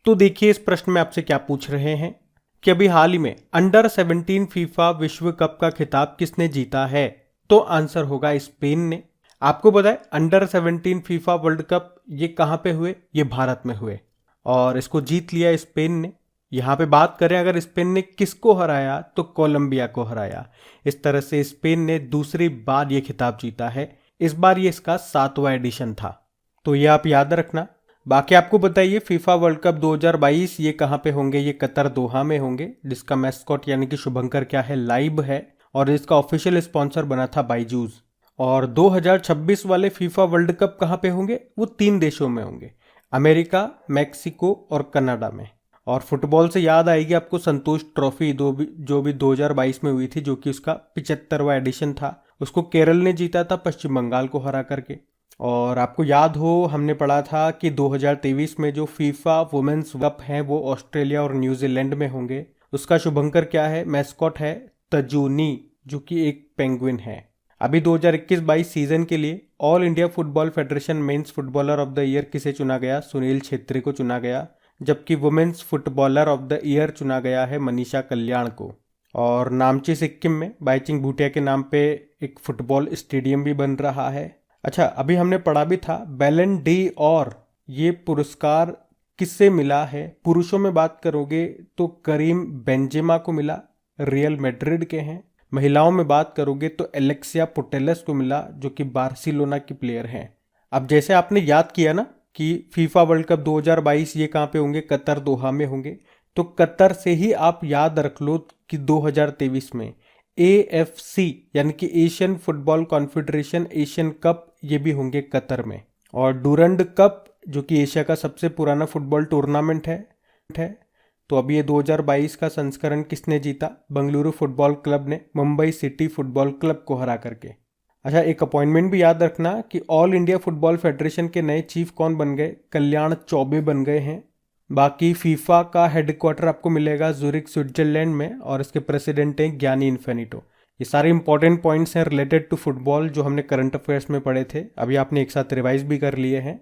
तो देखिए इस प्रश्न में आपसे क्या पूछ रहे हैं कि अभी हाल ही में अंडर 17 फीफा विश्व कप का खिताब किसने जीता है। तो आंसर होगा स्पेन ने। आपको पता है अंडर 17 फीफा वर्ल्ड कप ये कहाँ पे हुए, ये भारत में हुए और इसको जीत लिया स्पेन ने। यहाँ पे बात करें अगर स्पेन ने किसको हराया तो कोलंबिया को हराया। इस तरह से स्पेन ने दूसरी बार ये खिताब जीता है। इस बार ये इसका 7वां एडिशन था, तो ये आप याद रखना। बाकी आपको बताइए फीफा वर्ल्ड कप 2022 ये कहाँ पे होंगे, ये कतर दोहा में होंगे, जिसका मैस्कॉट यानी कि शुभंकर क्या है, लाइव है और इसका ऑफिशियल स्पॉन्सर बना था बाइजूस। और 2026 वाले फीफा वर्ल्ड कप कहाँ पे होंगे, वो 3 देशों में होंगे, अमेरिका, मैक्सिको और कनाडा में। और फुटबॉल से याद आएगी आपको संतोष ट्रॉफी जो भी 2022 में हुई थी, जो कि उसका 75वां एडिशन था। उसको केरल ने जीता था पश्चिम बंगाल को हरा करके। और आपको याद हो हमने पढ़ा था कि 2023 में जो फीफा वुमेन्स कप हैं वो ऑस्ट्रेलिया और न्यूजीलैंड में होंगे। उसका शुभंकर क्या है, मैस्कॉट है तजूनी, जो कि एक पेंगुइन है। अभी 2021-22 सीजन के लिए All India Football Federation men's footballer of the year किसे चुना गया, सुनील छेत्री को चुना गया। जबकि women's footballer of the year चुना गया है मनीषा कल्याण को। और नामची सिक्किम में बाईचिंग भूटिया के नाम पे एक फुटबॉल स्टेडियम भी बन रहा है। अच्छा, अभी हमने पढ़ा भी था बैलन डी और ये पुरस्कार किससे मिला है। पुरुषों में बात करोगे तो करीम बेंजेमा को मिला, रियल मैड्रिड के हैं। महिलाओं में बात करोगे तो एलेक्सिया पुटेलस को मिला, जो कि बार्सिलोना की प्लेयर हैं। अब जैसे आपने याद किया ना कि फीफा वर्ल्ड कप 2022 ये कहाँ पे होंगे, कतर दोहा में होंगे, तो कतर से ही आप याद रख लो कि 2023 में AFC यानी कि Asian football confederation Asian cup ये भी होंगे कतर में। और डूरंड कप जो कि एशिया का सबसे पुराना फुटबॉल टूर्नामेंट है। तो अभी ये 2022 का संस्करण किसने जीता, बंगलुरु फुटबॉल क्लब ने मुंबई सिटी फुटबॉल क्लब को हरा करके। अच्छा, एक अपॉइंटमेंट भी याद रखना कि ऑल इंडिया फुटबॉल फेडरेशन के नए चीफ कौन बन गए, कल्याण चौबे बन गए हैं। बाकी फीफा का हेडक्वार्टर आपको मिलेगा ज़ुरिक स्विट्जरलैंड में और इसके प्रेसिडेंट हैं ज्ञानी इन्फेनिटो। ये सारे इंपॉर्टेंट पॉइंट्स हैं रिलेटेड टू फुटबॉल जो हमने करंट अफेयर्स में पढ़े थे, अभी आपने एक साथ रिवाइज भी कर लिए हैं।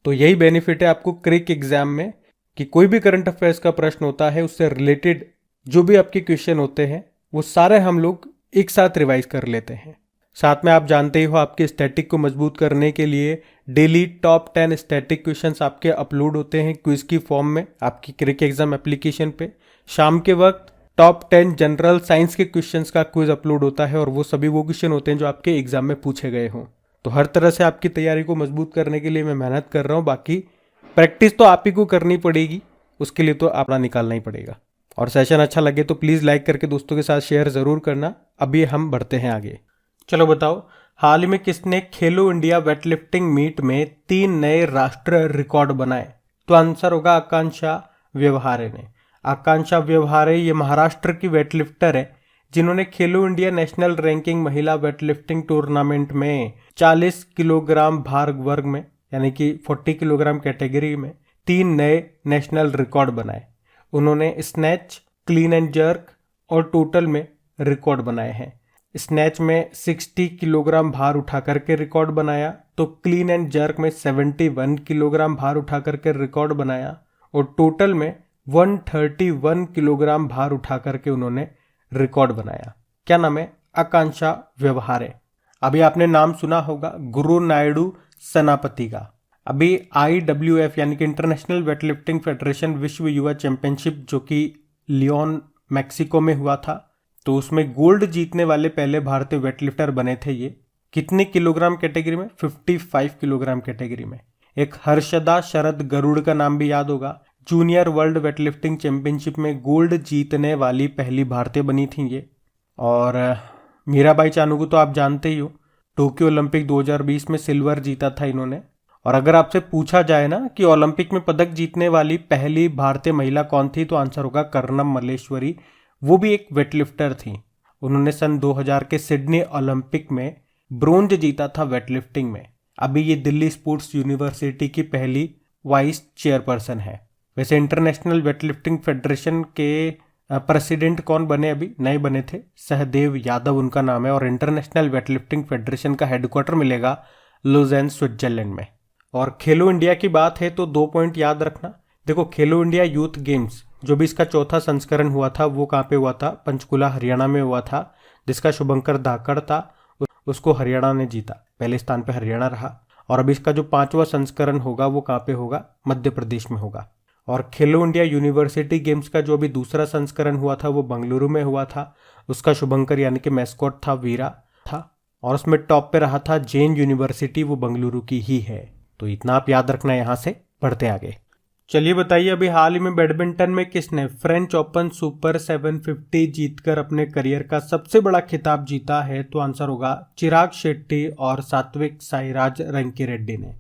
तो यही बेनिफिट है आपको क्रिक एग्जाम में कि कोई भी करंट अफेयर्स का प्रश्न होता है उससे रिलेटेड जो भी आपके क्वेश्चन होते हैं वो सारे हम लोग एक साथ रिवाइज कर लेते हैं। साथ में आप जानते ही हो आपके स्टैटिक को मजबूत करने के लिए डेली टॉप 10 स्टैटिक क्वेश्चंस आपके अपलोड होते हैं क्विज की फॉर्म में आपकी क्रिक एग्जाम एप्लीकेशन पे। शाम के वक्त टॉप 10 जनरल साइंस के क्वेश्चंस का क्विज अपलोड होता है और वो सभी वो क्वेश्चन होते हैं जो आपके एग्जाम में पूछे गए हों। तो हर तरह से आपकी तैयारी को मजबूत करने के लिए मैं मेहनत कर रहा हूँ। बाकी प्रैक्टिस तो आप ही को करनी पड़ेगी, उसके लिए तो अपना निकालना ही पड़ेगा। और सेशन अच्छा लगे तो प्लीज़ लाइक करके दोस्तों के साथ शेयर ज़रूर करना। अभी हम बढ़ते हैं आगे। चलो बताओ, हाल ही में किसने खेलो इंडिया वेटलिफ्टिंग मीट में 3 नए राष्ट्रीय रिकॉर्ड बनाए। तो आंसर होगा आकांक्षा व्यवहारे ने। आकांक्षा व्यवहारे ये महाराष्ट्र की वेटलिफ्टर है जिन्होंने खेलो इंडिया नेशनल रैंकिंग महिला वेटलिफ्टिंग टूर्नामेंट में 40 किलोग्राम भार वर्ग में यानी कि 40 किलोग्राम कैटेगरी में 3 नए नेशनल रिकॉर्ड बनाए। उन्होंने स्नैच, क्लीन एंड जर्क और टोटल में रिकॉर्ड बनाए हैं। स्नैच में 60 किलोग्राम भार उठा करके रिकॉर्ड बनाया, तो क्लीन एंड जर्क में 71 किलोग्राम भार उठा करके रिकॉर्ड बनाया और टोटल में 131 किलोग्राम भार उठा करके उन्होंने रिकॉर्ड बनाया। क्या नाम है, आकांक्षा व्यवहारे। अभी आपने नाम सुना होगा गुरु नायडू सेनापति का। अभी IWF यानी कि इंटरनेशनल वेटलिफ्टिंग फेडरेशन विश्व युवा चैंपियनशिप जो कि लियोन मैक्सिको में हुआ था, तो उसमें गोल्ड जीतने वाले पहले भारतीय वेटलिफ्टर बने थे। ये कितने किलोग्राम कैटेगरी में, 55 किलोग्राम कैटेगरी में। एक हर्षदा शरद गरुड़ का नाम भी याद होगा, जूनियर वर्ल्ड वेटलिफ्टिंग चैंपियनशिप में गोल्ड जीतने वाली पहली भारतीय बनी थी ये। और मीराबाई चानू को तो आप जानते ही हो, टोक्यो ओलंपिक 2020 में सिल्वर जीता था इन्होंने। और अगर आपसे पूछा जाए ना कि ओलंपिक में पदक जीतने वाली पहली भारतीय महिला कौन थी, तो आंसर होगा कर्णम मल्लेश्वरी। वो भी एक वेटलिफ्टर थी। उन्होंने सन 2000 के सिडनी ओलंपिक में ब्रोंज जीता था वेटलिफ्टिंग में। अभी ये दिल्ली स्पोर्ट्स यूनिवर्सिटी की पहली वाइस चेयरपर्सन है। वैसे इंटरनेशनल वेटलिफ्टिंग फेडरेशन के प्रेसिडेंट कौन बने, अभी नए बने थे, सहदेव यादव उनका नाम है। और इंटरनेशनल वेटलिफ्टिंग फेडरेशन का हेडक्वार्टर मिलेगा लुज़ेन स्विट्जरलैंड में। और खेलो इंडिया की बात है तो 2 पॉइंट याद रखना। देखो, खेलो इंडिया यूथ गेम्स जो भी इसका चौथा संस्करण हुआ था वो कहाँ पे हुआ था? पंचकुला हरियाणा में हुआ था, जिसका शुभंकर धाकड़ था, उसको हरियाणा ने जीता। पहले स्थान पे हरियाणा रहा। और अभी इसका जो 5वां संस्करण होगा वो कहाँ पे होगा? मध्य प्रदेश में होगा। और खेलो इंडिया यूनिवर्सिटी गेम्स का जो अभी दूसरा संस्करण हुआ था वो बेंगलुरु में हुआ था। उसका शुभंकर यानी कि मैस्कॉट था वीरा था। और उसमें टॉप पे रहा था जैन यूनिवर्सिटी, वो बेंगलुरु की ही है। तो इतना आप याद रखना है। यहाँ से बढ़ते आगे। चलिए बताइए, अभी हाल ही में बैडमिंटन में किसने फ्रेंच ओपन सुपर 750 जीतकर अपने करियर का सबसे बड़ा खिताब जीता है? तो आंसर होगा चिराग शेट्टी और सात्विक साईराज रंकीरेड्डी ने।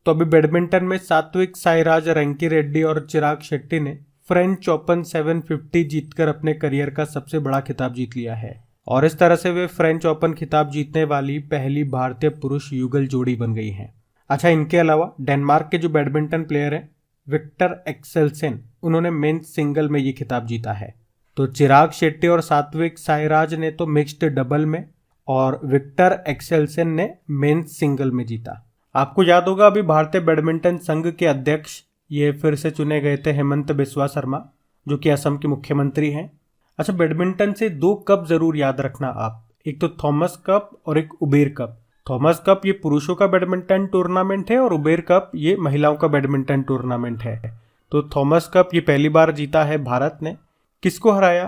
तो अभी बैडमिंटन में सात्विक साईराज रंकीरेड्डी और चिराग शेट्टी ने फ्रेंच ओपन 750 जीतकर अपने करियर का सबसे बड़ा खिताब जीत लिया है। और इस तरह से वे फ्रेंच ओपन खिताब जीतने वाली पहली भारतीय पुरुष युगल जोड़ी बन गई हैं। अच्छा, इनके अलावा डेनमार्क के जो बैडमिंटन प्लेयर हैं विक्टर एक्सेल्सेन, उन्होंने मेंस सिंगल में ये खिताब जीता है। तो चिराग शेट्टी और सात्विक साईराज ने तो मिक्स्ड डबल में और विक्टर एक्सेल्सेन ने मेंस सिंगल में जीता। आपको याद होगा अभी भारतीय बैडमिंटन संघ के अध्यक्ष ये फिर से चुने गए थे हेमंत बिस्वा शर्मा, जो कि असम के मुख्यमंत्री हैं। अच्छा, बैडमिंटन से 2 कप जरूर याद रखना आप, एक तो थॉमस कप और एक उबेर कप। थॉमस कप ये पुरुषों का बैडमिंटन टूर्नामेंट है और उबेर कप ये महिलाओं का बैडमिंटन टूर्नामेंट है। तो थॉमस कप ये पहली बार जीता है भारत ने। किसको हराया?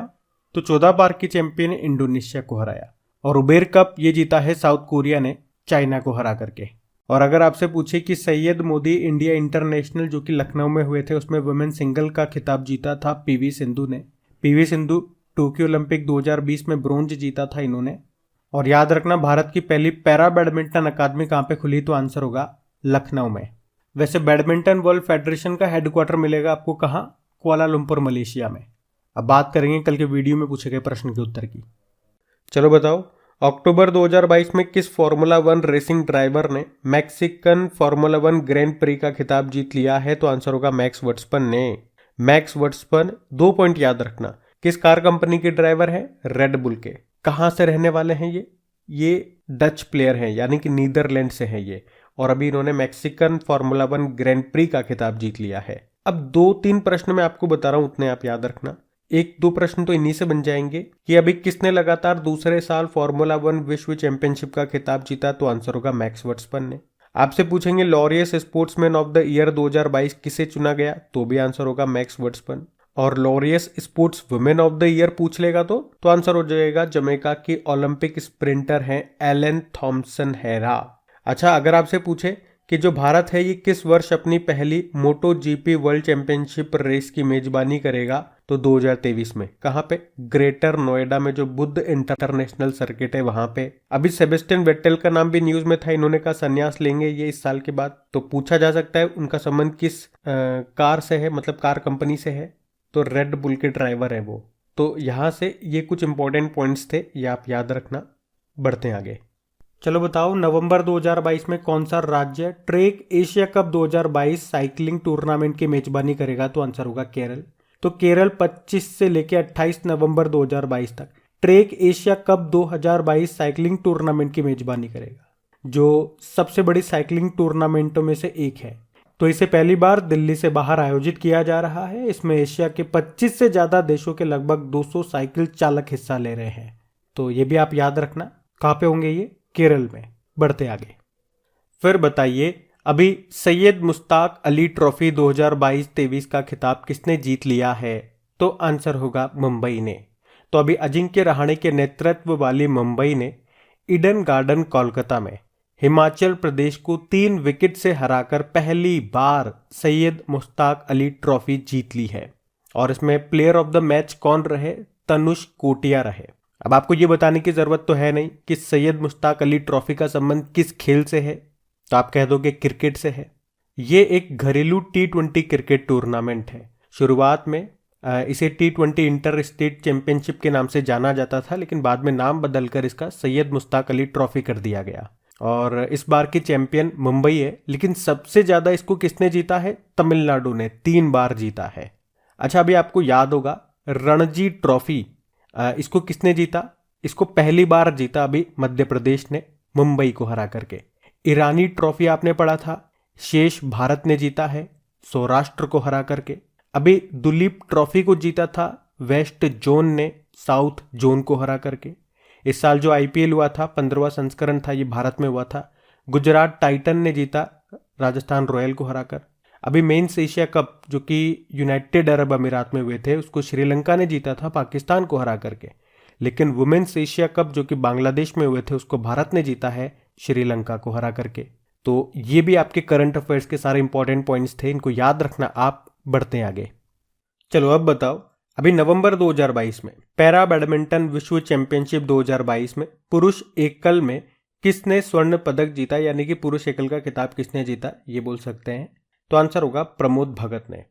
तो 14 बार की चैंपियन इंडोनेशिया को हराया। और उबेर कप ये जीता है साउथ कोरिया ने चाइना को हरा करके। और अगर आपसे पूछे कि सैयद मोदी इंडिया इंटरनेशनल जो कि लखनऊ में हुए थे उसमें वुमेन सिंगल का खिताब जीता था पीवी सिंधु ने। पीवी सिंधु टोक्यो ओलंपिक 2020 में ब्रोंज जीता था इन्होंने। और याद रखना, भारत की पहली पैरा बैडमिंटन अकादमी कहाँ पे खुली? तो आंसर होगा लखनऊ में। वैसे बैडमिंटन वर्ल्ड फेडरेशन का हेडक्वार्टर मिलेगा आपको कहाँ? कुआलालंपुर मलेशिया में। अब बात करेंगे कल के वीडियो में पूछे गए प्रश्न के उत्तर की। चलो बताओ, अक्टूबर 2022 में किस फॉर्मूला 1 रेसिंग ड्राइवर ने मैक्सिकन फॉर्मूला 1 ग्रैंड प्री का खिताब जीत लिया है? तो आंसर होगा मैक्स वर्स्टपन ने। मैक्स वर्स्टपन, 2 पॉइंट याद रखना। किस कार कंपनी के ड्राइवर हैं? रेड बुल के। कहाँ से रहने वाले हैं ये डच प्लेयर हैं, यानी कि नीदरलैंड से हैं ये। और अभी इन्होंने मैक्सिकन फॉर्मूला 1 ग्रैंड प्री का खिताब जीत लिया है। अब 2-3 प्रश्न मैं आपको बता रहा हूं, उतने आप याद रखना। 1-2 प्रश्न तो इन्हीं से बन जाएंगे कि अभी किसने लगातार दूसरे साल फॉर्मूला 1 विश्व चैंपियनशिप का खिताब जीता? तो आंसर होगा मैक्स वर्स्टपन ने। आपसे पूछेंगे Laureus sportsman of the year 2022 किसे चुना गया? तो भी आंसर होगा मैक्स वर्स्टपन। और Laureus sports women of the year पूछ लेगा तो आंसर हो जाएगा जमैका की ओलंपिक स्प्रिंटर हैं एलन थॉम्पसन हेरा। अच्छा, अगर आपसे पूछे कि जो भारत है ये किस वर्ष अपनी पहली मोटो जीपी वर्ल्ड चैंपियनशिप रेस की मेजबानी करेगा? तो 2023 में। कहाँ पे? ग्रेटर नोएडा में जो बुद्ध इंटरनेशनल सर्किट है वहां पे। अभी सेबेस्टियन वेटेल का नाम भी न्यूज में था, इन्होंने कहा संन्यास लेंगे ये इस साल के बाद। तो पूछा जा सकता है उनका संबंध किस कार से है, मतलब कार कंपनी से है? तो रेड बुल के ड्राइवर है वो। तो यहां से ये कुछ इंपॉर्टेंट पॉइंट्स थे, ये आप याद रखना। बढ़ते हैं आगे। चलो बताओ, नवंबर 2022 में कौन सा राज्य track Asia cup 2022 cycling tournament की मेजबानी करेगा? तो आंसर होगा केरल। तो केरल 25 से लेकर 28 नवंबर 2022 तक track Asia cup 2022 cycling tournament की मेजबानी करेगा, जो सबसे बड़ी साइकिलिंग टूर्नामेंटों में से एक है। तो इसे पहली बार दिल्ली से बाहर आयोजित किया जा रहा है। इसमें एशिया के 25 से ज्यादा देशों के लगभग 200 साइकिल चालक हिस्सा ले रहे हैं। तो ये भी आप याद रखना। कहाँ पे होंगे ये? केरल में। बढ़ते आगे। फिर बताइए, अभी सैयद मुश्ताक अली ट्रॉफी 2022-23 का खिताब किसने जीत लिया है? तो आंसर होगा मुंबई ने। तो अभी अजिंक्य रहाणे के नेतृत्व वाली मुंबई ने ईडन गार्डन कोलकाता में हिमाचल प्रदेश को 3 विकेट से हराकर पहली बार सैयद मुश्ताक अली ट्रॉफी जीत ली है। और इसमें प्लेयर ऑफ द मैच कौन रहे? तनुष कोटिया रहे। अब आपको ये बताने की जरूरत तो है नहीं कि सैयद मुश्ताक अली ट्रॉफी का संबंध किस खेल से है, तो आप कह दोगे क्रिकेट से है। ये एक घरेलू T20 क्रिकेट टूर्नामेंट है। शुरुआत में इसे T20 इंटर स्टेट चैंपियनशिप के नाम से जाना जाता था, लेकिन बाद में नाम बदलकर इसका सैयद मुश्ताक अली ट्रॉफी कर दिया गया। और इस बार की चैंपियन मुंबई है, लेकिन सबसे ज्यादा इसको किसने जीता है? तमिलनाडु ने 3 बार जीता है। अच्छा, अभी आपको याद होगा रणजी ट्रॉफी, इसको किसने जीता? इसको पहली बार जीता अभी मध्य प्रदेश ने मुंबई को हरा करके। ईरानी ट्रॉफी आपने पढ़ा था, शेष भारत ने जीता है सौराष्ट्र को हरा करके। अभी दुलीप ट्रॉफी को जीता था वेस्ट जोन ने साउथ जोन को हरा करके। इस साल जो आईपीएल हुआ था 15वां संस्करण था, ये भारत में हुआ था। गुजरात टाइटन ने जीता राजस्थान रॉयल को हराकर। अभी मेंस एशिया कप जो कि यूनाइटेड अरब अमीरात में हुए थे, उसको श्रीलंका ने जीता था पाकिस्तान को हरा करके। लेकिन वुमेन्स एशिया कप जो कि बांग्लादेश में हुए थे, उसको भारत ने जीता है श्रीलंका को हरा करके। तो ये भी आपके करंट अफेयर्स के सारे इंपॉर्टेंट पॉइंट्स थे, इनको याद रखना। आप बढ़ते हैं आगे। चलो अब बताओ, अभी नवंबर 2022 में पैरा बैडमिंटन विश्व चैंपियनशिप 2022 में पुरुष एकल में किसने स्वर्ण पदक जीता, यानी कि पुरुष एकल का खिताब किसने जीता, ये बोल सकते हैं। तो आंसर होगा प्रमोद भगत ने।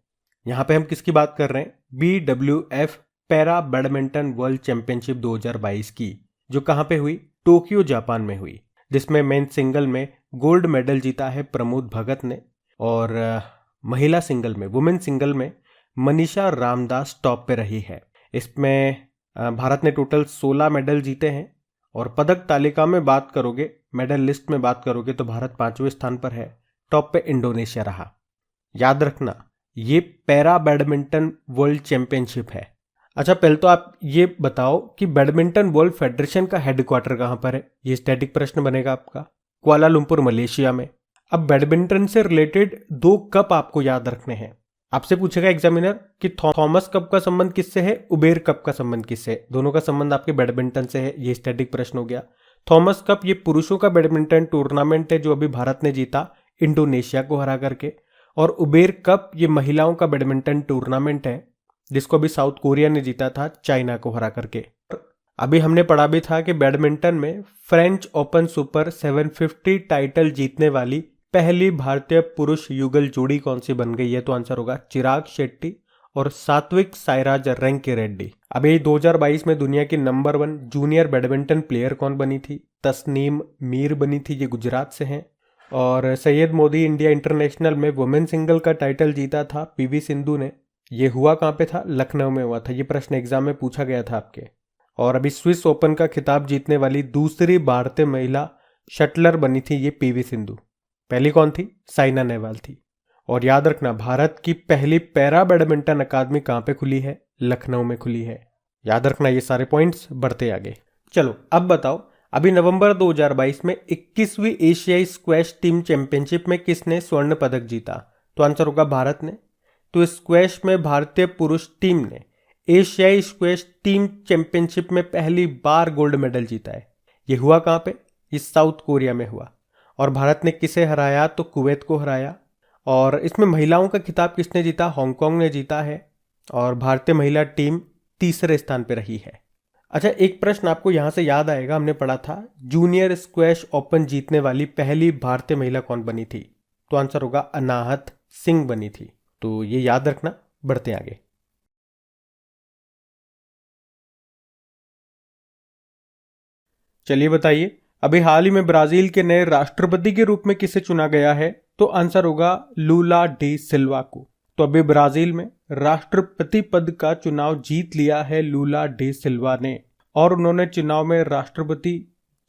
यहां पे हम किसकी बात कर रहे हैं, BWF para badminton world championship 2022 की, जो कहां पे हुई, टोक्यो जापान में हुई, जिसमें मेन सिंगल में गोल्ड मेडल जीता है प्रमोद भगत ने। और महिला सिंगल में, वुमेन सिंगल में मनीषा रामदास टॉप पे रही है। इसमें भारत ने टोटल 16 मेडल जीते हैं। और पदक तालिका में बात करोगे, मेडल लिस्ट में बात करोगे, तो भारत 5वें स्थान पर है। टॉप पे इंडोनेशिया रहा। याद रखना, ये पैरा बैडमिंटन वर्ल्ड चैंपियनशिप है। अच्छा, पहले तो आप ये बताओ कि बैडमिंटन वर्ल्ड फेडरेशन का हेडक्वार्टर कहां पर है। ये स्टैटिक प्रश्न बनेगा आपका। कुआलालंपुर मलेशिया में। अब बैडमिंटन से रिलेटेड 2 कप आपको याद रखने हैं। आपसे पूछेगा एग्जामिनर कि थॉमस कप का संबंध किससे है, उबेर कप का संबंध किससे है। दोनों का संबंध आपके बैडमिंटन से है। ये स्टैटिक प्रश्न हो गया। थॉमस कप ये पुरुषों का बैडमिंटन टूर्नामेंट है, जो अभी भारत ने जीता इंडोनेशिया को हरा करके। और उबेर कप ये महिलाओं का बैडमिंटन टूर्नामेंट है, जिसको अभी साउथ कोरिया ने जीता था चाइना को हरा करके। अभी हमने पढ़ा भी था कि बैडमिंटन में फ्रेंच ओपन सुपर 750 टाइटल जीतने वाली पहली भारतीय पुरुष युगल जोड़ी कौन सी बन गई है। तो आंसर होगा चिराग शेट्टी और सात्विक साईराज रंकी रेड्डी। अभी 2022 में दुनिया की नंबर 1 जूनियर बैडमिंटन प्लेयर कौन बनी थी, तस्नीम मीर बनी थी, ये गुजरात से हैं। और सैयद मोदी इंडिया इंटरनेशनल में वुमेन सिंगल का टाइटल जीता था पीवी सिंधु ने। ये हुआ कहाँ पे था, लखनऊ में हुआ था। ये प्रश्न एग्जाम में पूछा गया था आपके। और अभी स्विस ओपन का खिताब जीतने वाली दूसरी भारतीय महिला शटलर बनी थी ये पीवी सिंधु। पहली कौन थी, साइना नेहवाल थी। और याद रखना, भारत की पहली पैरा बैडमिंटन अकादमी कहाँ पे खुली है, लखनऊ में खुली है। याद रखना ये सारे पॉइंट्स। बढ़ते आगे। चलो अब बताओ, अभी नवंबर 2022 में 21वीं एशियाई स्क्वैश टीम चैंपियनशिप में किसने स्वर्ण पदक जीता। तो आंसर होगा भारत ने। तो स्क्वैश में भारतीय पुरुष टीम ने एशियाई स्क्वैश टीम चैंपियनशिप में पहली बार गोल्ड मेडल जीता है। ये हुआ कहाँ पे, ये साउथ कोरिया में हुआ। और भारत ने किसे हराया, तो कुवैत को हराया। और इसमें महिलाओं का खिताब किसने जीता, हांगकांग ने जीता है। और भारतीय महिला टीम तीसरे स्थान पर रही है। अच्छा, एक प्रश्न आपको यहां से याद आएगा, हमने पढ़ा था जूनियर स्क्वैश ओपन जीतने वाली पहली भारतीय महिला कौन बनी थी। तो आंसर होगा अनाहत सिंह बनी थी। तो ये याद रखना। बढ़ते आगे। चलिए बताइए, अभी हाल ही में ब्राजील के नए राष्ट्रपति के रूप में किसे चुना गया है। तो आंसर होगा लूला डी सिल्वा को। तो अभी ब्राजील में राष्ट्रपति पद का चुनाव जीत लिया है लूला डी सिल्वा ने। और उन्होंने चुनाव में राष्ट्रपति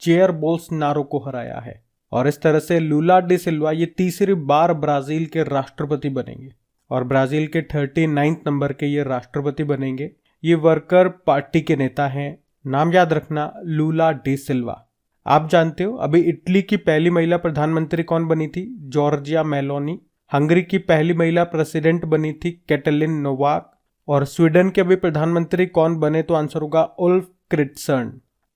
जेयर बोल्सोनारो को हराया है। और इस तरह से लूला डी सिल्वा ये तीसरी बार ब्राजील के राष्ट्रपति बनेंगे। और ब्राजील के 39 नंबर के ये राष्ट्रपति बनेंगे। ये वर्कर पार्टी के नेता हैं। नाम याद रखना, लूला डी सिल्वा। आप जानते हो अभी इटली की पहली महिला प्रधानमंत्री कौन बनी थी, जॉर्जिया मेलोनी। हंगरी की पहली महिला प्रेसिडेंट बनी थी कैटलिन नोवाक। और स्वीडन के अभी प्रधानमंत्री कौन बने, तो आंसर होगा उल्फ क्रिट्सन।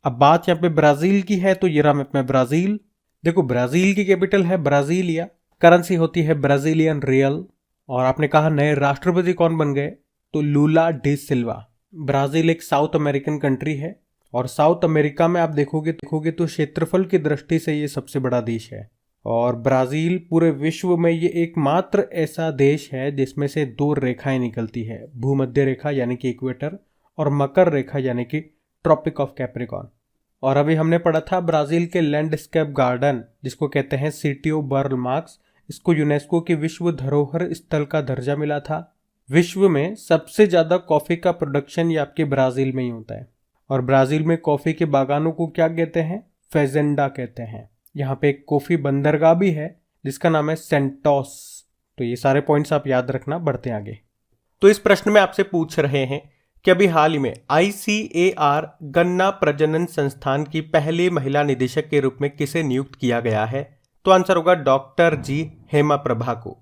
अब बात यहाँ पे ब्राजील की है, तो ये रहा मैप में ब्राजील। देखो, ब्राजील की कैपिटल है ब्राजीलिया, करेंसी होती है ब्राजीलियन रियल। और आपने कहा नए राष्ट्रपति कौन बन गए, तो लूला डी सिल्वा। ब्राजील एक साउथ अमेरिकन कंट्री है। और साउथ अमेरिका में आप देखोगे तो क्षेत्रफल की दृष्टि से ये सबसे बड़ा देश है। और ब्राजील पूरे विश्व में ये एकमात्र ऐसा देश है जिसमें से 2 रेखाएं निकलती है, भूमध्य रेखा यानी कि इक्वेटर और मकर रेखा यानी कि ट्रॉपिक ऑफ कैप्रिकॉर्न। और अभी हमने पढ़ा था ब्राजील के लैंडस्केप गार्डन, जिसको कहते हैं सिटी बर्ल मार्क्स, इसको यूनेस्को की विश्व धरोहर स्थल का दर्जा मिला था। विश्व में सबसे ज्यादा कॉफी का प्रोडक्शन ये आपके ब्राजील में ही होता है। और ब्राजील में कॉफी के बागानों को क्या कहते हैं, फेजेंडा कहते हैं। यहाँ पे एक कॉफी बंदरगाह भी है जिसका नाम है सेंटोस। तो ये सारे पॉइंट्स आप याद रखना। बढ़ते आगे। तो इस प्रश्न में आपसे पूछ रहे हैं कि अभी हाल ही में ICAR गन्ना प्रजनन संस्थान की पहली महिला निदेशक के रूप में किसे नियुक्त किया गया है? तो आंसर होगा डॉक्टर जी हेमा प्रभा को।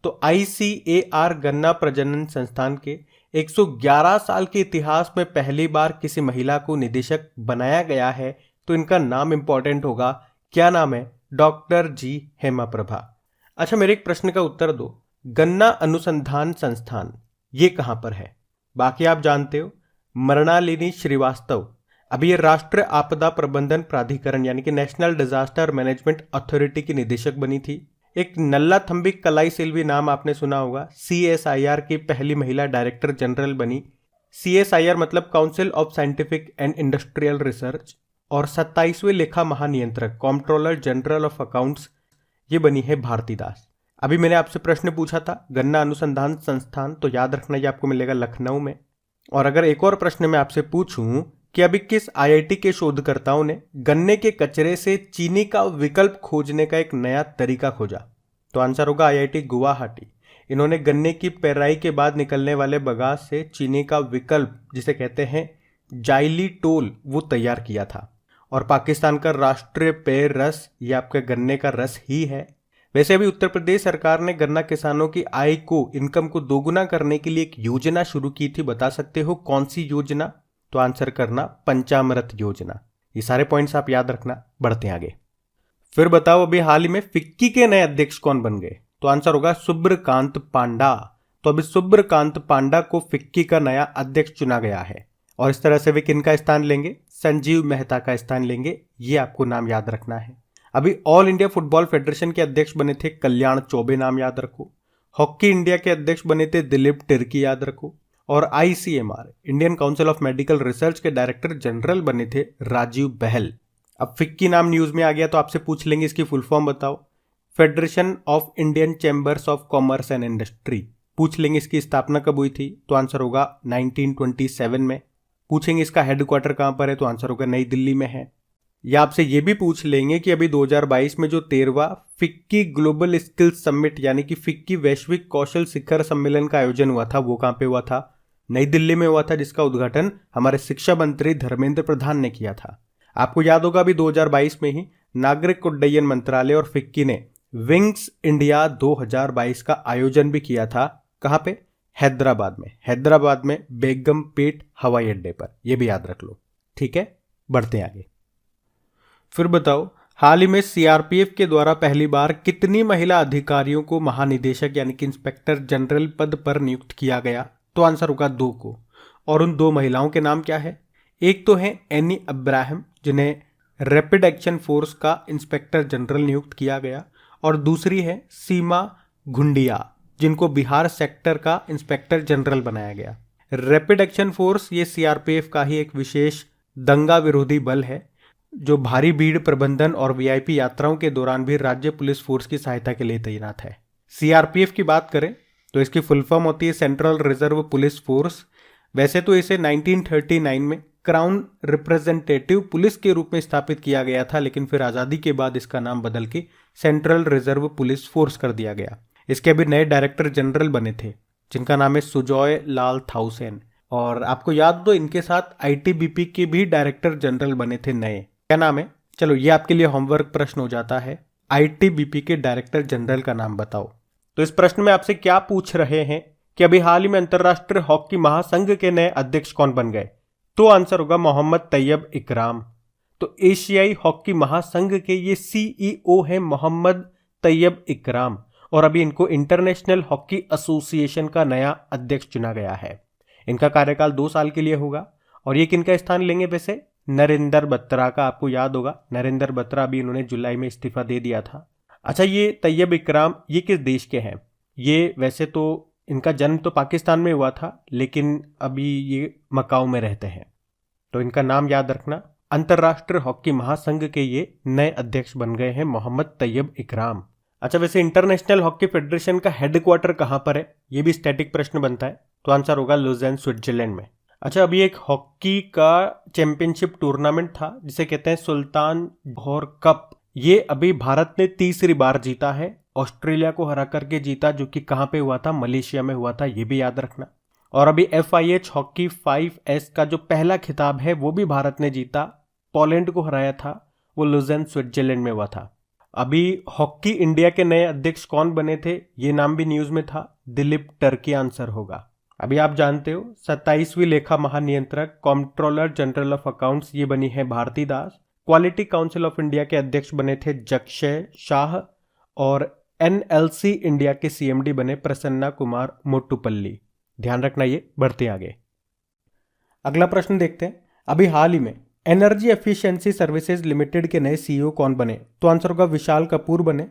तो ICAR गन्ना प्रजनन संस्थान के 111 साल के इतिहास में पहली बार किसी महिला को निदेशक बनाया गया है, तो इनका नाम इंपॉर्टेंट होगा। क्या नाम है? डॉक्टर जी हेमा प्रभा। अच्छा, मेरे एक प्रश्न का उत्तर दो, गन्ना अनुसंधान संस्थान ये कहां पर है? बाकी आप जानते हो। मृणालिनी श्रीवास्तव अभी ये राष्ट्रीय आपदा प्रबंधन प्राधिकरण यानी कि नेशनल डिजास्टर मैनेजमेंट अथॉरिटी की निदेशक बनी थी। एक नल्लाथंबी कलाई सेल्वी नाम आपने सुना होगा, CSIR की पहली महिला डायरेक्टर जनरल बनी। CSIR मतलब council of scientific and industrial research. और 27वें लेखा महानियंत्रक कॉम्प्ट्रोलर जनरल ऑफ अकाउंट्स ये बनी है भारती दास। अभी मैंने आपसे प्रश्न पूछा था गन्ना अनुसंधान संस्थान, तो याद रखना ये आपको मिलेगा लखनऊ में। और अगर एक और प्रश्न मैं आपसे पूछूं कि अभी किस IIT के शोधकर्ताओं ने गन्ने के कचरे से चीनी का विकल्प खोजने का एक नया तरीका खोजा, तो आंसर होगा IIT गुवाहाटी। इन्होंने गन्ने की पेराई के बाद निकलने वाले बगास से चीनी का विकल्प जिसे कहते हैं जाइलीटोल वो तैयार किया था। और पाकिस्तान का राष्ट्रीय पेय रस ये आपके गन्ने का रस ही है। वैसे अभी उत्तर प्रदेश सरकार ने गन्ना किसानों की आय को, इनकम को दोगुना करने के लिए एक योजना शुरू की थी। बता सकते हो कौन सी योजना? तो आंसर करना पंचामृत योजना। ये सारे पॉइंट्स आप याद रखना। बढ़ते हैं आगे। फिर बताओ अभी हाल ही में फिक्की के नए अध्यक्ष कौन बन गए? तो आंसर होगा सुब्रकांत पांडा। तो अभी सुब्रकांत पांडा को फिक्की का नया अध्यक्ष चुना गया है। और इस तरह से वे किनका स्थान लेंगे? संजीव मेहता का स्थान लेंगे। ये आपको नाम याद रखना है। अभी ऑल इंडिया फुटबॉल फेडरेशन के अध्यक्ष बने थे कल्याण चौबे, नाम याद रखो। हॉकी इंडिया के अध्यक्ष बने थे दिलीप तिर्की, याद रखो। और ICMR Indian council of medical research के डायरेक्टर जनरल बने थे राजीव बहल। अब फिक्की नाम न्यूज में आ गया तो आपसे पूछ लेंगे इसकी फुल फॉर्म बताओ। Federation of Indian chambers of commerce and industry. पूछ लेंगे इसकी स्थापना कब हुई थी? तो आंसर होगा 1927 में। पूछेंगे इसका हेडक्वार्टर कहां पर है? तो आंसर होगा नई दिल्ली में है। या आपसे ये भी पूछ लेंगे कि अभी 2022 में जो 13वां फिक्की ग्लोबल स्किल्स समिट यानी कि फिक्की वैश्विक कौशल शिखर सम्मेलन का आयोजन हुआ था, वो कहां पे हुआ था? नई दिल्ली में हुआ था, जिसका उद्घाटन हमारे शिक्षा मंत्री धर्मेंद्र प्रधान ने किया था। आपको याद होगा अभी 2022 में ही नागरिक उड्डयन मंत्रालय और फिक्की ने विंग्स इंडिया 2022 का आयोजन भी किया था। कहां पे? हैदराबाद में बेगमपेट हवाई अड्डे पर। यह भी याद रख लो, ठीक है। बढ़ते हैं आगे। फिर बताओ हाल ही में CRPF के द्वारा पहली बार कितनी महिला अधिकारियों को महानिदेशक यानी कि इंस्पेक्टर जनरल पद पर नियुक्त किया गया? तो आंसर होगा 2 को। और उन 2 महिलाओं के नाम क्या है? एक तो है एनी अब्राहम, जिन्हें रैपिड एक्शन फोर्स का इंस्पेक्टर जनरल नियुक्त किया गया। और दूसरी है सीमा घुंडिया, जिनको बिहार सेक्टर का इंस्पेक्टर जनरल बनाया गया। रैपिड एक्शन फोर्स ये CRPF का ही एक विशेष दंगा विरोधी बल है, जो भारी भीड़ प्रबंधन और VIP यात्राओं के दौरान भी राज्य पुलिस फोर्स की सहायता के लिए तैनात है। CRPF की बात करें तो इसकी फुल फॉर्म होती है सेंट्रल रिजर्व पुलिस फोर्स। वैसे तो इसे 1939 में क्राउन रिप्रेजेंटेटिव पुलिस के रूप में स्थापित किया गया था, लेकिन फिर आज़ादी के बाद इसका नाम बदल के सेंट्रल रिजर्व पुलिस फोर्स कर दिया गया। इसके अभी नए डायरेक्टर जनरल बने थे, जिनका नाम है सुजॉय लाल थाउसेन। और आपको याद हो इनके साथ ITBP के भी डायरेक्टर जनरल बने थे नए। क्या नाम है? चलो ये आपके लिए होमवर्क प्रश्न हो जाता है। ITBP के डायरेक्टर जनरल का नाम बताओ। तो इस प्रश्न में आपसे क्या पूछ रहे हैं कि अभी हाल ही में अंतरराष्ट्रीय हॉकी महासंघ के नए अध्यक्ष कौन बन गए? तो आंसर होगा मोहम्मद तैयब इकराम। तो एशियाई हॉकी महासंघ के ये CEO हैं मोहम्मद तैयब इकराम। और अभी इनको इंटरनेशनल हॉकी एसोसिएशन का नया अध्यक्ष चुना गया है। इनका कार्यकाल 2 साल के लिए होगा। और ये किनका स्थान लेंगे? वैसे नरेंद्र बत्रा का। आपको याद होगा नरेंद्र बत्रा भी इन्होंने जुलाई में इस्तीफा दे दिया था। अच्छा, ये तैयब इकराम ये किस देश के हैं? ये वैसे तो इनका जन्म तो पाकिस्तान में हुआ था, लेकिन अभी ये मकाऊ में रहते हैं। तो इनका नाम याद रखना। अंतरराष्ट्रीय हॉकी महासंघ के ये नए अध्यक्ष बन गए हैं मोहम्मद तैयब इकराम। अच्छा, वैसे इंटरनेशनल हॉकी फेडरेशन का हेडक्वार्टर कहां पर है? ये भी स्टैटिक प्रश्न बनता है। तो आंसर होगा लुज़ेर्न, स्विट्जरलैंड में। अच्छा, अभी एक हॉकी का चैंपियनशिप टूर्नामेंट था जिसे कहते हैं सुल्तान बहर कप। ये अभी भारत ने तीसरी बार जीता है। ऑस्ट्रेलिया को हरा करके जीता, जो कि कहां पे हुआ था? मलेशिया में हुआ था। ये भी याद रखना। और अभी FIH हॉकी 5S का जो पहला खिताब है वो भी भारत ने जीता, पोलैंड को हराया था, वो लुज़ेन स्विट्जरलैंड में हुआ था। अभी हॉकी इंडिया के नए अध्यक्ष कौन बने थे, ये नाम भी न्यूज में था, दिलीप टर्की आंसर होगा। अभी आप जानते हो 27वीं लेखा महानियंत्रक कंट्रोलर जनरल ऑफ अकाउंट्स ये बनी है भारती दास। क्वालिटी काउंसिल ऑफ इंडिया के अध्यक्ष बने थे जक्षय शाह और NLC इंडिया के CMD बने प्रसन्ना कुमार मोटुपल्ली। ध्यान रखना, ये बढ़ते आगे। अगला प्रश्न देखते हैं। अभी हाल ही में एनर्जी एफिशिएंसी सर्विसेज लिमिटेड के नए CEO कौन बने, तो आंसर होगा विशाल कपूर बने।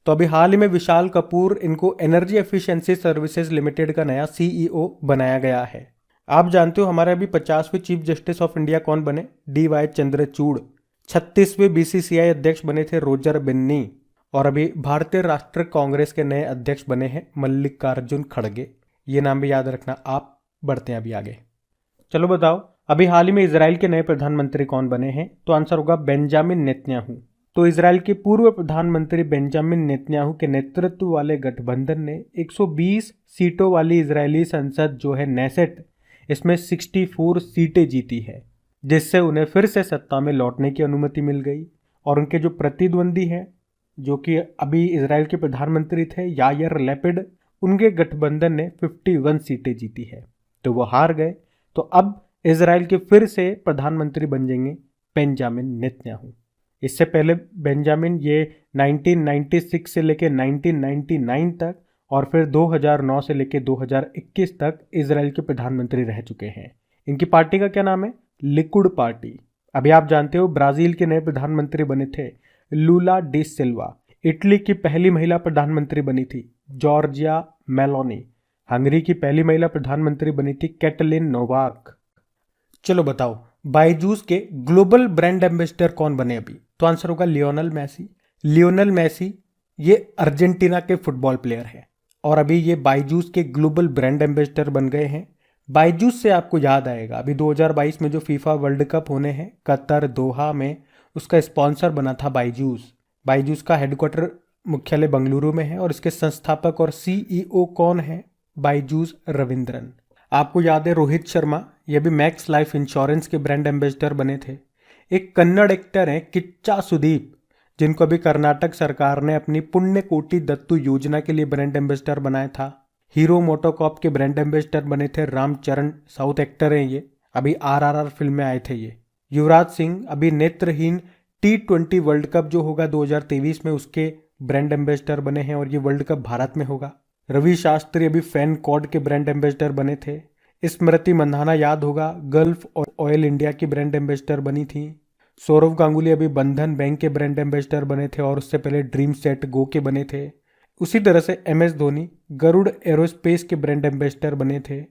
तो अभी हाल ही में विशाल कपूर इनको एनर्जी एफिशिएंसी सर्विसेज लिमिटेड का नया CEO बनाया गया है। आप जानते हो हमारे अभी 50वें चीफ जस्टिस ऑफ इंडिया कौन बने, DY चंद्रचूड़। 36वें BCCI अध्यक्ष बने थे रोजर बिन्नी। और अभी भारतीय राष्ट्रीय कांग्रेस के नए अध्यक्ष बने हैं मल्लिकार्जुन खड़गे। ये नाम भी याद रखना आप। बढ़ते हैं अभी आगे। चलो बताओ, अभी हाल ही में इजराइल के नए प्रधानमंत्री कौन बने हैं, तो आंसर होगा बेंजामिन नेतन्याहू। तो इजराइल के पूर्व प्रधानमंत्री बेंजामिन नेतन्याहू के नेतृत्व वाले गठबंधन ने 120 सीटों वाली इजरायली संसद जो है नेसेट, इसमें 64 सीटें जीती है, जिससे उन्हें फिर से सत्ता में लौटने की अनुमति मिल गई। और उनके जो प्रतिद्वंदी हैं, जो कि अभी इजराइल के प्रधानमंत्री थे यायर लैपिड, उनके गठबंधन ने 51 सीटें जीती है, तो वो हार गए। तो अब इजराइल के फिर से प्रधानमंत्री बन जाएंगे बेंजामिन नेतन्याहू। इससे पहले बेंजामिन ये 1996 से लेकर 1999 तक और फिर 2009 से लेकर 2021 तक इजराइल के प्रधानमंत्री रह चुके हैं। इनकी पार्टी का क्या नाम है, लिकुड पार्टी। अभी आप जानते हो ब्राजील के नए प्रधानमंत्री बने थे लूला डी सिल्वा। इटली की पहली महिला प्रधानमंत्री बनी थी जॉर्जिया मेलोनी। हंगरी की पहली महिला प्रधानमंत्री बनी थी कैटलिन नोवाक। चलो बताओ, बायजूस के ग्लोबल ब्रांड एम्बेसडर कौन बने अभी, तो आंसर होगा लियोनेल मैसी। लियोनेल मैसी ये अर्जेंटीना के फुटबॉल प्लेयर है और अभी ये बायजूस के ग्लोबल ब्रांड एम्बेसडर बन गए हैं। बायजूस से आपको याद आएगा अभी 2022 में जो फीफा वर्ल्ड कप होने हैं कतर दोहा में, उसका स्पॉन्सर बना था बायजूस। बायजूस का हेडक्वार्टर मुख्यालय बंगलुरु में है और इसके संस्थापक और CEO कौन है, बायजूस रविंद्रन। आपको याद है रोहित शर्मा, ये भी मैक्स लाइफ इंश्योरेंस के ब्रांड एम्बेसडर बने थे। एक कन्नड़ एक्टर हैं किच्चा सुदीप, जिनको अभी कर्नाटक सरकार ने अपनी पुण्य कोटि दत्तू योजना के लिए ब्रांड एम्बेसडर बनाया था। हीरो मोटोकॉप के ब्रांड एम्बेसडर बने थे रामचरण, साउथ एक्टर हैं ये, अभी RRR फिल्म में आए थे ये। युवराज सिंह अभी नेत्रहीन T20 वर्ल्ड कप जो होगा 2023 में, उसके ब्रांड एम्बेसडर बने हैं और ये वर्ल्ड कप भारत में होगा। रवि शास्त्री अभी फैन कॉड के ब्रांड एम्बेसडर बने थे। स्मृति मंधाना याद होगा गल्फ ऑयल इंडिया की ब्रांड एम्बेसडर बनी थी। सौरव गांगुली अभी बंधन बैंक के ब्रांड एम्बेसडर बने थे और उससे पहले ड्रीम सेट गो के बने थे। उसी तरह से MS धोनी गरुड़ एरोस्पेस के ब्रांड एम्बेसडर बने थे।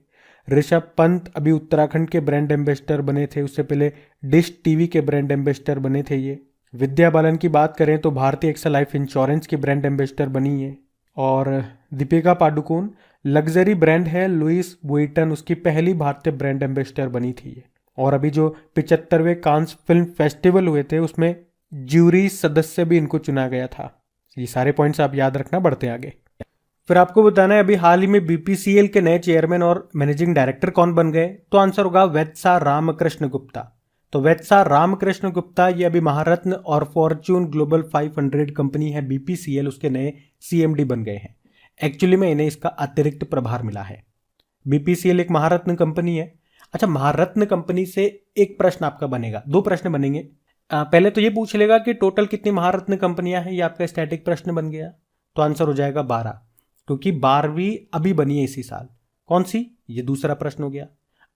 ऋषभ पंत अभी उत्तराखंड के ब्रांड एम्बेसडर बने थे, उससे पहले डिश TV के ब्रांड एम्बेसडर बने थे ये। विद्या बालन की बात करें तो भारतीय एक्सा लाइफ इंश्योरेंस की ब्रांड एम्बेसडर बनी है। और दीपिका पादुकोण लग्जरी ब्रांड है लुइस वुइटन, उसकी पहली भारतीय ब्रांड एम्बेसडर बनी थी ये। और अभी जो 75वें कांस फिल्म फेस्टिवल हुए थे उसमें ज्यूरी सदस्य भी इनको चुना गया था। ये सारे पॉइंट्स आप याद रखना। बढ़ते आगे। फिर आपको बताना है अभी हाल ही में BPCL के नए चेयरमैन और मैनेजिंग डायरेक्टर कौन बन गए, तो आंसर होगा वेत्सा रामकृष्ण गुप्ता। तो वेत्सा रामकृष्ण गुप्ता ये अभी महारत्न और फॉर्च्यून ग्लोबल 500 कंपनी है BPCL, उसके नए CMD बन गए हैं। एक्चुअली में इन्हें इसका अतिरिक्त प्रभार मिला है। BPCL एक महारत्न कंपनी है। अच्छा, महारत्न कंपनी से एक प्रश्न आपका बनेगा, 2 प्रश्न बनेंगे। पहले तो ये पूछ लेगा कि टोटल कितनी महारत्न कंपनियां हैं, ये आपका स्टैटिक प्रश्न बन गया। तो आंसर हो जाएगा 12, क्योंकि 12वीं अभी बनी है इसी साल। कौन सी, ये दूसरा प्रश्न हो गया।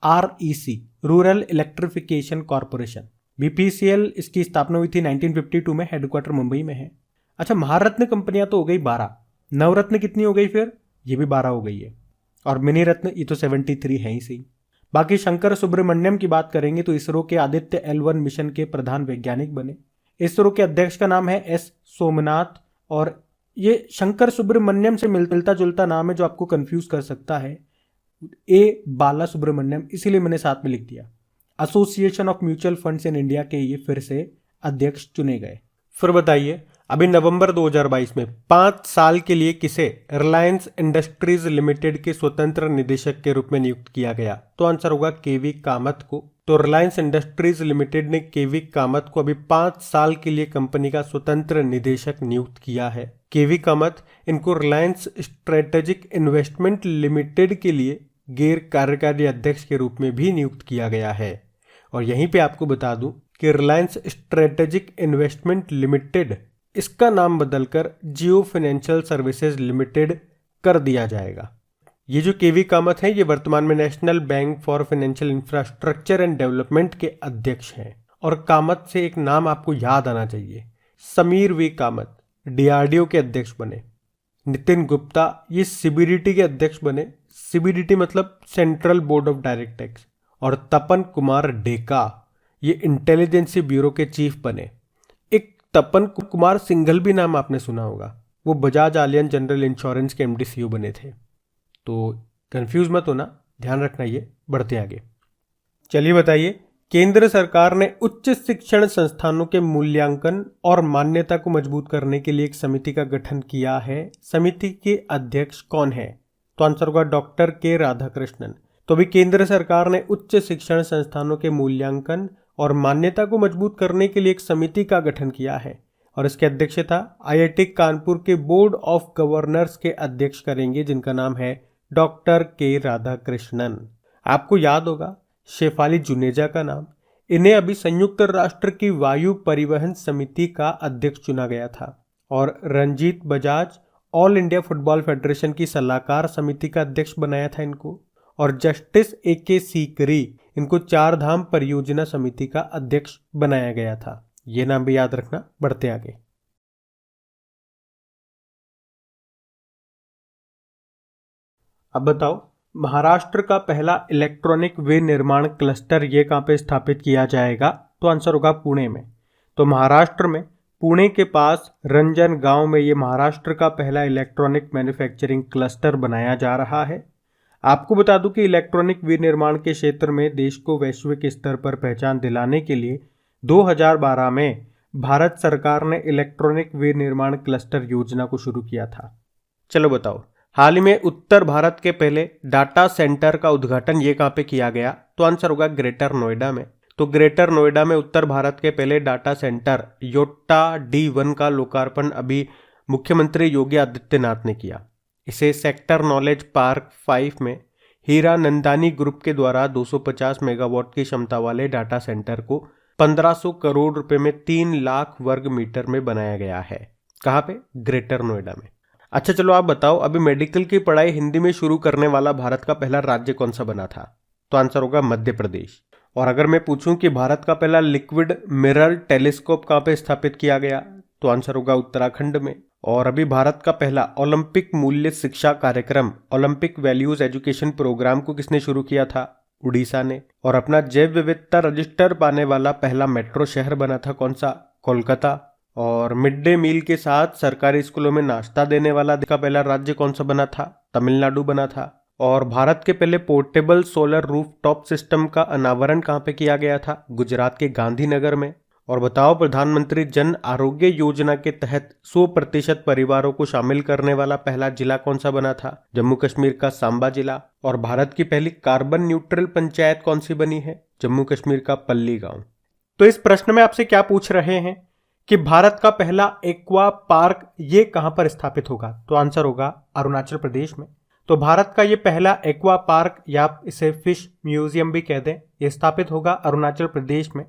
REC rural electrification corporation, BPCL इसकी स्थापना हुई थी 1952 में, हेडक्वार्टर मुंबई में है। अच्छा, महारत्न कंपनियां तो हो गई 12, नवरत्न कितनी हो गई फिर, ये भी 12 हो गई है। और मिनी रत्न ये तो 73 है ही सही। बाकी शंकर सुब्रमण्यम की बात करेंगे तो इसरो के आदित्य L1 मिशन के प्रधान वैज्ञानिक बने। इसरो के अध्यक्ष का नाम है S सोमनाथ और ये शंकर सुब्रमण्यम से मिलता जुलता नाम है जो आपको कंफ्यूज कर सकता है, A बाला सुब्रमण्यम, इसीलिए मैंने साथ में लिख दिया। Association of mutual funds in India के ये फिर से अध्यक्ष चुने गए। फिर बताइए अभी नवंबर 2022 में 5 साल के लिए किसे रिलायंस इंडस्ट्रीज लिमिटेड के स्वतंत्र निदेशक के रूप में नियुक्त किया गया? तो आंसर होगा केवी कामत को। तो रिलायंस इंडस्ट्रीज लिमिटेड ने केवी कामत को अभी 5 साल के लिए कंपनी का स्वतंत्र निदेशक नियुक्त किया है। केवी कामत, इनको रिलायंस स्ट्रेटेजिक इन्वेस्टमेंट लिमिटेड के लिए गैर कार्यकारी अध्यक्ष के रूप में भी नियुक्त किया गया है। और यहीं पे आपको बता दूं कि रिलायंस स्ट्रेटेजिक इन्वेस्टमेंट लिमिटेड, इसका नाम बदलकर जियो फाइनेंशियल सर्विसेज लिमिटेड कर दिया जाएगा। ये जो केवी कामत है, ये वर्तमान में national bank for financial infrastructure and development के अध्यक्ष हैं। और कामत से एक नाम आपको याद आना चाहिए, समीर वी कामत डीआरडीओ के अध्यक्ष बने। नितिन गुप्ता ये सीबीडीटी के अध्यक्ष बने। सीबीडीटी मतलब central board of direct tax. और तपन कुमार डेका ये इंटेलिजेंसी ब्यूरो के चीफ बने। एक तपन कुमार सिंघल भी नाम आपने सुना होगा, वो बजाज आलियन जनरल इंश्योरेंस के एमडी सीईओ बने थे। तो कंफ्यूज मत होना, ध्यान रखना। ये बढ़ते आगे। चलिए बताइए, केंद्र सरकार ने उच्च शिक्षण संस्थानों के मूल्यांकन और मान्यता को मजबूत करने के लिए एक समिति का गठन किया है। समिति के अध्यक्ष कौन है? तो आंसर होगा डॉक्टर के राधाकृष्णन। तो भी केंद्र सरकार ने उच्च शिक्षण संस्थानों के मूल्यांकन और मान्यता को मजबूत करने के लिए एक समिति का गठन किया है। और इसके अध्यक्षता आईआईटी कानपुर के बोर्ड ऑफ गवर्नर्स के अध्यक्ष करेंगे, जिनका नाम है डॉक्टर के राधाकृष्णन। आपको याद होगा शेफाली जुनेजा का नाम। इन्हें अभी संयुक्त राष्ट्र की वायु परिवहन समिति का अध्यक्ष चुना गया था। और Ranjit Bajaj All India Football Federation की सलाहकार समिति का अध्यक्ष बनाया था इनको। और जस्टिस ए.के. सीकरी, इनको चार धाम परियोजना समिति का अध्यक्ष बनाया गया था। ये नाम भी याद रखना। बढ़ते आगे। अब बताओ, महाराष्ट्र का पहला इलेक्ट्रॉनिक विनिर्माण क्लस्टर ये कहाँ पे स्थापित किया जाएगा? तो आंसर होगा पुणे में। तो महाराष्ट्र में पुणे के पास रंजन गांव में ये महाराष्ट्र का पहला इलेक्ट्रॉनिक मैन्युफैक्चरिंग क्लस्टर बनाया जा रहा है। आपको बता दूं कि इलेक्ट्रॉनिक विनिर्माण के क्षेत्र में देश को वैश्विक स्तर पर पहचान दिलाने के लिए 2012 में भारत सरकार ने इलेक्ट्रॉनिक विनिर्माण क्लस्टर योजना को शुरू किया था। चलो बताओ, हाल ही में उत्तर भारत के पहले डाटा सेंटर का उद्घाटन ये कहाँ पे किया गया? तो आंसर होगा ग्रेटर नोएडा में। तो ग्रेटर नोएडा में उत्तर भारत के पहले डाटा सेंटर योट्टा D1 का लोकार्पण अभी मुख्यमंत्री योगी आदित्यनाथ ने किया। इसे सेक्टर नॉलेज पार्क 5 में हीरा नंदानी ग्रुप के द्वारा 250 मेगावाट की क्षमता वाले डाटा सेंटर को 1500 करोड़ रुपए में 3 लाख वर्ग मीटर में बनाया गया है। कहाँ पे? ग्रेटर नोएडा में। अच्छा चलो आप बताओ, अभी मेडिकल की पढ़ाई हिंदी में शुरू करने वाला भारत का पहला राज्य कौन सा बना था? तो आंसर होगा मध्य प्रदेश। और अगर मैं पूछूं कि भारत का पहला लिक्विड मिरर टेलीस्कोप कहाँ पे स्थापित किया गया? तो आंसर होगा उत्तराखंड में। और अभी भारत का पहला ओलंपिक मूल्य शिक्षा कार्यक्रम ओलंपिक वैल्यूज एजुकेशन प्रोग्राम को किसने शुरू किया था? उड़ीसा ने। और अपना जैव विविधता रजिस्टर पाने वाला पहला मेट्रो शहर बना था कौन सा? कोलकाता। और मिड डे मील के साथ सरकारी स्कूलों में नाश्ता देने वाला देश का पहला राज्य कौन सा बना था? तमिलनाडु बना था। और भारत के पहले पोर्टेबल सोलर रूफटॉप सिस्टम का अनावरण कहाँ पे किया गया था? गुजरात के गांधीनगर में। और बताओ, प्रधानमंत्री जन आरोग्य योजना के तहत 100% परिवारों को शामिल करने वाला पहला जिला कौन सा बना था? जम्मू कश्मीर का सांबा जिला। और भारत की पहली कार्बन न्यूट्रल पंचायत कौन सी बनी है? जम्मू कश्मीर का पल्ली गांव। तो इस प्रश्न में आपसे क्या पूछ रहे हैं कि भारत का पहला एक्वा पार्क ये कहां पर स्थापित होगा? तो आंसर होगा अरुणाचल प्रदेश में। तो भारत का ये पहला एक्वा पार्क या आप इसे फिश म्यूजियम भी कह दें, ये स्थापित होगा अरुणाचल प्रदेश में।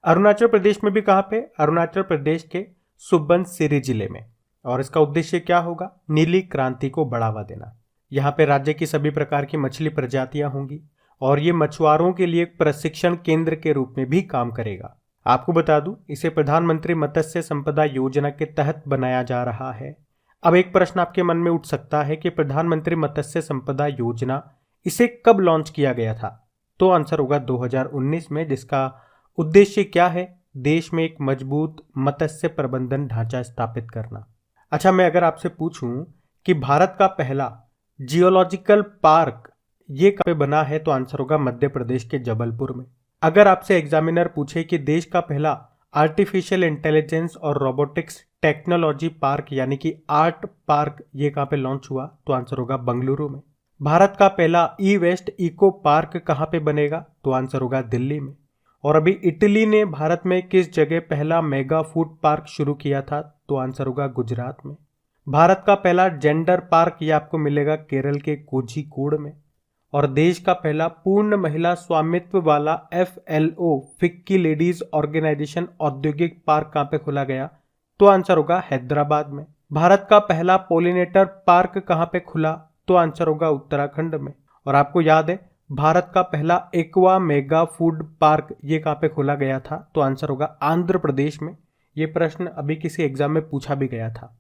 अरुणाचल प्रदेश में भी कहां पे? अरुणाचल प्रदेश के सुबनसिरी जिले में। और इसका उद्देश्य क्या होगा? नीली क्रांति को बढ़ावा देना। यहाँ पे राज्य की सभी प्रकार की मछली प्रजातियां होंगी और ये मछुआरों के लिए एक प्रशिक्षण केंद्र के रूप में भी काम करेगा। आपको बता दूं, इसे प्रधानमंत्री मत्स्य संपदा योजना के तहत बनाया जा रहा है। अब एक प्रश्न आपके मन में उठ सकता है कि प्रधानमंत्री मत्स्य संपदा योजना इसे कब लॉन्च किया गया था? तो आंसर होगा 2019 में, जिसका उद्देश्य क्या है? देश में एक मजबूत मत्स्य प्रबंधन ढांचा स्थापित करना। अच्छा, मैं अगर आपसे पूछूं कि भारत का पहला जियोलॉजिकल पार्क ये कहाँ पे बना है? तो आंसर होगा मध्य प्रदेश के जबलपुर में। अगर आपसे एग्जामिनर पूछे कि देश का पहला आर्टिफिशियल इंटेलिजेंस और रोबोटिक्स टेक्नोलॉजी पार्क यानी कि आर्ट पार्क ये कहाँ पे लॉन्च हुआ? तो आंसर होगा बेंगलुरु में। भारत का पहला ई वेस्ट इको पार्क कहाँ पे बनेगा? तो आंसर होगा दिल्ली में। और अभी इटली ने भारत में किस जगह पहला मेगा फूड पार्क शुरू किया था? तो आंसर होगा गुजरात में। भारत का पहला जेंडर पार्क ये आपको मिलेगा केरल के कोझिकोड में। और देश का पहला पूर्ण महिला स्वामित्व वाला FLO फिक्की लेडीज ऑर्गेनाइजेशन औद्योगिक पार्क कहाँ पे खोला गया? तो आंसर होगा हैदराबाद में। भारत का पहला पोलिनेटर पार्क कहाँ पे खुला? तो आंसर होगा उत्तराखंड में। और आपको याद है भारत का पहला एक्वा मेगा फूड पार्क ये कहाँ पे खोला गया था? तो आंसर होगा आंध्र प्रदेश में। ये प्रश्न अभी किसी एग्जाम में पूछा भी गया था।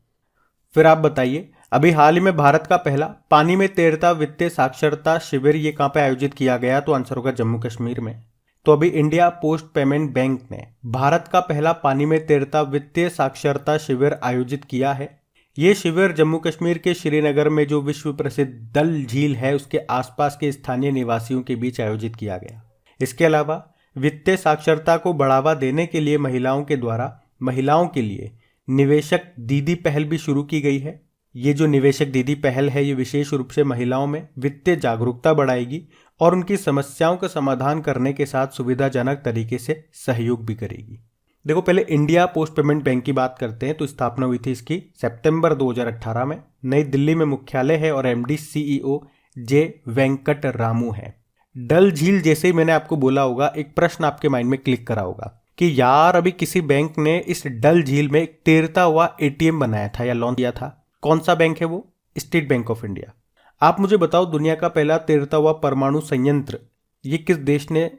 फिर आप बताइए, अभी हाल ही में भारत का पहला पानी में तैरता वित्तीय साक्षरता शिविर ये कहाँ पे आयोजित किया गया? तो आंसर होगा जम्मू कश्मीर में। तो अभी इंडिया पोस्ट पेमेंट बैंक ने भारत का पहला पानी में तैरता वित्तीय साक्षरता शिविर आयोजित किया है। ये शिविर जम्मू कश्मीर के श्रीनगर में जो विश्व प्रसिद्ध डल झील है उसके आसपास के स्थानीय निवासियों के बीच आयोजित किया गया। इसके अलावा वित्तीय साक्षरता को बढ़ावा देने के लिए महिलाओं के द्वारा महिलाओं के लिए निवेशक दीदी पहल भी शुरू की गई है। ये जो निवेशक दीदी पहल है ये विशेष रूप से महिलाओं में वित्तीय जागरूकता बढ़ाएगी और उनकी समस्याओं का समाधान करने के साथ सुविधाजनक तरीके से सहयोग भी करेगी। देखो, पहले इंडिया पोस्ट पेमेंट बैंक की बात करते हैं। तो स्थापना हुई थी इसकी सितंबर 2018 में। नई दिल्ली में मुख्यालय है और MD CEO जे वेंकट रामू है। डल झील जैसे ही मैंने आपको बोला होगा एक प्रश्न आपके माइंड में क्लिक करा होगा कि यार अभी किसी बैंक ने इस डल झील में एक तैरता हुआ ATM बनाया था या लॉन्च किया था। कौन सा बैंक है वो? State bank of India. आप मुझे बताओ, दुनिया का पहला तैरता हुआ परमाणु संयंत्र ये किस देश ने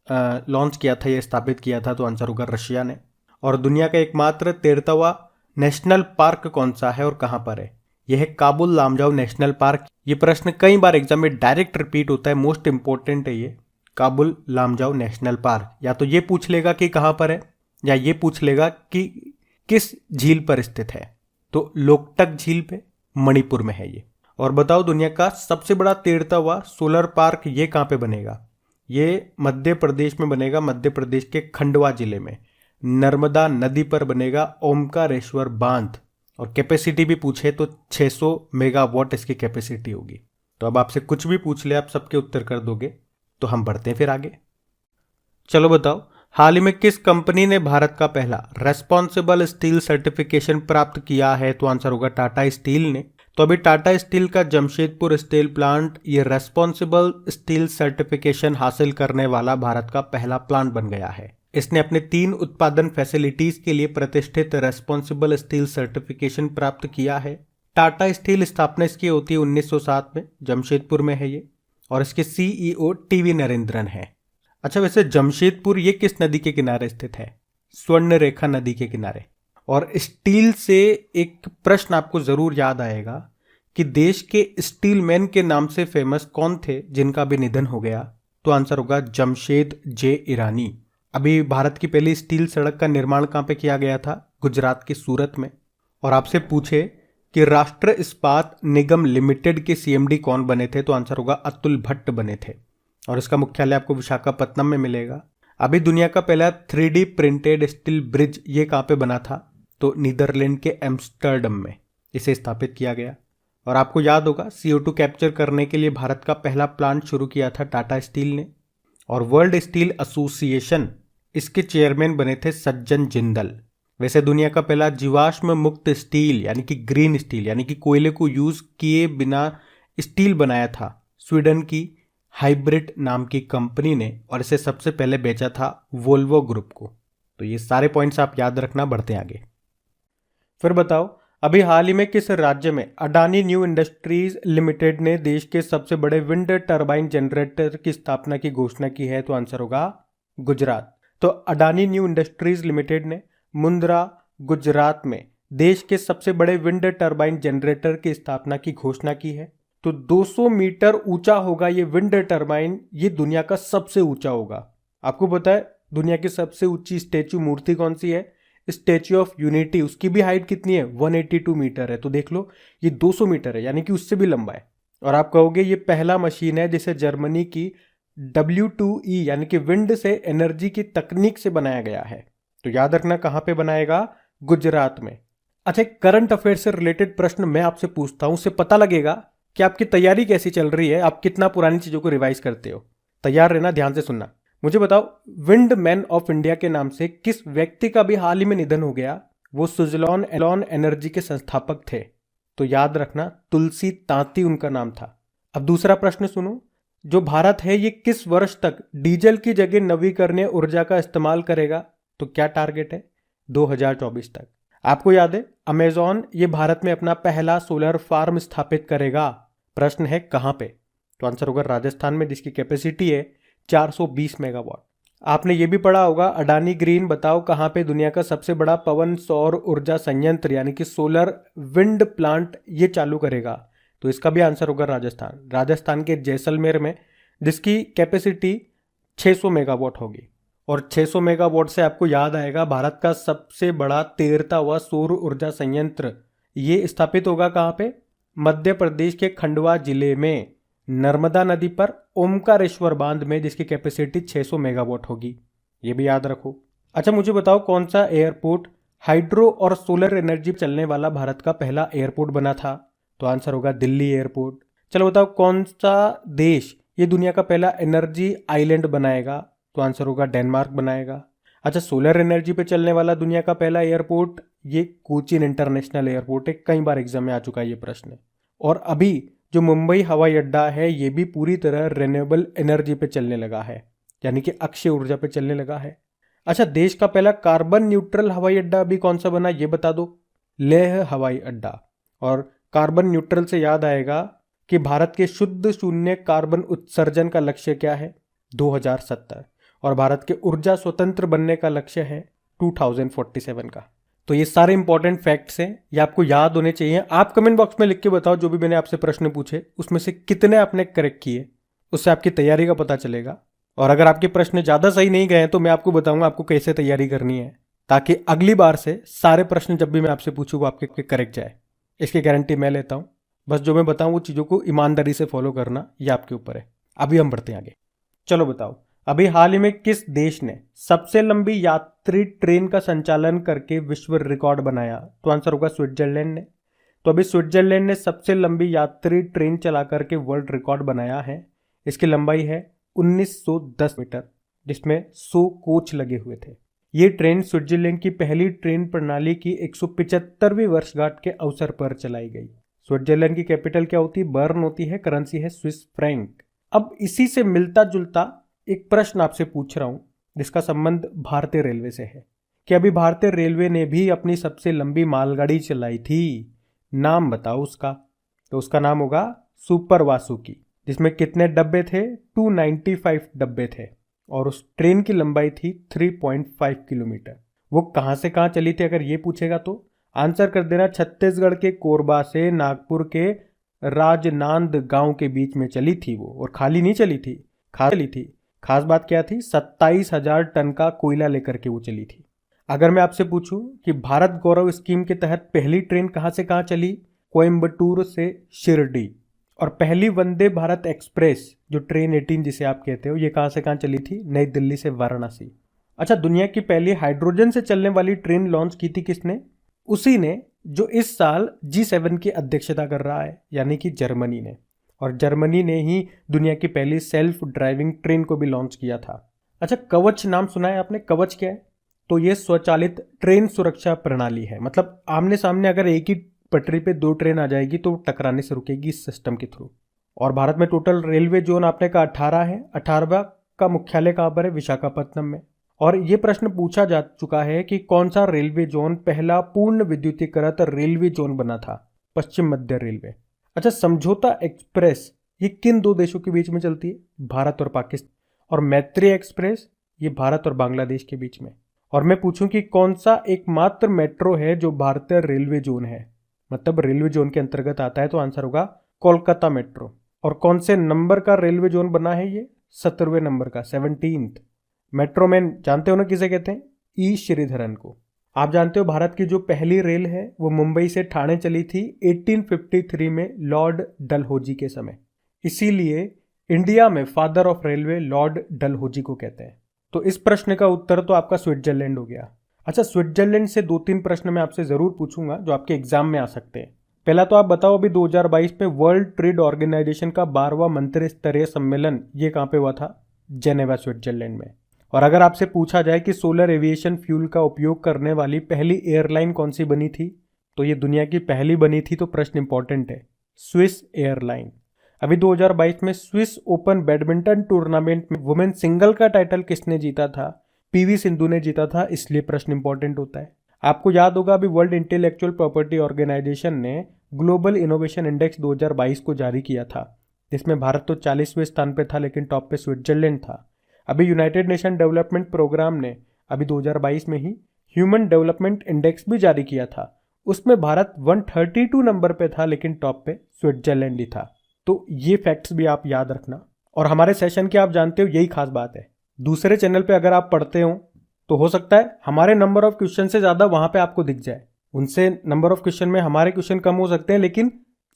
लॉन्च किया था या स्थापित किया था? तो आंसर होगा रशिया ने। और दुनिया का एकमात्र तैरता हुआ नेशनल पार्क कौन सा है और कहां पर है? यह है काबुल लामजाओ नेशनल पार्क। ये प्रश्न कई बार एग्जाम में डायरेक्ट रिपीट होता है, मोस्ट इंपॉर्टेंट है ये काबुल लामजाओ नेशनल पार्क। या तो ये पूछ लेगा कि कहां पर है या ये पूछ लेगा कि किस झील पर स्थित है। तो लोकटक झील पे मणिपुर में है ये। और बताओ, दुनिया का सबसे बड़ा तैरता हुआ सोलर पार्क ये कहां पे बनेगा? ये मध्य प्रदेश में बनेगा, मध्य प्रदेश के खंडवा जिले में नर्मदा नदी पर बनेगा ओमकारेश्वर बांध। और कैपेसिटी भी पूछे तो 600 मेगावाट इसकी कैपेसिटी होगी। तो अब आपसे कुछ भी पूछ ले आप सबके उत्तर कर दोगे। तो हम बढ़ते हैं फिर आगे। चलो बताओ, हाल ही में किस कंपनी ने भारत का पहला रेस्पॉन्सिबल स्टील सर्टिफिकेशन प्राप्त किया है? तो आंसर होगा टाटा स्टील ने। तो अभी टाटा स्टील का जमशेदपुर स्टील प्लांट ये रेस्पॉन्सिबल स्टील सर्टिफिकेशन हासिल करने वाला भारत का पहला प्लांट बन गया है। इसने अपने 3 उत्पादन फैसिलिटीज के लिए प्रतिष्ठित रेस्पॉन्सिबल स्टील सर्टिफिकेशन प्राप्त किया है। टाटा स्टील स्थापना इसकी होती है 1907 में, जमशेदपुर में है ये। और इसके CEO TV नरेंद्रन है। अच्छा, वैसे जमशेदपुर ये किस नदी के किनारे स्थित है? स्वर्ण रेखा नदी के किनारे। और स्टील से एक प्रश्न आपको जरूर याद आएगा कि देश के स्टील मैन के नाम से फेमस कौन थे जिनका भी निधन हो गया? तो आंसर होगा जमशेद जे ईरानी। अभी भारत की पहली स्टील सड़क का निर्माण कहाँ पे किया गया था? गुजरात के सूरत में। और आपसे पूछे कि राष्ट्र इस्पात निगम लिमिटेड के CMD कौन बने थे? तो आंसर होगा अतुल भट्ट बने थे। और इसका मुख्यालय आपको विशाखापत्तनम में मिलेगा। अभी दुनिया का पहला 3D प्रिंटेड स्टील ब्रिज ये कहाँ पे बना था? तो नीदरलैंड के एम्स्टर्डम में इसे स्थापित किया गया। और आपको याद होगा CO2 कैप्चर करने के लिए भारत का पहला प्लांट शुरू किया था टाटा स्टील ने। और वर्ल्ड स्टील एसोसिएशन इसके चेयरमैन बने थे सज्जन जिंदल। वैसे दुनिया का पहला जीवाश्म मुक्त स्टील यानी कि ग्रीन स्टील यानी कि कोयले को यूज किए बिना स्टील बनाया था स्वीडन की हाइब्रिड नाम की कंपनी ने। और इसे सबसे पहले बेचा था वोल्वो ग्रुप को। तो ये सारे पॉइंट्स आप याद रखना, बढ़ते आगे। फिर बताओ, अभी हाल ही में किस राज्य में अडानी न्यू इंडस्ट्रीज लिमिटेड ने देश के सबसे बड़े विंड टर्बाइन जनरेटर की स्थापना की घोषणा की है? तो आंसर होगा गुजरात। तो अडानी न्यू इंडस्ट्रीज लिमिटेड ने मुंद्रा गुजरात में देश के सबसे बड़े विंड टर्बाइन जनरेटर की स्थापना की घोषणा की है। तो 200 मीटर ऊंचा होगा ये विंड टर्बाइन, ये दुनिया का सबसे ऊंचा होगा। आपको पता है दुनिया की सबसे ऊंची स्टैच्यू मूर्ति कौन सी है? Statue of unity. उसकी भी हाइट कितनी है? 182 मीटर है। तो देख लो ये 200 मीटर है यानी कि उससे भी लंबा है। और आप कहोगे ये पहला मशीन है जिसे जर्मनी की W2E यानी कि विंड से एनर्जी की तकनीक से बनाया गया है। तो याद रखना कहां पे बनाएगा? गुजरात में। अच्छा, करंट अफेयर से रिलेटेड प्रश्न मैं आपसे पूछता हूं, उससे पता लगेगा कि आपकी तैयारी कैसी चल रही है, आप कितना पुरानी चीजों को रिवाइज करते हो। तैयार रहना, ध्यान से सुनना। मुझे बताओ, विंड मैन ऑफ इंडिया के नाम से किस व्यक्ति का भी हाल ही में निधन हो गया? वो सुजलॉन एलॉन एनर्जी के संस्थापक थे। तो याद रखना, तुलसी तांती उनका नाम था। अब दूसरा प्रश्न सुनो, जो भारत है ये किस वर्ष तक डीजल की जगह नवीकरणीय ऊर्जा का इस्तेमाल करेगा? तो क्या टारगेट है? 2024 तक। आपको याद है, अमेजॉन ये भारत में अपना पहला सोलर फार्म स्थापित करेगा। प्रश्न है कहां पे? तो आंसर होगा राजस्थान में, जिसकी कैपेसिटी है 420 मेगावाट। आपने ये भी पढ़ा होगा, अडानी ग्रीन बताओ कहां पे दुनिया का सबसे बड़ा पवन सौर ऊर्जा संयंत्र यानी कि सोलर विंड प्लांट ये चालू करेगा? तो इसका भी आंसर होगा राजस्थान। राजस्थान के जैसलमेर में, जिसकी कैपेसिटी 600 मेगावाट होगी। और 600 मेगावाट से आपको याद आएगा, भारत का सबसे बड़ा तैरता हुआ सौर ऊर्जा संयंत्र ये स्थापित होगा कहां पे? मध्य प्रदेश के खंडवा जिले में, नर्मदा नदी पर ओमकारेश्वर बांध में, जिसकी कैपेसिटी 600 मेगावाट होगी। ये भी याद रखो। अच्छा, मुझे बताओ कौन सा एयरपोर्ट हाइड्रो और सोलर एनर्जी चलने वाला भारत का पहला एयरपोर्ट बना था? तो आंसर होगा दिल्ली एयरपोर्ट। चलो बताओ, कौन सा देश ये दुनिया का पहला एनर्जी आइलैंड बनाएगा? तो आंसर होगा डेनमार्क बनाएगा। अच्छा, सोलर एनर्जी पे चलने वाला दुनिया का पहला एयरपोर्ट ये कोचीन इंटरनेशनल एयरपोर्ट है। कई बार एग्जाम में आ चुका है ये प्रश्न। और अभी जो मुंबई हवाई अड्डा है ये भी पूरी तरह रिन्यूएबल एनर्जी पे चलने लगा है, यानी कि अक्षय ऊर्जा पे चलने लगा है। अच्छा, देश का पहला कार्बन न्यूट्रल हवाई अड्डा अभी कौन सा बना ये बता दो? लेह हवाई अड्डा। और कार्बन न्यूट्रल से याद आएगा कि भारत के शुद्ध शून्य कार्बन उत्सर्जन का लक्ष्य क्या है? 2070। और भारत के ऊर्जा स्वतंत्र बनने का लक्ष्य है 2047 का। तो ये सारे इंपॉर्टेंट फैक्ट्स हैं, ये आपको याद होने चाहिए। आप कमेंट बॉक्स में लिख के बताओ, जो भी मैंने आपसे प्रश्न पूछे उसमें से कितने आपने करेक्ट किए, उससे आपकी तैयारी का पता चलेगा। और अगर आपके प्रश्न ज्यादा सही नहीं गए तो मैं आपको बताऊंगा आपको कैसे तैयारी करनी है, ताकि अगली बार से सारे प्रश्न जब भी मैं आपसे पूछूं वो आपके करेक्ट जाए। इसकी गारंटी मैं लेता हूं। बस जो मैं बताऊं वो चीजों को ईमानदारी से फॉलो करना, ये आपके ऊपर है। अभी हम बढ़ते हैं आगे। चलो बताओ, अभी हाल ही में किस देश ने सबसे लंबी यात्री ट्रेन का संचालन करके विश्व रिकॉर्ड बनाया? तो आंसर होगा स्विट्जरलैंड ने। तो अभी स्विट्जरलैंड ने सबसे लंबी यात्री ट्रेन चला करके वर्ल्ड रिकॉर्ड बनाया है। इसकी लंबाई है 1910 मीटर, जिसमें 100 कोच लगे हुए थे। ये ट्रेन स्विट्जरलैंड की पहली ट्रेन प्रणाली की 175वीं वर्षगांठ के अवसर पर चलाई गई। स्विट्जरलैंड की कैपिटल क्या होती है? बर्न होती है। करेंसी है स्विस फ्रैंक। अब इसी से मिलता जुलता एक प्रश्न आपसे पूछ रहा हूं, जिसका संबंध भारतीय रेलवे से है कि अभी भारतीय रेलवे ने भी अपनी सबसे लंबी मालगाड़ी चलाई थी। नाम बताओ उसका। तो उसका नाम होगा सुपर वासुकी, जिसमें कितने डब्बे थे? 295 डब्बे थे। और उस ट्रेन की लंबाई थी 3.5 किलोमीटर। वो कहां से कहां चली थी अगर ये पूछेगा तो आंसर कर देना, छत्तीसगढ़ के कोरबा से नागपुर के राजनांद गांव के बीच में चली थी वो। और खाली नहीं चली थी, खास बात क्या थी? 27,000 टन का कोयला लेकर के वो चली थी। अगर मैं आपसे पूछूं कि भारत गौरव स्कीम के तहत पहली ट्रेन कहां से कहां चली? कोयम्बटूर से शिरडी। और पहली वंदे भारत एक्सप्रेस, जो ट्रेन 18 जिसे आप कहते हो, ये कहां से कहां चली थी? नई दिल्ली से वाराणसी। अच्छा, दुनिया की पहली हाइड्रोजन से चलने वाली ट्रेन लॉन्च की थी किसने? उसी ने जो इस साल G7 की अध्यक्षता कर रहा है, यानी कि जर्मनी ने। और जर्मनी ने ही दुनिया की पहली सेल्फ ड्राइविंग ट्रेन को भी लॉन्च किया था। अच्छा, कवच नाम सुना है आपने? कवच क्या है? तो ये स्वचालित ट्रेन सुरक्षा प्रणाली है। मतलब आमने सामने अगर एक ही पटरी पे 2 ट्रेन आ जाएगी तो टकराने से रुकेगी इस सिस्टम के थ्रू। और भारत में टोटल रेलवे जोन आपने कहा 18 है। 18वां का मुख्यालय कहां पर है? विशाखापत्तनम में। और ये प्रश्न पूछा जा चुका है कि कौन सा रेलवे जोन पहला पूर्ण विद्युतीकृत रेलवे जोन बना था? पश्चिम मध्य रेलवे। अच्छा, समझौता एक्सप्रेस ये किन 2 देशों के बीच में चलती है? भारत और पाकिस्तान। और मैत्री एक्सप्रेस ये भारत और बांग्लादेश के बीच में। और मैं पूछूं कि कौन सा एकमात्र मेट्रो है जो भारतीय रेलवे जोन है, मतलब रेलवे जोन के अंतर्गत आता है? तो आंसर होगा कोलकाता मेट्रो। और कौन से नंबर का रेलवे जोन बना है ये? 17वें नंबर का, 17th। मेट्रो मैन जानते हो ना किसे कहते हैं? ई श्रीधरन को। आप जानते हो भारत की जो पहली रेल है वो मुंबई से ठाणे चली थी 1853 में लॉर्ड डलहौजी के समय। इसीलिए इंडिया में father of railway Lord Dalhousie को कहते हैं। तो इस प्रश्न का उत्तर तो आपका स्विट्जरलैंड हो गया। अच्छा, स्विट्जरलैंड से 2-3 प्रश्न मैं आपसे जरूर पूछूंगा जो आपके एग्जाम में आ सकते हैं। पहला तो आप बताओ, अभी 2022 में वर्ल्ड ट्रेड ऑर्गेनाइजेशन का 12वां मंत्री स्तरीय सम्मेलन ये कहाँ पे हुआ था? जेनेवा, स्विट्जरलैंड में। और अगर आपसे पूछा जाए कि सोलर एविएशन फ्यूल का उपयोग करने वाली पहली एयरलाइन कौन सी बनी थी, तो ये दुनिया की पहली बनी थी, तो प्रश्न इंपॉर्टेंट है, स्विस एयरलाइन। अभी 2022 में स्विस ओपन बैडमिंटन टूर्नामेंट में वुमेन सिंगल का टाइटल किसने जीता था? पीवी सिंधु ने जीता था, इसलिए प्रश्न इंपॉर्टेंट होता है। आपको याद होगा, अभी वर्ल्ड इंटेलेक्चुअल प्रॉपर्टी ऑर्गेनाइजेशन ने ग्लोबल इनोवेशन इंडेक्स 2022 को जारी किया था, जिसमें भारत तो 40वें स्थान पे था, लेकिन टॉप पे स्विट्जरलैंड था। अभी यूनाइटेड नेशन डेवलपमेंट प्रोग्राम ने अभी 2022 में ही ह्यूमन डेवलपमेंट इंडेक्स भी जारी किया था, उसमें भारत 132 नंबर पे था, लेकिन टॉप पे स्विट्जरलैंड ही था। तो ये फैक्ट्स भी आप याद रखना। और हमारे सेशन की आप जानते हो यही खास बात है, दूसरे चैनल पे अगर आप पढ़ते हो तो हो सकता है हमारे नंबर ऑफ क्वेश्चन से ज्यादा वहां पे आपको दिख जाए, उनसे नंबर ऑफ क्वेश्चन में हमारे क्वेश्चन कम हो सकते हैं, लेकिन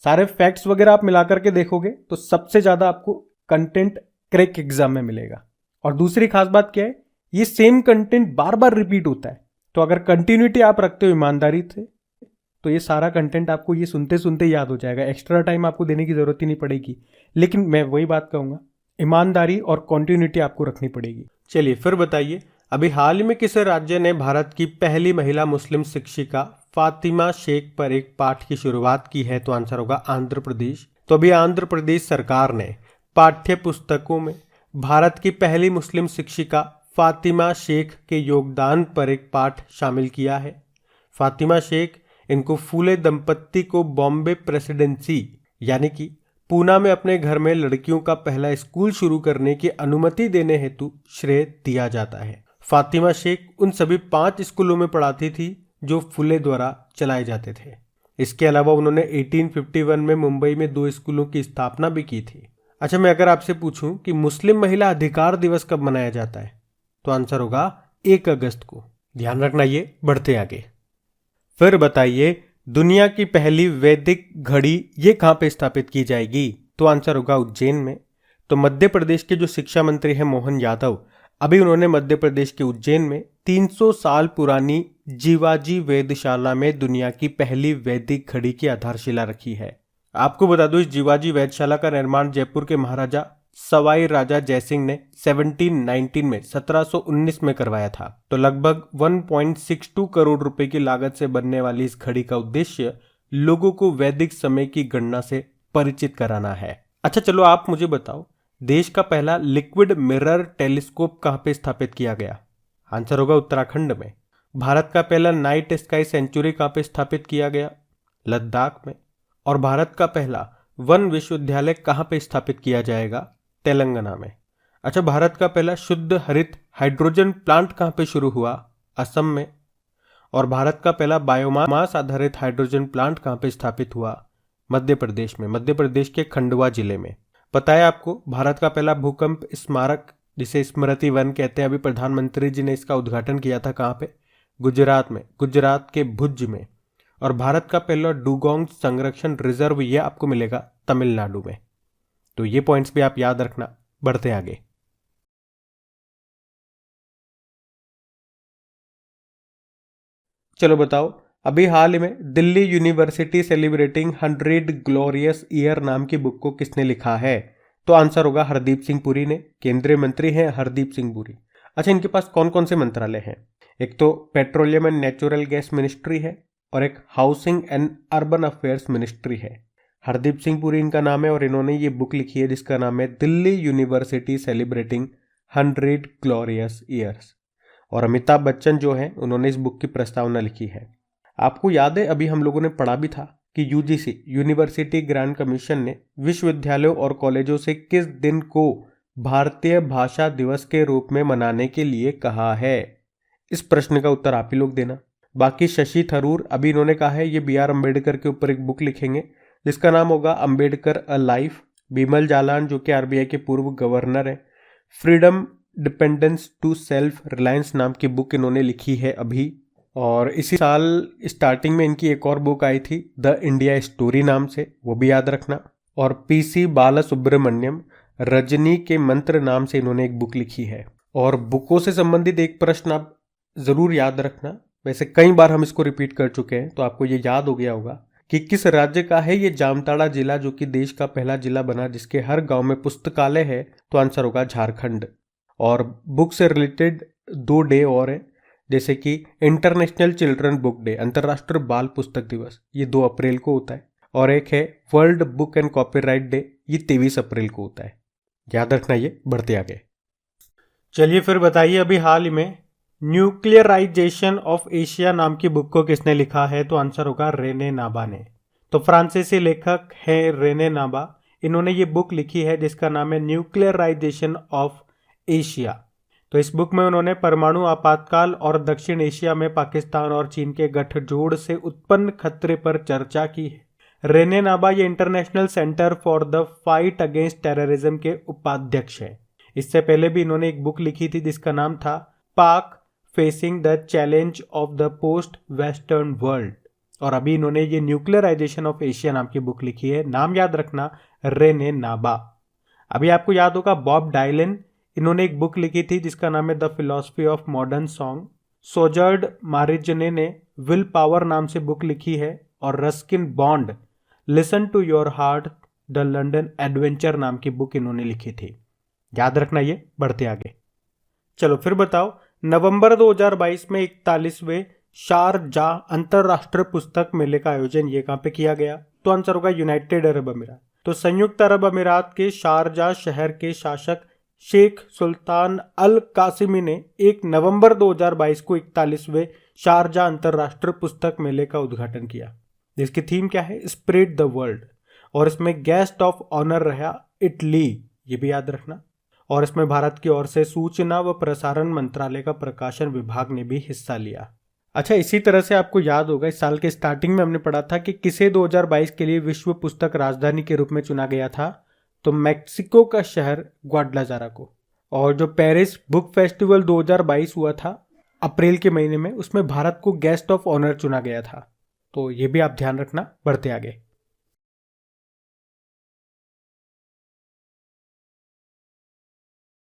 सारे फैक्ट्स वगैरह आप मिला करके देखोगे तो सबसे ज्यादा आपको कंटेंट क्रैक एग्जाम में मिलेगा। और दूसरी खास बात क्या है, ये सेम कंटेंट बार बार रिपीट होता है, तो अगर कंटिन्यूटी आप रखते हो ईमानदारी से, तो ये सारा कंटेंट आपको ये सुनते सुनते याद हो जाएगा, एक्स्ट्रा टाइम आपको देने की जरूरत ही नहीं पड़ेगी। लेकिन मैं वही बात कहूंगा, ईमानदारी और कंटिन्यूटी आपको रखनी पड़ेगी। चलिए फिर बताइए, अभी हाल ही में किस राज्य ने भारत की पहली महिला मुस्लिम शिक्षिका फातिमा शेख पर एक पाठ की शुरुआत की है? तो आंसर होगा आंध्र प्रदेश। तो अभी आंध्र प्रदेश सरकार ने पाठ्य पुस्तकों में भारत की पहली मुस्लिम शिक्षिका फातिमा शेख के योगदान पर एक पाठ शामिल किया है। फातिमा शेख, इनको फूले दंपत्ति को बॉम्बे प्रेसिडेंसी यानी कि पूना में अपने घर में लड़कियों का पहला स्कूल शुरू करने की अनुमति देने हेतु श्रेय दिया जाता है। फातिमा शेख उन सभी 5 स्कूलों में पढ़ाती थी जो फुले द्वारा चलाए जाते थे। इसके अलावा उन्होंने 1851 में मुंबई में 2 स्कूलों की स्थापना भी की थी। अच्छा, मैं अगर आपसे पूछूं कि मुस्लिम महिला अधिकार दिवस कब मनाया जाता है, तो आंसर होगा 1 अगस्त को। ध्यान रखना, ये बढ़ते आगे। फिर बताइए, दुनिया की पहली वैदिक घड़ी ये कहाँ पे स्थापित की जाएगी? तो आंसर होगा उज्जैन में। तो मध्य प्रदेश के जो शिक्षा मंत्री हैं मोहन यादव, अभी उन्होंने मध्य प्रदेश के उज्जैन में 300 साल पुरानी जीवाजी वेधशाला में दुनिया की पहली वैदिक घड़ी की आधारशिला रखी है। आपको बता दो, इस जीवाजी वेधशाला का निर्माण जयपुर के महाराजा सवाई राजा जयसिंह ने 1719 में 1719 में करवाया था। तो लगभग 1.62 करोड़ रुपए की लागत से बनने वाली इस घड़ी का उद्देश्य लोगों को वैदिक समय की गणना से परिचित कराना है। अच्छा चलो, आप मुझे बताओ, देश का पहला लिक्विड मिरर टेलीस्कोप कहां पे स्थापित किया गया? आंसर होगा उत्तराखंड में। भारत का पहला नाइट स्काई सेंचुरी कहां पे स्थापित किया गया? लद्दाख में। और भारत का पहला वन विश्वविद्यालय कहां पे स्थापित किया जाएगा? तेलंगाना में। अच्छा, भारत का पहला शुद्ध हरित हाइड्रोजन प्लांट कहां पे शुरू हुआ? असम में। और भारत का पहला बायोमास आधारित हाइड्रोजन प्लांट कहां पे स्थापित हुआ? मध्य प्रदेश में, मध्य प्रदेश के खंडवा जिले में। पता है आपको, भारत का पहला भूकंप स्मारक, जिसे स्मृति वन कहते हैं, अभी प्रधानमंत्री जी ने इसका उद्घाटन किया था कहां पे? गुजरात में, गुजरात के भुज में। और भारत का पहला डुगोंग संरक्षण रिजर्व ये आपको मिलेगा तमिलनाडु में। तो ये पॉइंट्स भी आप याद रखना। बढ़ते आगे। चलो बताओ, अभी हाल ही में Delhi university celebrating 100 glorious year नाम की बुक को किसने लिखा है? तो आंसर होगा हरदीप सिंह पुरी ने। केंद्रीय मंत्री हैं हरदीप सिंह पुरी। अच्छा, इनके पास कौन कौन से मंत्रालय हैं? एक तो petroleum and natural gas ministry है और एक housing and urban affairs ministry है। हरदीप सिंह पुरी इनका नाम है और इन्होंने ये बुक लिखी है जिसका नाम है Delhi university celebrating 100 glorious years. और अमिताभ बच्चन जो हैं उन्होंने इस बुक की प्रस्तावना लिखी है। आपको याद है, अभी हम लोगों ने पढ़ा भी था कि यूजीसी यूनिवर्सिटी ग्रांट कमीशन ने विश्वविद्यालयों और कॉलेजों से किस दिन को भारतीय भाषा दिवस के रूप में मनाने के लिए कहा है? इस प्रश्न का उत्तर आप ही लोग देना। बाकी शशि थरूर, अभी इन्होंने कहा है ये BR अम्बेडकर के ऊपर एक बुक लिखेंगे जिसका नाम होगा अम्बेडकर अ लाइफ। बिमल जालान जो कि RBI के पूर्व गवर्नर है, freedom dependence to self reliance नाम की बुक इन्होंने लिखी है अभी। और इसी साल स्टार्टिंग में इनकी एक और बुक आई थी द इंडिया स्टोरी नाम से, वो भी याद रखना। और PC बालासुब्रमण्यम रजनी के मंत्र नाम से इन्होंने एक बुक लिखी है। और बुकों से संबंधित एक प्रश्न आप जरूर याद रखना, वैसे कई बार हम इसको रिपीट कर चुके हैं तो आपको ये याद हो गया होगा कि किस राज्य का है ये जामताड़ा जिला, जो कि देश का पहला जिला बना जिसके हर गांव में पुस्तकालय है। तो आंसर होगा झारखंड। और बुक से रिलेटेड 2 डे और है, जैसे कि इंटरनेशनल चिल्ड्रन बुक डे, अंतर्राष्ट्रीय बाल पुस्तक दिवस, ये 2 अप्रैल को होता है। और एक है world book and copyright day, ये 23 अप्रैल को होता है। याद रखना ये। बढ़ते आगे। चलिए फिर बताइए, अभी हाल ही में न्यूक्लियराइजेशन ऑफ एशिया नाम की बुक को किसने लिखा है? तो आंसर होगा रेने नाबा ने। तो फ्रांसीसी लेखक है रेने नाबा, इन्होंने ये बुक लिखी है जिसका नाम है न्यूक्लियराइजेशन ऑफ एशिया। तो इस बुक में उन्होंने परमाणु आपातकाल और दक्षिण एशिया में पाकिस्तान और चीन के गठजोड़ से उत्पन्न खतरे पर चर्चा की है। रेने नाबा ये international centre for the fight against terrorism के उपाध्यक्ष हैं। इससे पहले भी इन्होंने एक बुक लिखी थी जिसका नाम था पाक facing the challenge of the post western world. और अभी इन्होंने ये न्यूक्लियराइजेशन ऑफ एशिया नाम की बुक लिखी है। नाम याद रखना, रेने नाबा। अभी आपको याद होगा बॉब डायलन, इन्होंने एक बुक लिखी थी जिसका नाम है the philosophy of modern song. Sjoerd Marijne ने विल पावर नाम से बुक लिखी है। और Ruskin Bond listen to your heart the London adventure नाम की बुक इन्होंने लिखी थी। याद रखना ये। बढ़ते आगे। चलो फिर बताओ, नवंबर 2022 में 41वें शारजाह अंतरराष्ट्रीय पुस्तक मेले का आयोजन ये कहां पे किया गया? तो आंसर होगा यूनाइटेड अरब अमीरात। तो संयुक्त अरब अमीरात के शारजाह शहर के शासक शेख सुल्तान अल कासिमी ने 1 नवंबर 2022 को 41वें शारजाह अंतरराष्ट्रीय पुस्तक मेले का उद्घाटन किया, जिसकी थीम क्या है? Spread the world. और इसमें गेस्ट ऑफ ऑनर रहा इटली, ये भी याद रखना। और इसमें भारत की ओर से सूचना व प्रसारण मंत्रालय का प्रकाशन विभाग ने भी हिस्सा लिया। अच्छा, इसी तरह से आपको याद होगा इस साल के स्टार्टिंग में हमने पढ़ा था कि किसे 2022 के लिए विश्व पुस्तक राजधानी के रूप में चुना गया था? तो मैक्सिको का शहर ग्वाडलाजारा को। और जो पेरिस बुक फेस्टिवल 2022 हुआ था अप्रैल के महीने में, उसमें भारत को गेस्ट ऑफ ऑनर चुना गया था। तो ये भी आप ध्यान रखना। बढ़ते आगे।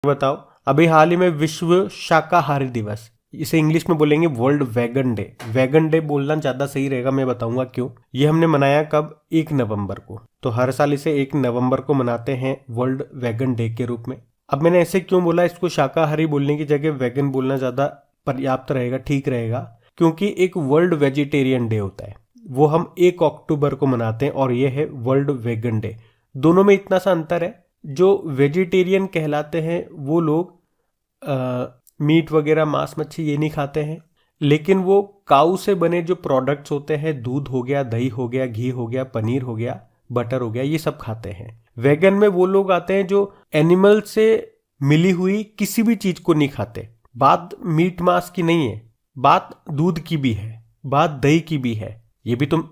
बताओ, अभी हाल ही में विश्व शाकाहारी दिवस, इसे इंग्लिश में बोलेंगे world vegan day. Vegan day बोलना ज्यादा सही रहेगा, मैं बताऊंगा क्यों। ये हमने मनाया कब? 1 नवंबर को। तो हर साल इसे 1 नवंबर को मनाते हैं वर्ल्ड वेगन डे के रूप में। अब मैंने ऐसे क्यों बोला, इसको शाकाहारी बोलने की जगह वेगन बोलना ज्यादा पर्याप्त रहेगा, ठीक रहेगा, क्योंकि एक वर्ल्ड वेजिटेरियन डे होता है, वो हम 1 अक्टूबर को मनाते हैं, और ये है वर्ल्ड वेगन डे। दोनों में इतना सा अंतर है, जो वेजिटेरियन कहलाते हैं वो लोग मीट वगैरह, मांस मच्छी ये नहीं खाते हैं, लेकिन वो काऊ से बने जो प्रोडक्ट्स होते हैं, दूध हो गया, दही हो गया, घी हो गया, पनीर हो गया, बटर हो गया, ये सब खाते हैं। वेगन में वो लोग आते हैं जो एनिमल से मिली हुई किसी भी चीज को नहीं खाते। बात मीट मांस की नहीं है, बात दूध की भी है, बात दही की भी है, ये भी तो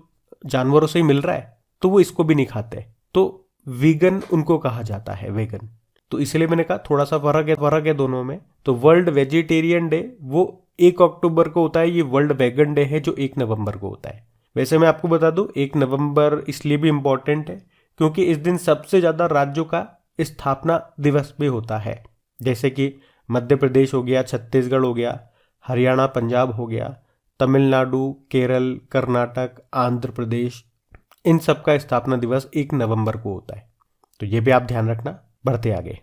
जानवरों से ही मिल रहा है, तो वो इसको भी नहीं खाते। तो वीगन उनको कहा जाता है, वेगन। तो इसलिए मैंने कहा थोड़ा सा फर्क है दोनों में। तो वर्ल्ड वेजिटेरियन डे वो 1 अक्टूबर को होता है, ये वर्ल्ड वेगन डे है जो 1 नवंबर को होता है। वैसे मैं आपको बता दूं 1 नवंबर इसलिए भी इंपॉर्टेंट है क्योंकि इस दिन सबसे ज्यादा राज्यों का स्थापना दिवस भी होता है, जैसे कि मध्य प्रदेश हो गया, छत्तीसगढ़ हो गया, हरियाणा पंजाब हो गया, तमिलनाडु, केरल, कर्नाटक, आंध्र प्रदेश, इन सब का स्थापना दिवस 1 नवंबर को होता है। तो ये भी आप ध्यान रखना। बढ़ते आगे।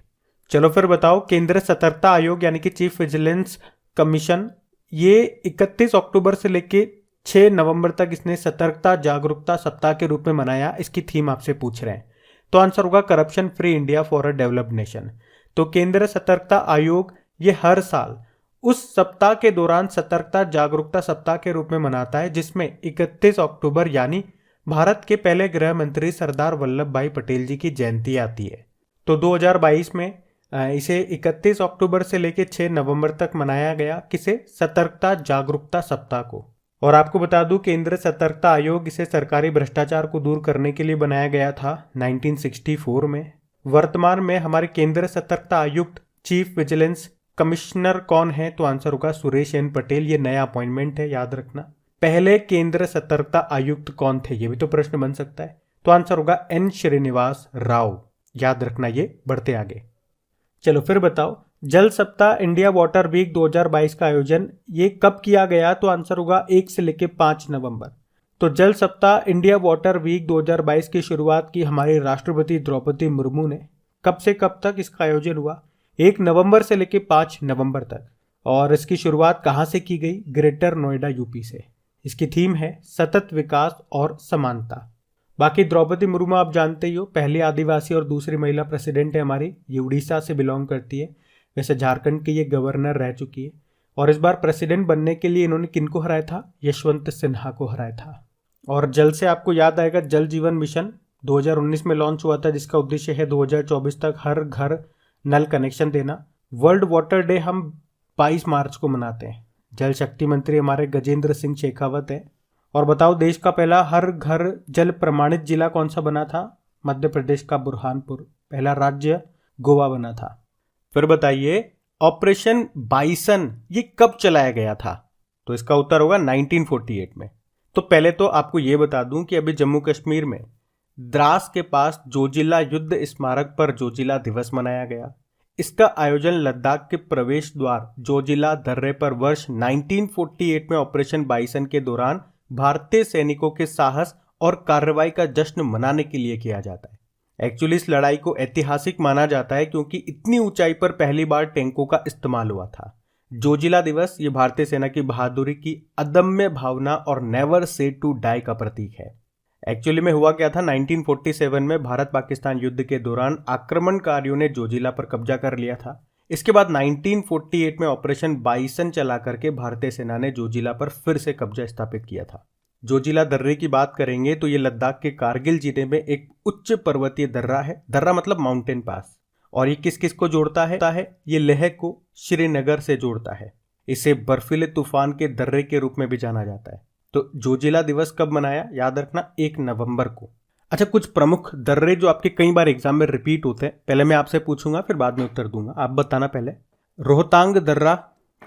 चलो फिर बताओ, केंद्रीय सतर्कता आयोग यानी कि चीफ विजिलेंस कमीशन, ये 31 अक्टूबर से लेके 6 नवंबर तक इसने सतर्कता जागरूकता सप्ताह के रूप में मनाया। इसकी थीम आपसे पूछ रहे हैं, तो आंसर होगा corruption free India for a developed nation. तो केंद्रीय सतर्कता आयोग ये हर साल उस सप्ताह के दौरान सतर्कता जागरूकता सप्ताह के रूप में मनाता है, जिसमें 31 अक्टूबर यानी भारत के पहले गृह मंत्री सरदार वल्लभ भाई पटेल जी की जयंती आती है। तो 2022 में इसे 31 अक्टूबर से लेकर 6 नवंबर तक मनाया गया, किसे? सतर्कता जागरूकता सप्ताह को। और आपको बता दूं, केंद्रीय सतर्कता आयोग इसे सरकारी भ्रष्टाचार को दूर करने के लिए बनाया गया था 1964 में। वर्तमान में हमारे केंद्रीय सतर्कता आयुक्त चीफ विजिलेंस कमिश्नर कौन है? तो आंसर होगा सुरेश एन पटेल। ये नया अपॉइंटमेंट है, याद रखना। पहले केंद्रीय सतर्कता आयुक्त कौन थे, ये भी तो प्रश्न बन सकता है। तो आंसर होगा एन श्रीनिवास राव, याद रखना ये। बढ़ते आगे। चलो फिर बताओ, जल सप्ताह इंडिया वाटर वीक 2022 का आयोजन ये कब किया गया? तो आंसर होगा 1 से लेकर 5 नवंबर। तो जल सप्ताह इंडिया वाटर वीक 2022 की शुरुआत की हमारी राष्ट्रपति द्रौपदी मुर्मू ने। कब से कब तक इसका आयोजन हुआ? 1 नवंबर से लेकर 5 नवंबर तक। और इसकी शुरुआत कहाँ से की गई? ग्रेटर नोएडा यूपी से। इसकी थीम है सतत विकास और समानता। बाकी द्रौपदी मुर्मू आप जानते ही हो, पहली आदिवासी और दूसरी महिला प्रेसिडेंट है हमारी। ये उड़ीसा से बिलोंग करती है। वैसे झारखंड की ये गवर्नर रह चुकी है। और इस बार प्रेसिडेंट बनने के लिए इन्होंने किनको हराया था? यशवंत सिन्हा को हराया था। और जल से आपको याद आएगा जल जीवन मिशन 2019 में लॉन्च हुआ था, जिसका उद्देश्य है 2024 तक हर घर नल कनेक्शन देना। वर्ल्ड वाटर डे हम 22 मार्च को मनाते हैं। जल शक्ति मंत्री हमारे गजेंद्र सिंह शेखावत है। और बताओ देश का पहला हर घर जल प्रमाणित जिला कौन सा बना था? मध्य प्रदेश का बुरहानपुर। पहला राज्य गोवा बना था। फिर बताइए ऑपरेशन बाइसन ये कब चलाया गया था? तो इसका उत्तर होगा 1948 में। तो पहले तो आपको ये बता दूं कि अभी जम्मू कश्मीर में द्रास के पास जोजिला युद्ध स्मारक पर जोजिला दिवस मनाया गया। इसका आयोजन लद्दाख के प्रवेश द्वार जोजिला दर्रे पर वर्ष 1948 में ऑपरेशन बाइसन के दौरान भारतीय सैनिकों के साहस और कार्रवाई का जश्न मनाने के लिए किया जाता है। एक्चुअली इस लड़ाई को ऐतिहासिक माना जाता है क्योंकि इतनी ऊंचाई पर पहली बार टैंकों का इस्तेमाल हुआ था। जोजिला दिवस ये भारतीय सेना की बहादुरी की अदम्य भावना और नेवर से टू डाई का प्रतीक है। एक्चुअली में हुआ क्या था, 1947 में भारत पाकिस्तान युद्ध के दौरान आक्रमणकारियों ने जोजिला पर कब्जा कर लिया था। इसके बाद 1948 में ऑपरेशन बाइसन चला करके भारतीय सेना ने जोजिला पर फिर से कब्जा स्थापित किया था। जोजिला दर्रे की बात करेंगे तो ये लद्दाख के कारगिल जिले में एक उच्च पर्वतीय दर्रा है। दर्रा मतलब माउंटेन पास। और ये किस किस को जोड़ता है? ये लेह को श्रीनगर से जोड़ता है। इसे बर्फीले तूफान के दर्रे के रूप में भी जाना जाता है। तो जोजिला दिवस कब मनाया? याद रखना 1 नवंबर को। अच्छा, कुछ प्रमुख दर्रे जो आपके कई बार एग्जाम में रिपीट होते हैं, पहले मैं आपसे पूछूंगा फिर बाद में उत्तर दूंगा। आप बताना पहले। रोहतांग दर्रा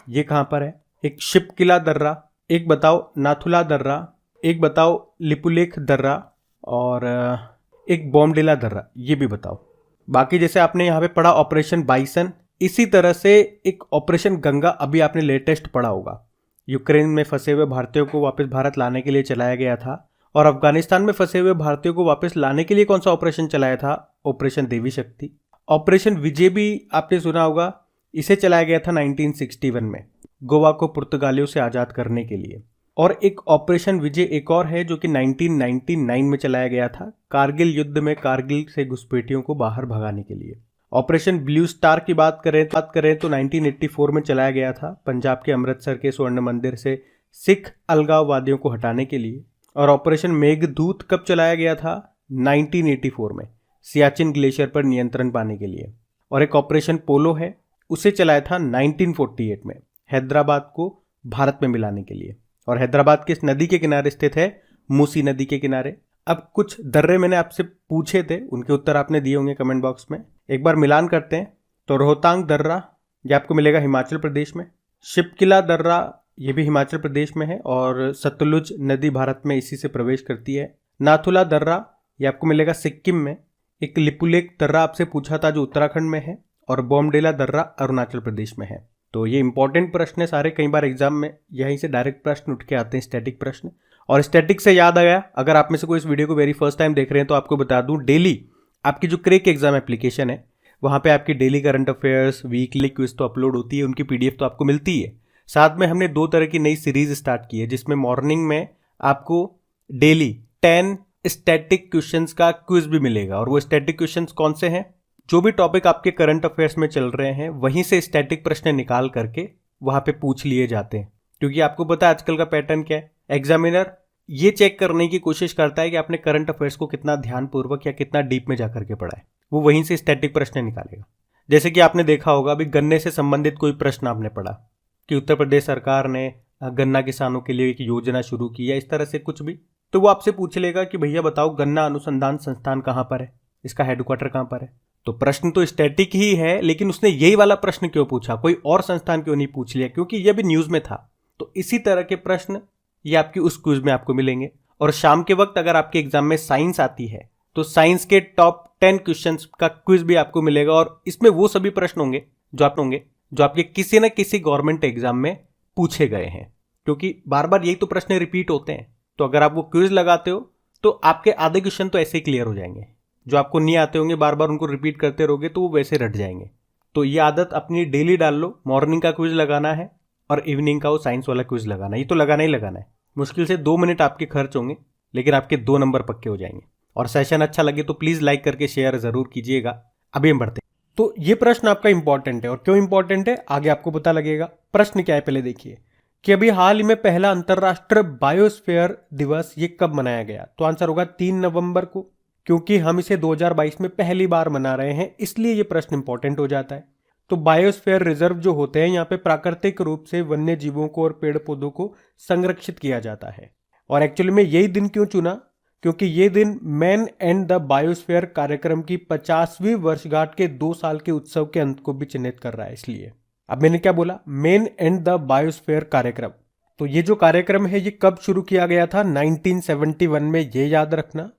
ये कहां पर है? एक शिपकिला दर्रा, एक बताओ नाथुला दर्रा, एक बताओ लिपुलेख दर्रा, और एक बॉमडिला दर्रा, ये भी बताओ। बाकी जैसे आपने यहाँ पे पढ़ा ऑपरेशन बाइसन, इसी तरह से एक ऑपरेशन गंगा अभी आपने लेटेस्ट पढ़ा होगा। यूक्रेन में फंसे हुए भारतीयों को वापस भारत लाने के लिए चलाया गया था। और अफगानिस्तान में फंसे हुए भारतीयों को वापस लाने के लिए कौन सा ऑपरेशन चलाया था? ऑपरेशन देवी शक्ति। ऑपरेशन विजय भी आपने सुना होगा, इसे चलाया गया था 1961 में, गोवा को पुर्तगालियों से आज़ाद करने के लिए। और एक ऑपरेशन विजय एक और है जो कि 1999 में चलाया गया था, कारगिल युद्ध में कारगिल से घुसपैठियों को बाहर भगाने के लिए। ऑपरेशन ब्लू स्टार की बात करें तो 1984 में चलाया गया था, पंजाब के अमृतसर के स्वर्ण मंदिर से सिख अलगाववादियों को हटाने के लिए। और ऑपरेशन मेघदूत कब चलाया गया था? 1984 में, सियाचिन ग्लेशियर पर नियंत्रण पाने के लिए। और एक ऑपरेशन पोलो है, उसे चलाया था 1948 में, हैदराबाद को भारत में मिलाने के लिए। और हैदराबाद किस नदी के किनारे स्थित है? मूसी नदी के किनारे। अब कुछ दर्रे मैंने आपसे पूछे थे, उनके उत्तर आपने दिए होंगे कमेंट बॉक्स में। एक बार मिलान करते हैं। तो रोहतांग दर्रा ये आपको मिलेगा हिमाचल प्रदेश में, शिपकिला दर्रा ये भी हिमाचल प्रदेश में है और सतलुज नदी भारत में इसी से प्रवेश करती है। नाथुला दर्रा ये आपको मिलेगा सिक्किम में। एक लिपुलेख दर्रा आपसे पूछा था जो उत्तराखंड में है, और बॉमडिला दर्रा अरुणाचल प्रदेश में है। तो ये इंपॉर्टेंट प्रश्न है सारे, कई बार एग्जाम में यहीं से डायरेक्ट प्रश्न उठ के आते हैं, स्टैटिक प्रश्न। और स्टैटिक से याद आया, अगर आप में से कोई इस वीडियो को वेरी फर्स्ट टाइम देख रहे हैं तो आपको बता दूं, डेली आपकी जो क्रेक एग्जाम एप्लीकेशन है वहाँ पे आपकी daily current affairs, weekly quiz तो अपलोड होती है, उनकी पीडीएफ तो आपको मिलती है। साथ में हमने 2 तरह की नई सीरीज स्टार्ट की है, जिसमें मॉर्निंग में आपको डेली 10 स्टैटिक क्वेश्चंस का क्विज भी मिलेगा। और वो स्टैटिक क्वेश्चंस कौन से हैं? जो भी टॉपिक आपके करंट अफेयर्स में चल रहे हैं वहीं से स्टैटिक प्रश्न निकाल करके वहां पे पूछ लिए जाते हैं। क्योंकि आपको पता है आजकल का पैटर्न क्या है, एग्जामिनर ये चेक करने की कोशिश करता है कि आपने करंट अफेयर्स को कितना ध्यानपूर्वक या कितना डीप में जाकर के पढ़ा है, वो वहीं से स्टैटिक प्रश्न निकालेगा। जैसे कि आपने देखा होगा अभी गन्ने से संबंधित कोई प्रश्न आपने पढ़ा कि उत्तर प्रदेश सरकार ने गन्ना किसानों के लिए एक योजना शुरू की, या इस तरह से कुछ भी, तो वो आपसे पूछ लेगा कि भैया बताओ गन्ना अनुसंधान संस्थान कहाँ पर है, इसका हेडक्वार्टर कहाँ पर है। तो प्रश्न तो स्टैटिक ही है, लेकिन उसने यही वाला प्रश्न क्यों पूछा, कोई और संस्थान क्यों नहीं पूछ लिया? क्योंकि यह भी न्यूज में था। तो इसी तरह के प्रश्न ये आपकी उस क्विज में आपको मिलेंगे। और शाम के वक्त अगर आपके एग्जाम में साइंस आती है तो साइंस के टॉप 10 क्वेश्चंस का क्विज भी आपको मिलेगा। और इसमें वो सभी प्रश्न होंगे जो आप होंगे, जो आपके किसी न किसी गवर्नमेंट एग्जाम में पूछे गए हैं, क्योंकि बार बार यही तो प्रश्न रिपीट होते हैं। तो अगर आप वो क्विज लगाते हो तो आपके आधे क्वेश्चन तो ऐसे ही क्लियर हो जाएंगे। जो आपको नहीं आते होंगे बार बार उनको रिपीट करते रहोगे तो वो वैसे रट जाएंगे। तो ये आदत अपनी डेली डाल लो, मॉर्निंग का क्विज लगाना है और इवनिंग का वो साइंस वाला क्विज लगाना है। ये तो लगाना ही लगाना है। मुश्किल से 2 मिनट आपके खर्च होंगे, लेकिन आपके 2 नंबर पक्के हो जाएंगे। और सेशन अच्छा लगे तो प्लीज लाइक करके शेयर जरूर कीजिएगा। अभी हम बढ़ते हैं। तो ये प्रश्न आपका इंपॉर्टेंट है, और क्यों इंपॉर्टेंट है आगे आपको पता लगेगा। प्रश्न क्या है पहले देखिए कि अभी हाल ही में पहला अंतरराष्ट्रीय बायोस्फीयर दिवस ये कब मनाया गया। तो आंसर होगा 3 नवंबर को, क्योंकि हम इसे 2022 में पहली बार मना रहे हैं, इसलिए ये प्रश्न इंपॉर्टेंट हो जाता है। तो बायोस्फीयर रिजर्व जो होते हैं यहाँ पे प्राकृतिक रूप से वन्य जीवों को और पेड़ पौधों को संरक्षित किया जाता है। और एक्चुअली में यही दिन क्यों चुना, क्योंकि ये दिन मैन एंड द बायोस्फीयर कार्यक्रम की 50वीं वर्षगांठ के 2 साल के उत्सव के अंत को भी चिन्हित कर रहा है। इसलिए अब मैंने क्या बोला, मेन एंड द बायोस्फीयर कार्यक्रम। तो ये जो कार्यक्रम है ये कब शुरू किया गया था, 1971 में, ये याद रखना।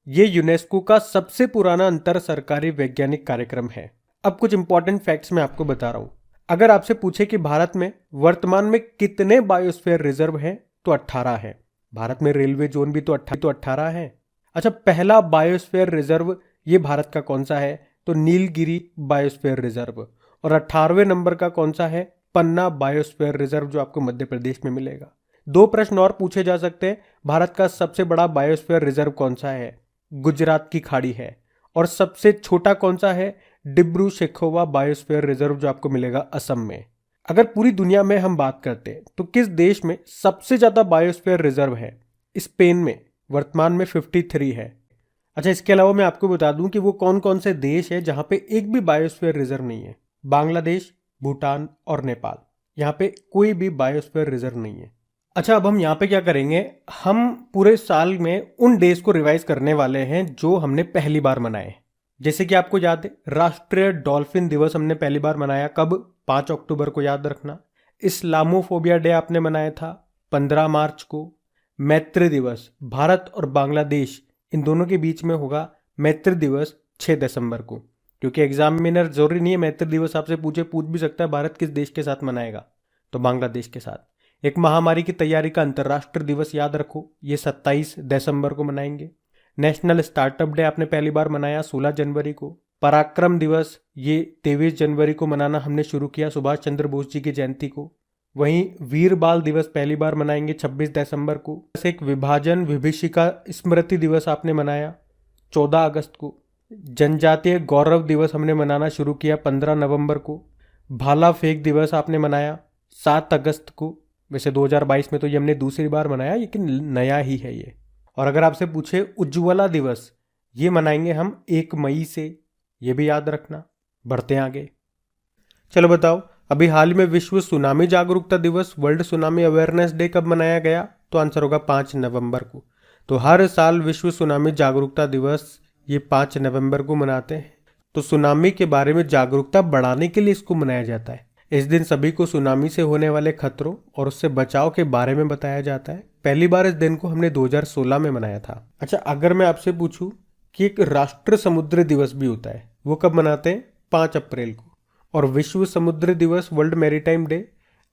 ये यूनेस्को का सबसे पुराना अंतर सरकारी वैज्ञानिक कार्यक्रम है। अब कुछ इंपॉर्टेंट फैक्ट्स मैं आपको बता रहा हूं। अगर आपसे पूछे कि भारत में वर्तमान में कितने बायोस्फीयर रिजर्व हैं, तो 18 है। भारत में रेलवे जोन भी तो 18 है। अच्छा, पहला बायोस्फीयर रिजर्व ये भारत का कौन सा है, तो नीलगिरी बायोस्फीयर रिजर्व। और 18वें नंबर का कौन सा है, पन्ना बायोस्फीयर रिजर्व, जो आपको मध्य प्रदेश में मिलेगा। 2 प्रश्न और पूछे जा सकते हैं। भारत का सबसे बड़ा बायोस्फीयर रिजर्व कौन सा है, गुजरात की खाड़ी है। और सबसे छोटा कौन सा है, डिब्रू शेखोवा बायोस्फीयर रिजर्व, जो आपको मिलेगा असम में। अगर पूरी दुनिया में हम बात करते हैं तो किस देश में सबसे ज्यादा बायोस्फीयर रिजर्व है, स्पेन में वर्तमान में 53 है। अच्छा, इसके अलावा मैं आपको बता दूं कि वो कौन कौन से देश है जहां पे एक भी बायोस्फीयर रिजर्व नहीं है। बांग्लादेश, भूटान और नेपाल, यहाँ पे कोई भी बायोस्फीयर रिजर्व नहीं है। अच्छा, अब हम यहाँ पे क्या करेंगे, हम पूरे साल में उन डेज को रिवाइज करने वाले हैं जो हमने पहली बार मनाए। जैसे कि आपको याद है, राष्ट्रीय डॉल्फिन दिवस हमने पहली बार मनाया कब, 5 अक्टूबर को, याद रखना। इस्लामोफोबिया डे आपने मनाया था 15 मार्च को। मैत्री दिवस भारत और बांग्लादेश इन दोनों के बीच में होगा मैत्री दिवस 6 दिसंबर को, क्योंकि एग्जामिनर जरूरी नहीं है मैत्री दिवस आपसे पूछ भी सकता है भारत किस देश के साथ मनाएगा, तो बांग्लादेश के साथ। एक महामारी की तैयारी का अंतर्राष्ट्रीय दिवस याद रखो, ये 27 दिसंबर को मनाएंगे। नेशनल स्टार्टअप डे आपने पहली बार मनाया 16 जनवरी को। पराक्रम दिवस ये 23 जनवरी को मनाना हमने शुरू किया, सुभाष चंद्र बोस जी की जयंती को। वहीं वीर बाल दिवस पहली बार मनाएंगे 26 दिसंबर को। एक विभाजन विभीषिका स्मृति दिवस आपने मनाया 14 अगस्त को। जनजातीय गौरव दिवस हमने मनाना शुरू किया 15 नवंबर को। भाला फेंक दिवस आपने मनाया 7 अगस्त को। वैसे 2022 में तो ये हमने दूसरी बार मनाया, लेकिन नया ही है ये। और अगर आपसे पूछे उज्ज्वला दिवस, ये मनाएंगे हम 1 मई से, ये भी याद रखना। बढ़ते हैं आगे। चलो बताओ, अभी हाल में विश्व सुनामी जागरूकता दिवस, वर्ल्ड सुनामी अवेयरनेस डे कब मनाया गया, तो आंसर होगा 5 नवंबर को। तो हर साल विश्व सुनामी जागरूकता दिवस ये 5 नवंबर को मनाते हैं। तो सुनामी के बारे में जागरूकता बढ़ाने के लिए इसको मनाया जाता है। इस दिन सभी को सुनामी से होने वाले खतरों और उससे बचाव के बारे में बताया जाता है। पहली बार इस दिन को हमने 2016 में मनाया था। अच्छा, अगर मैं आपसे पूछूं कि एक राष्ट्रीय समुद्र दिवस भी होता है, वो कब मनाते हैं, 5 अप्रैल को। और विश्व समुद्र दिवस, वर्ल्ड मैरीटाइम डे,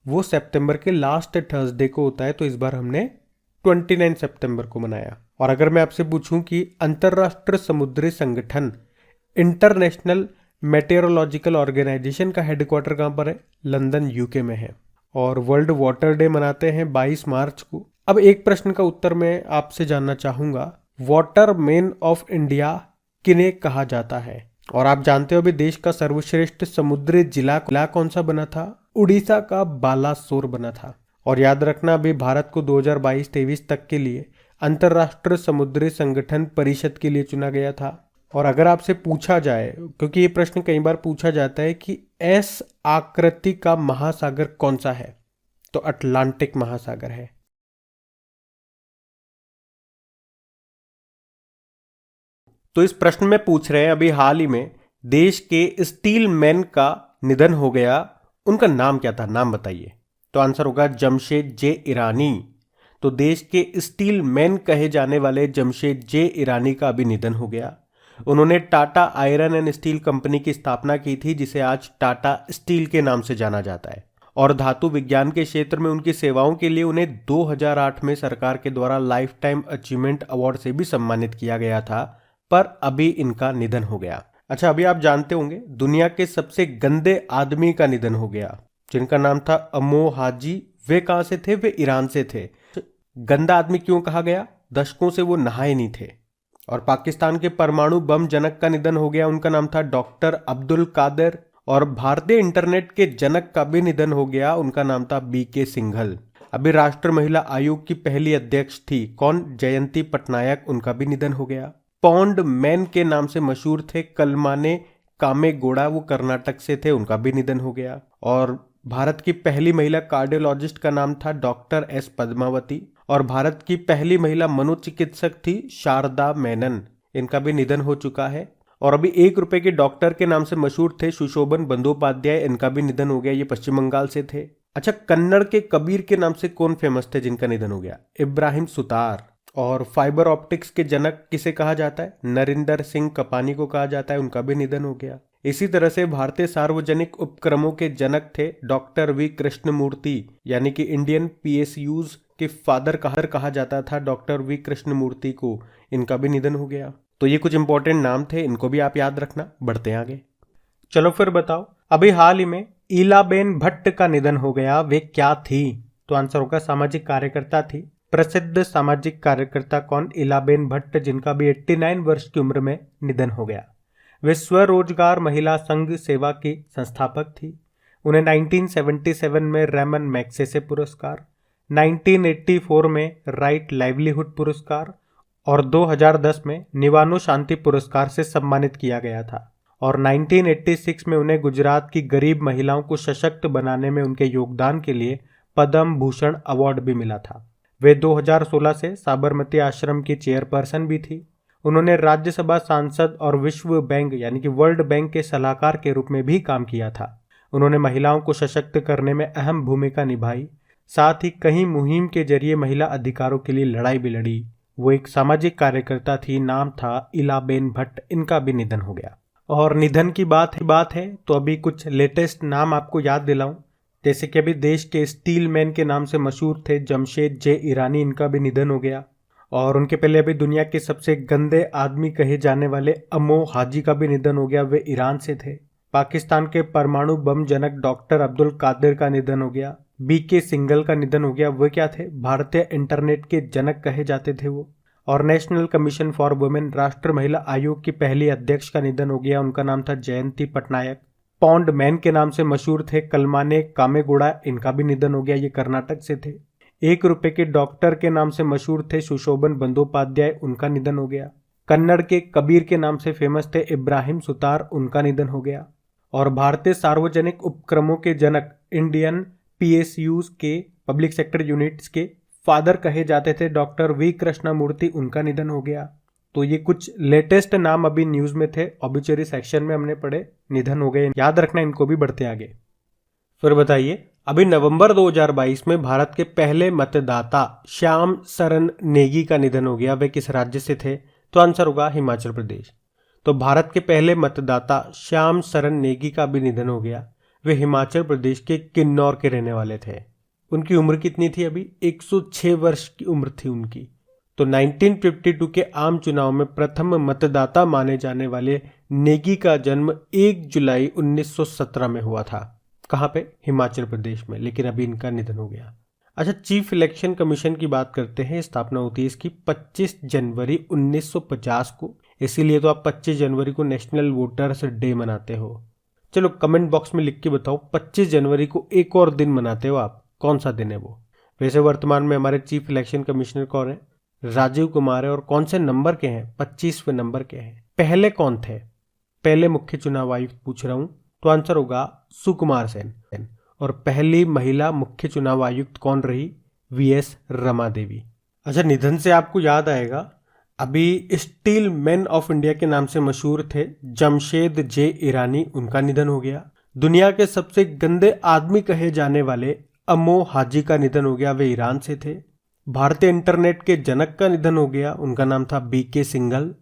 वो सितंबर के लास्ट थर्सडे को होता है। तो इस बार हमने 29 सितंबर को मनाया। और अगर मैं आपसे पूछूं कि अंतरराष्ट्रीय समुद्री संगठन इंटरनेशनल मेटेरोलॉजिकल ऑर्गेनाइजेशन का हेडक्वार्टर कहाँ पर है, लंदन यूके में है। और वर्ल्ड वाटर डे मनाते हैं 22 मार्च को। अब एक प्रश्न का उत्तर मैं आपसे जानना चाहूंगा, वाटर मैन ऑफ इंडिया किन्हें कहा जाता है। और आप जानते हो अभी देश का सर्वश्रेष्ठ समुद्री जिला कौन सा बना था, उड़ीसा का बालासोर बना था। और याद रखना, अभी भारत को 2022-23 तक के लिए अंतरराष्ट्रीय समुद्री संगठन परिषद के लिए चुना गया था। और अगर आपसे पूछा जाए, क्योंकि ये प्रश्न कई बार पूछा जाता है कि एस आकृति का महासागर कौन सा है, तो अटलांटिक महासागर है। तो इस प्रश्न में पूछ रहे हैं अभी हाल ही में देश के स्टील मैन का निधन हो गया, उनका नाम क्या था, नाम बताइए। तो आंसर होगा जमशेद जे ईरानी। तो देश के स्टील मैन कहे जाने वाले जमशेद जे ईरानी का अभी निधन हो गया। उन्होंने Tata iron and steel company की स्थापना की थी, जिसे आज टाटा स्टील के नाम से जाना जाता है। और धातु विज्ञान के क्षेत्र में उनकी सेवाओं के लिए उन्हें 2008 में सरकार के द्वारा लाइफ टाइम अचीवमेंट अवार्ड से भी सम्मानित किया गया था, पर अभी इनका निधन हो गया। अच्छा, अभी आप जानते होंगे दुनिया के सबसे गंदे आदमी का निधन हो गया, जिनका नाम था अमो हाजी। वे कहां से थे? वे ईरान से थे। गंदा आदमी क्यों कहा गया? दशकों से वो नहाए नहीं थे। और पाकिस्तान के परमाणु बम जनक का निधन हो गया, उनका नाम था डॉक्टर अब्दुल कादिर। और भारतीय इंटरनेट के जनक का भी निधन हो गया, उनका नाम था बीके सिंघल। अभी राष्ट्रीय महिला आयोग की पहली अध्यक्ष थी कौन? जयंती पटनायक, उनका भी निधन हो गया। पौंड मैन के नाम से मशहूर थे कलमाने कामेगौड़ा, वो कर्नाटक से थे, उनका भी निधन हो गया। और भारत की पहली महिला कार्डियोलॉजिस्ट का नाम था डॉक्टर एस पद्मावती। और भारत की पहली महिला मनोचिकित्सक थी शारदा मेनन, इनका भी निधन हो चुका है। और अभी 1 रुपए के डॉक्टर के नाम से मशहूर थे सुशोभन बंदोपाध्याय, इनका भी निधन हो गया, ये पश्चिम बंगाल से थे। अच्छा, कन्नड़ के कबीर के नाम से कौन फेमस थे जिनका निधन हो गया? इब्राहिम सुतार। और फाइबर ऑप्टिक्स के जनक किसे कहा जाता है? नरिंदर सिंह कपानी को कहा जाता है, उनका भी निधन हो गया। इसी तरह से भारतीय सार्वजनिक उपक्रमों के जनक थे डॉक्टर वी कृष्णमूर्ति, यानी कि इंडियन पीएसयूज के फादर कहा जाता था डॉक्टर वी कृष्णमूर्ति को, इनका भी निधन हो गया। तो ये कुछ इंपॉर्टेंट नाम थे, इनको भी आप याद रखना। बढ़ते हैं आगे। चलो फिर बताओ, अभी हाल ही में इलाबेन भट्ट का निधन हो गया, वे क्या थी? तो आंसर होगा सामाजिक कार्यकर्ता थी। प्रसिद्ध सामाजिक कार्यकर्ता कौन? इलाबेन भट्ट, जिनका भी 89 वर्ष की उम्र में निधन हो गया। वे स्वरोजगार महिला संघ सेवा की संस्थापक थी। उन्हें 1977 में रेमन मैग्सेसे पुरस्कार, 1984 में राइट लाइवलीहुड पुरस्कार और 2010 में निवानो शांति पुरस्कार से सम्मानित किया गया था। और 1986 में उन्हें गुजरात की गरीब महिलाओं को सशक्त बनाने में उनके योगदान के लिए पद्म भूषण अवार्ड भी मिला था। वे 2016 से साबरमती आश्रम की चेयरपर्सन भी थी। उन्होंने राज्यसभा सांसद और विश्व बैंक यानी कि वर्ल्ड बैंक के सलाहकार के रूप में भी काम किया था। उन्होंने महिलाओं को सशक्त करने में अहम भूमिका निभाई, साथ ही कई मुहिम के जरिए महिला अधिकारों के लिए लड़ाई भी लड़ी। वो एक सामाजिक कार्यकर्ता थी, नाम था इलाबेन भट्ट, इनका भी निधन हो गया। और निधन की बात है तो अभी कुछ लेटेस्ट नाम आपको याद दिलाऊं, जैसे कि अभी देश के स्टील मैन के नाम से मशहूर थे जमशेद जे ईरानी, इनका भी निधन हो गया। और उनके पहले अभी दुनिया के सबसे गंदे आदमी कहे जाने वाले अमो हाजी का भी निधन हो गया, वे ईरान से थे। पाकिस्तान के परमाणु बम जनक डॉक्टर अब्दुल कादिर का निधन हो गया। बीके सिंघल का निधन हो गया, वो क्या थे? भारतीय इंटरनेट के जनक कहे जाते थे वो। और नेशनल कमीशन फॉर वुमेन, राष्ट्रीय महिला आयोग की पहली अध्यक्ष का निधन हो गया, उनका नाम था जयंती पटनायक। पौंड मैन के नाम से मशहूर थे कलमाने कामेगौड़ा, इनका भी निधन हो गया, ये कर्नाटक से थे। 1 रुपए के डॉक्टर के नाम से मशहूर थे सुशोभन बंदोपाध्याय, उनका निधन हो गया। कन्नड़ के कबीर के नाम से फेमस थे इब्राहिम सुतार, उनका निधन हो गया। और भारतीय सार्वजनिक उपक्रमों के जनक, इंडियन पीएसयूज के पब्लिक सेक्टर यूनिट्स के फादर कहे जाते थे डॉक्टर वी कृष्णमूर्ति, उनका निधन हो गया। तो ये कुछ लेटेस्ट नाम अभी न्यूज में थे, ऑब्ituary सेक्शन में हमने पढ़े, निधन हो गए, याद रखना इनको भी। बढ़ते आगे। फिर बताइए, अभी नवंबर 2022 में भारत के पहले मतदाता श्याम सरन नेगी का निधन हो गया, वे किस राज्य से थे? तो आंसर होगा हिमाचल प्रदेश। तो भारत के पहले मतदाता श्याम सरन नेगी का भी निधन हो गया, वे हिमाचल प्रदेश के किन्नौर के रहने वाले थे। उनकी उम्र कितनी थी? अभी 106 वर्ष की उम्र थी उनकी। तो 1952 के आम चुनाव में प्रथम मतदाता माने जाने वाले नेगी का जन्म 1 जुलाई 1917 में हुआ था। कहाँ पे? हिमाचल प्रदेश में, लेकिन अभी इनका निधन हो गया। अच्छा, चीफ इलेक्शन कमीशन की बात करते हैं। स्थापना होती है इसकी 25 जनवरी 1950 को, इसीलिए तो आप 25 जनवरी को नेशनल वोटर्स डे मनाते हो। चलो कमेंट बॉक्स में लिख के बताओ, 25 जनवरी को एक और दिन मनाते हो आप, कौन सा दिन है वो? वैसे वर्तमान में हमारे चीफ इलेक्शन कमिश्नर कौन है? राजीव कुमार है। और कौन से नंबर के हैं? 25वें नंबर के हैं। पहले कौन थे? पहले मुख्य चुनाव आयुक्त पूछ रहा हूं, तो आंसर होगा सुकुमार सेन। और पहली महिला मुख्य चुनाव आयुक्त कौन रही? वीएस रमा देवी। अच्छा, निधन से आपको याद आएगा, अभी स्टील मैन ऑफ इंडिया के नाम से मशहूर थे जमशेद जे ईरानी, उनका निधन हो गया। दुनिया के सबसे गंदे आदमी कहे जाने वाले अमो हाजी का निधन हो गया, वे ईरान से थे। भारतीय इंटरनेट के जनक का निधन हो गया, उनका नाम था बीके सिंघल।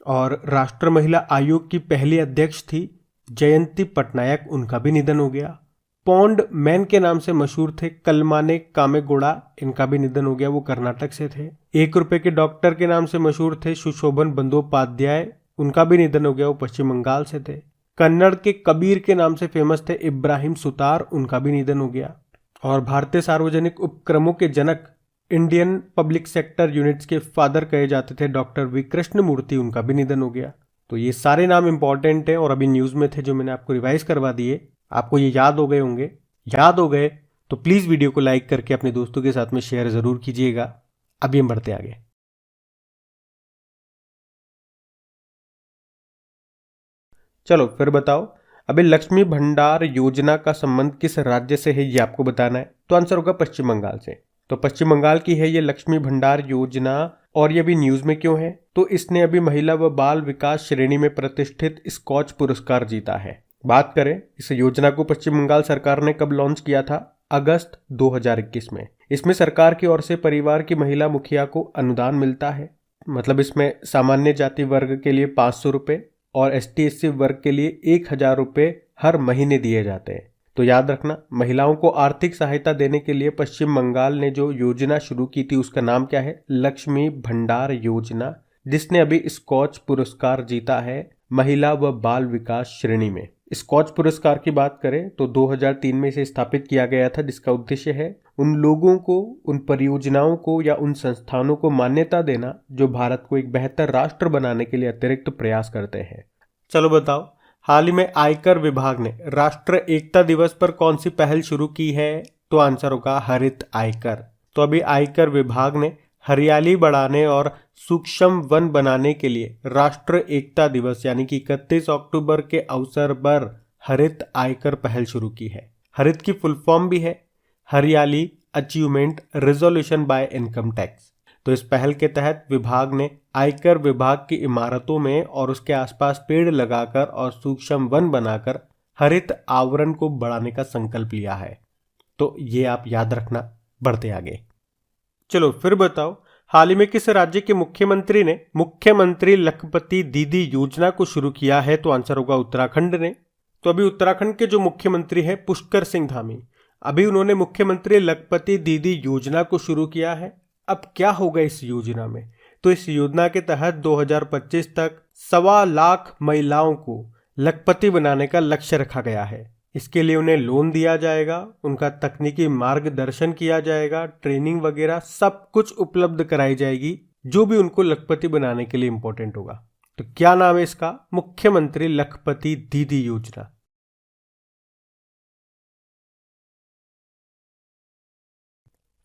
और राष्ट्र महिला आयोग की पहली अध्यक्ष थी जयंती पटनायक, उनका भी निधन हो गया। पौंड मैन के नाम से मशहूर थे कलमाने कामेगौड़ा, इनका भी निधन हो गया, वो कर्नाटक से थे। 1 रुपए के डॉक्टर के नाम से मशहूर थे सुशोभन बंदोपाध्याय, उनका भी निधन हो गया, वो पश्चिम बंगाल से थे। कन्नड़ के कबीर के नाम से फेमस थे इब्राहिम सुतार, उनका भी निधन हो गया। और भारतीय सार्वजनिक उपक्रमों के जनक, इंडियन पब्लिक सेक्टर यूनिट्स के फादर कहे जाते थे डॉक्टर वी कृष्ण मूर्ति, उनका भी निधन हो गया। तो ये सारे नाम इंपॉर्टेंट हैं और अभी न्यूज में थे जो मैंने आपको रिवाइज करवा दिए। आपको ये याद हो गए होंगे। याद हो गए तो प्लीज वीडियो को लाइक करके अपने दोस्तों के साथ में शेयर जरूर कीजिएगा। अभी हम बढ़ते आगे। चलो फिर बताओ, अभी लक्ष्मी भंडार योजना का संबंध किस राज्य से है ये आपको बताना है। तो आंसर होगा पश्चिम बंगाल से। तो पश्चिम बंगाल की है ये लक्ष्मी भंडार योजना। और ये अभी न्यूज में क्यों है, तो इसने अभी महिला व बाल विकास श्रेणी में प्रतिष्ठित स्कॉच पुरस्कार जीता है। बात करें इस योजना को पश्चिम बंगाल सरकार ने कब लॉन्च किया था, अगस्त 2021 में। इसमें सरकार की ओर से परिवार की महिला मुखिया को अनुदान मिलता है। मतलब इसमें सामान्य जाति वर्ग के लिए 500 रुपए और ST/SC वर्ग के लिए 1000 रुपए हर महीने दिए जाते हैं। तो याद रखना, महिलाओं को आर्थिक सहायता देने के लिए पश्चिम बंगाल ने जो योजना शुरू की थी उसका नाम क्या है, लक्ष्मी भंडार योजना, जिसने अभी स्कॉच पुरस्कार जीता है महिला व बाल विकास श्रेणी में। स्कॉच पुरस्कार की बात करें तो 2003 में इसे स्थापित किया गया था, जिसका उद्देश्य है उन लोगों को, उन परियोजनाओं को या उन संस्थानों को मान्यता देना जो भारत को एक बेहतर राष्ट्र बनाने के लिए अतिरिक्त प्रयास करते हैं। चलो बताओ, हाल ही में आयकर विभाग ने राष्ट्र एकता दिवस पर कौन सी पहल शुरू की है। तो आंसर होगा हरित आयकर। तो अभी आयकर विभाग ने हरियाली बढ़ाने और सूक्ष्म वन बनाने के लिए राष्ट्र एकता दिवस यानी कि 31 अक्टूबर के अवसर पर हरित आयकर पहल शुरू की है। हरित की फुल फॉर्म भी है Hariyali achievement resolution by income tax. तो इस पहल के तहत विभाग ने आयकर विभाग की इमारतों में और उसके आसपास पेड़ लगाकर और सूक्ष्म वन बनाकर हरित आवरण को बढ़ाने का संकल्प लिया है। तो ये आप याद रखना। बढ़ते आगे। चलो फिर बताओ, हाल ही में किस राज्य के मुख्यमंत्री ने मुख्यमंत्री लखपति दीदी योजना को शुरू किया है। तो आंसर होगा उत्तराखंड ने। तो अभी उत्तराखंड के जो मुख्यमंत्री हैं पुष्कर सिंह धामी, अभी उन्होंने मुख्यमंत्री लखपति दीदी योजना को शुरू किया है। अब क्या होगा इस योजना में, तो इस योजना के तहत 2025 तक 1.25 लाख महिलाओं को लखपति बनाने का लक्ष्य रखा गया है। इसके लिए उन्हें लोन दिया जाएगा, उनका तकनीकी मार्गदर्शन किया जाएगा, ट्रेनिंग वगैरह सब कुछ उपलब्ध कराई जाएगी जो भी उनको लखपति बनाने के लिए इंपॉर्टेंट होगा। तो क्या नाम है इसका, मुख्यमंत्री लखपति दीदी योजना।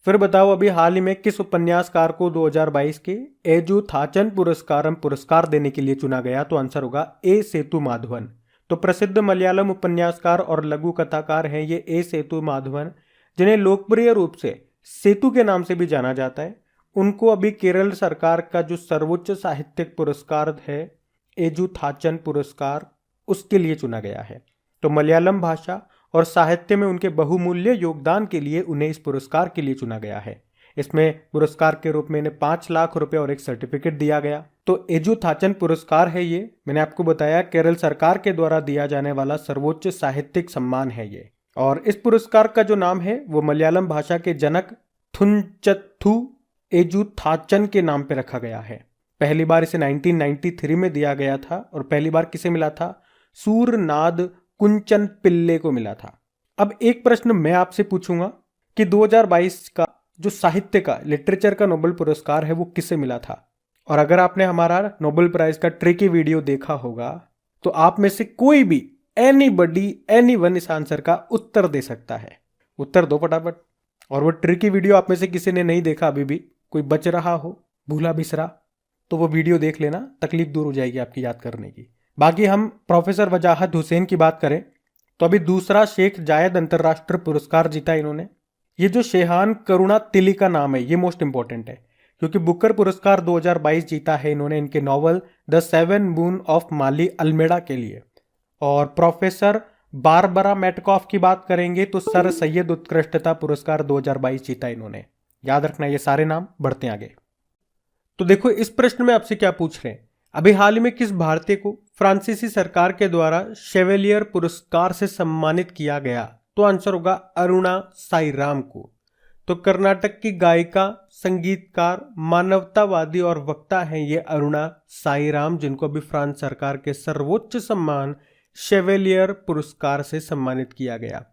फिर बताओ, अभी हाल ही में किस उपन्यासकार को 2022 के एजुथाचन पुरस्कार देने के लिए चुना गया। तो आंसर होगा ए सेतु माधवन। तो प्रसिद्ध मलयालम उपन्यासकार और लघु कथाकार हैं ये ए सेतु माधवन, जिन्हें लोकप्रिय रूप से सेतु के नाम से भी जाना जाता है। उनको अभी केरल सरकार का जो सर्वोच्च साहित्यिक पुरस्कार है एजुथाचन पुरस्कार, उसके लिए चुना गया है। तो मलयालम भाषा और साहित्य में उनके बहुमूल्य योगदान के लिए उन्हें इस पुरस्कार के लिए चुना गया है। इसमें पुरस्कार के रूप में इन्हें 5 लाख रुपए और एक सर्टिफिकेट दिया गया। तो एजुथाचन पुरस्कार है ये, मैंने आपको बताया केरल सरकार के द्वारा दिया जाने वाला सर्वोच्च साहित्यिक सम्मान है ये। और इस पुरस्कार का जो नाम है वो मलयालम भाषा के जनक थुंचथु एजुथाचन के नाम पे रखा गया है। पहली बार इसे 1993 में दिया गया था और पहली बार किसे मिला था, सूरनाद कुंचन पिल्ले को मिला था। अब एक प्रश्न मैं आपसे पूछूंगा कि 2022 का जो साहित्य का, लिटरेचर का नोबेल पुरस्कार है वो किसे मिला था। और अगर आपने हमारा नोबेल प्राइज का ट्रिकी वीडियो देखा होगा तो आप में से कोई भी एनीवन इस आंसर का उत्तर दे सकता है। उत्तर दो फटाफट। और वो ट्रिकी वीडियो आप में से किसी ने नहीं देखा, अभी भी कोई बच रहा हो, भूला बिसरा, तो वो वीडियो देख लेना, तकलीफ दूर हो जाएगी आपकी याद करने की। बाकी हम प्रोफेसर वजाहत हुसैन की बात करें तो अभी दूसरा शेख जायद अंतर्राष्ट्रीय पुरस्कार जीता इन्होंने। ये जो शेहान करुणा तिली का नाम है ये मोस्ट इंपॉर्टेंट है क्योंकि बुकर पुरस्कार 2022 जीता है इन्होंने इनके novel the 7 moon of Maali Almeida के लिए। और प्रोफेसर बारबरा मेटकॉफ की बात करेंगे तो सर सैयद उत्कृष्टता पुरस्कार 2022 जीता इन्होंने। याद रखना ये सारे नाम। बढ़ते आगे। तो देखो इस प्रश्न में आपसे क्या पूछ रहे हैं, अभी हाल ही में किस भारतीय को फ्रांसीसी सरकार के द्वारा शेवेलियर पुरस्कार से सम्मानित किया गया? तो आंसर होगा अरुणा साईराम को। तो कर्नाटक की गायिका, संगीतकार, मानवतावादी और वक्ता हैं ये अरुणा साईराम, जिनको अभी फ्रांस सरकार के सर्वोच्च सम्मान शेवेलियर पुरस्कार से सम्मानित किया गया।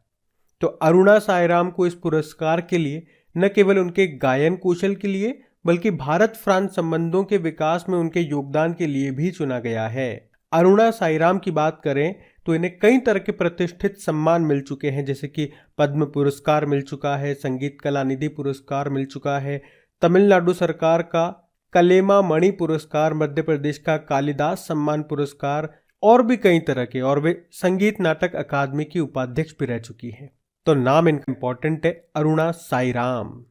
तो अरुणा साईराम को इस पुरस्कार के लिए न केवल उनके गायन कौशल के लिए बल्कि भारत फ्रांस संबंधों के विकास में उनके योगदान के लिए भी चुना गया है। अरुणा साईराम की बात करें तो इन्हें कई तरह के प्रतिष्ठित सम्मान मिल चुके हैं, जैसे कि पद्म पुरस्कार मिल चुका है, संगीत कला निधि पुरस्कार मिल चुका है, तमिलनाडु सरकार का कलेमा मणि पुरस्कार, मध्य प्रदेश का कालिदास सम्मान पुरस्कार और भी कई तरह के, और वे संगीत नाटक अकादमी की उपाध्यक्ष भी रह चुकी हैं। तो नाम इनका इंपॉर्टेंट है, अरुणा साईराम।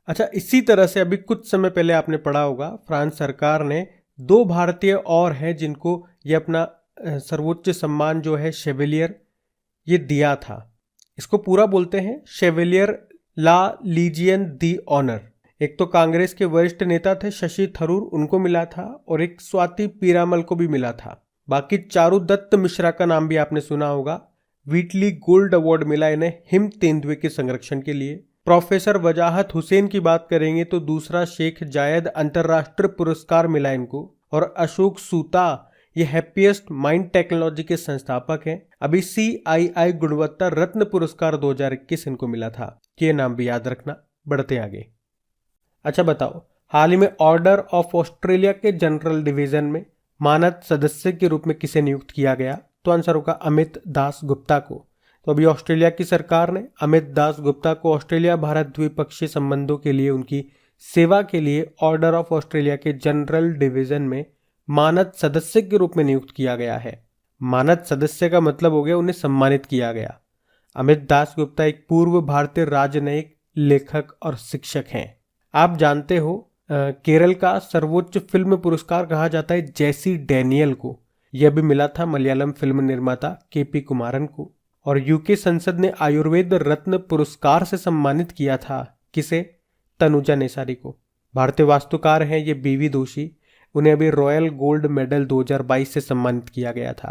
अच्छा, इसी तरह से अभी कुछ समय पहले आपने पढ़ा होगा फ्रांस सरकार ने 2 भारतीय और हैं जिनको ये अपना सर्वोच्च सम्मान जो है शेवेलियर ये दिया था। इसको पूरा बोलते हैं शेवेलियर ला लीजियन दी ऑनर। एक तो कांग्रेस के वरिष्ठ नेता थे शशि थरूर, उनको मिला था, और एक स्वाति पीरामल को भी मिला था। बाकी चारुदत्त मिश्रा का नाम भी आपने सुना होगा। व्हीटली गोल्ड अवार्ड मिला इन्हें हिम तेंदुए के संरक्षण के लिए। प्रोफेसर वजाहत हुसैन की बात करेंगे तो दूसरा शेख जायद अंतर्राष्ट्रीय पुरस्कार मिला इनको। और अशोक सूता ये हैप्पीएस्ट माइंड टेक्नोलॉजी के संस्थापक हैं। अभी CII गुणवत्ता रत्न पुरस्कार 2021 इनको मिला था। ये नाम भी याद रखना। बढ़ते आगे। अच्छा बताओ, हाल ही में ऑर्डर ऑफ ऑस्ट्रेलिया के जनरल डिवीजन में मानद सदस्य के रूप में किसे नियुक्त किया गया? तो आंसर होगा अमित दास गुप्ता को। तो अभी ऑस्ट्रेलिया की सरकार ने अमित दास गुप्ता को ऑस्ट्रेलिया भारत द्विपक्षीय संबंधों के लिए उनकी सेवा के लिए ऑर्डर ऑफ ऑस्ट्रेलिया के जनरल डिवीजन में मानद सदस्य के रूप में नियुक्त किया गया है। मानद सदस्य का मतलब हो गया उन्हें सम्मानित किया गया। अमित दास गुप्ता एक पूर्व भारतीय राजनयिक, लेखक और शिक्षक हैं। आप जानते हो केरल का सर्वोच्च फिल्म पुरस्कार कहा जाता है जैसी डैनियल को। यह भी मिला था मलयालम फिल्म निर्माता KP कुमारन को। और यूके संसद ने आयुर्वेद रत्न पुरस्कार से सम्मानित किया था किसे? तनुजा नेसारी को। भारतीय वास्तुकार हैं ये BV दोषी। उन्हें अभी रॉयल गोल्ड मेडल 2022 से सम्मानित किया गया था।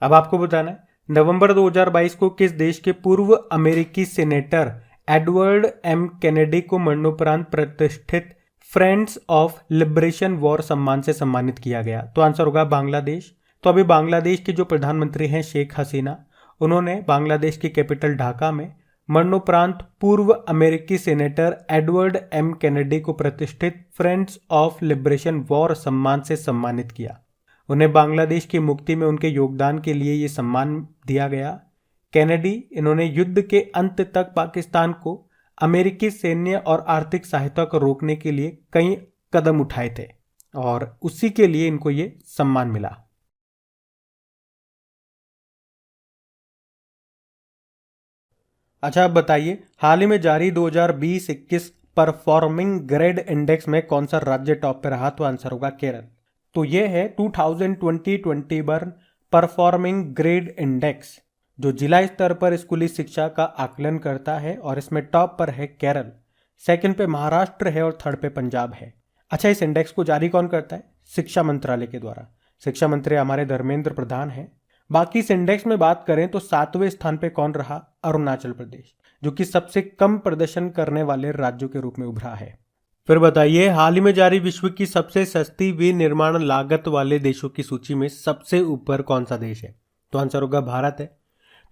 अब आपको बताना है नवंबर 2022 को किस देश के पूर्व अमेरिकी सेनेटर एडवर्ड M कैनेडी को मरणोपरांत प्रतिष्ठित फ्रेंड्स ऑफ लिबरेशन वॉर सम्मान से सम्मानित किया गया? तो आंसर होगा बांग्लादेश। तो अभी बांग्लादेश के जो प्रधानमंत्री हैं शेख हसीना, उन्होंने बांग्लादेश की कैपिटल ढाका में मरणोपरांत पूर्व अमेरिकी सेनेटर एडवर्ड M कैनेडी को प्रतिष्ठित फ्रेंड्स ऑफ लिबरेशन वॉर सम्मान से सम्मानित किया। उन्हें बांग्लादेश की मुक्ति में उनके योगदान के लिए ये सम्मान दिया गया। कैनेडी इन्होंने युद्ध के अंत तक पाकिस्तान को अमेरिकी सैन्य और आर्थिक सहायता को रोकने के लिए कई कदम उठाए थे और उसी के लिए इनको ये सम्मान मिला। अच्छा, अब बताइए हाल ही में जारी 2020-21 परफॉर्मिंग ग्रेड इंडेक्स में कौन सा राज्य टॉप पे रहा? तो आंसर होगा केरल। तो ये है 2020-21 परफॉर्मिंग ग्रेड इंडेक्स, जो जिला स्तर पर स्कूली शिक्षा का आकलन करता है, और इसमें टॉप पर है केरल, सेकंड पे महाराष्ट्र है और थर्ड पे पंजाब है। अच्छा, इस इंडेक्स को जारी कौन करता है? शिक्षा मंत्रालय के द्वारा। शिक्षा मंत्री हमारे धर्मेंद्र प्रधान हैं। बाकी इस इंडेक्स में बात करें तो 7वें स्थान पे कौन रहा? अरुणाचल प्रदेश, जो कि सबसे कम प्रदर्शन करने वाले राज्यों के रूप में उभरा है। फिर बताइए हाल ही में जारी विश्व की सबसे सस्ती विनिर्माण लागत वाले देशों की सूची में सबसे ऊपर कौन सा देश है? तो आंसर होगा भारत है।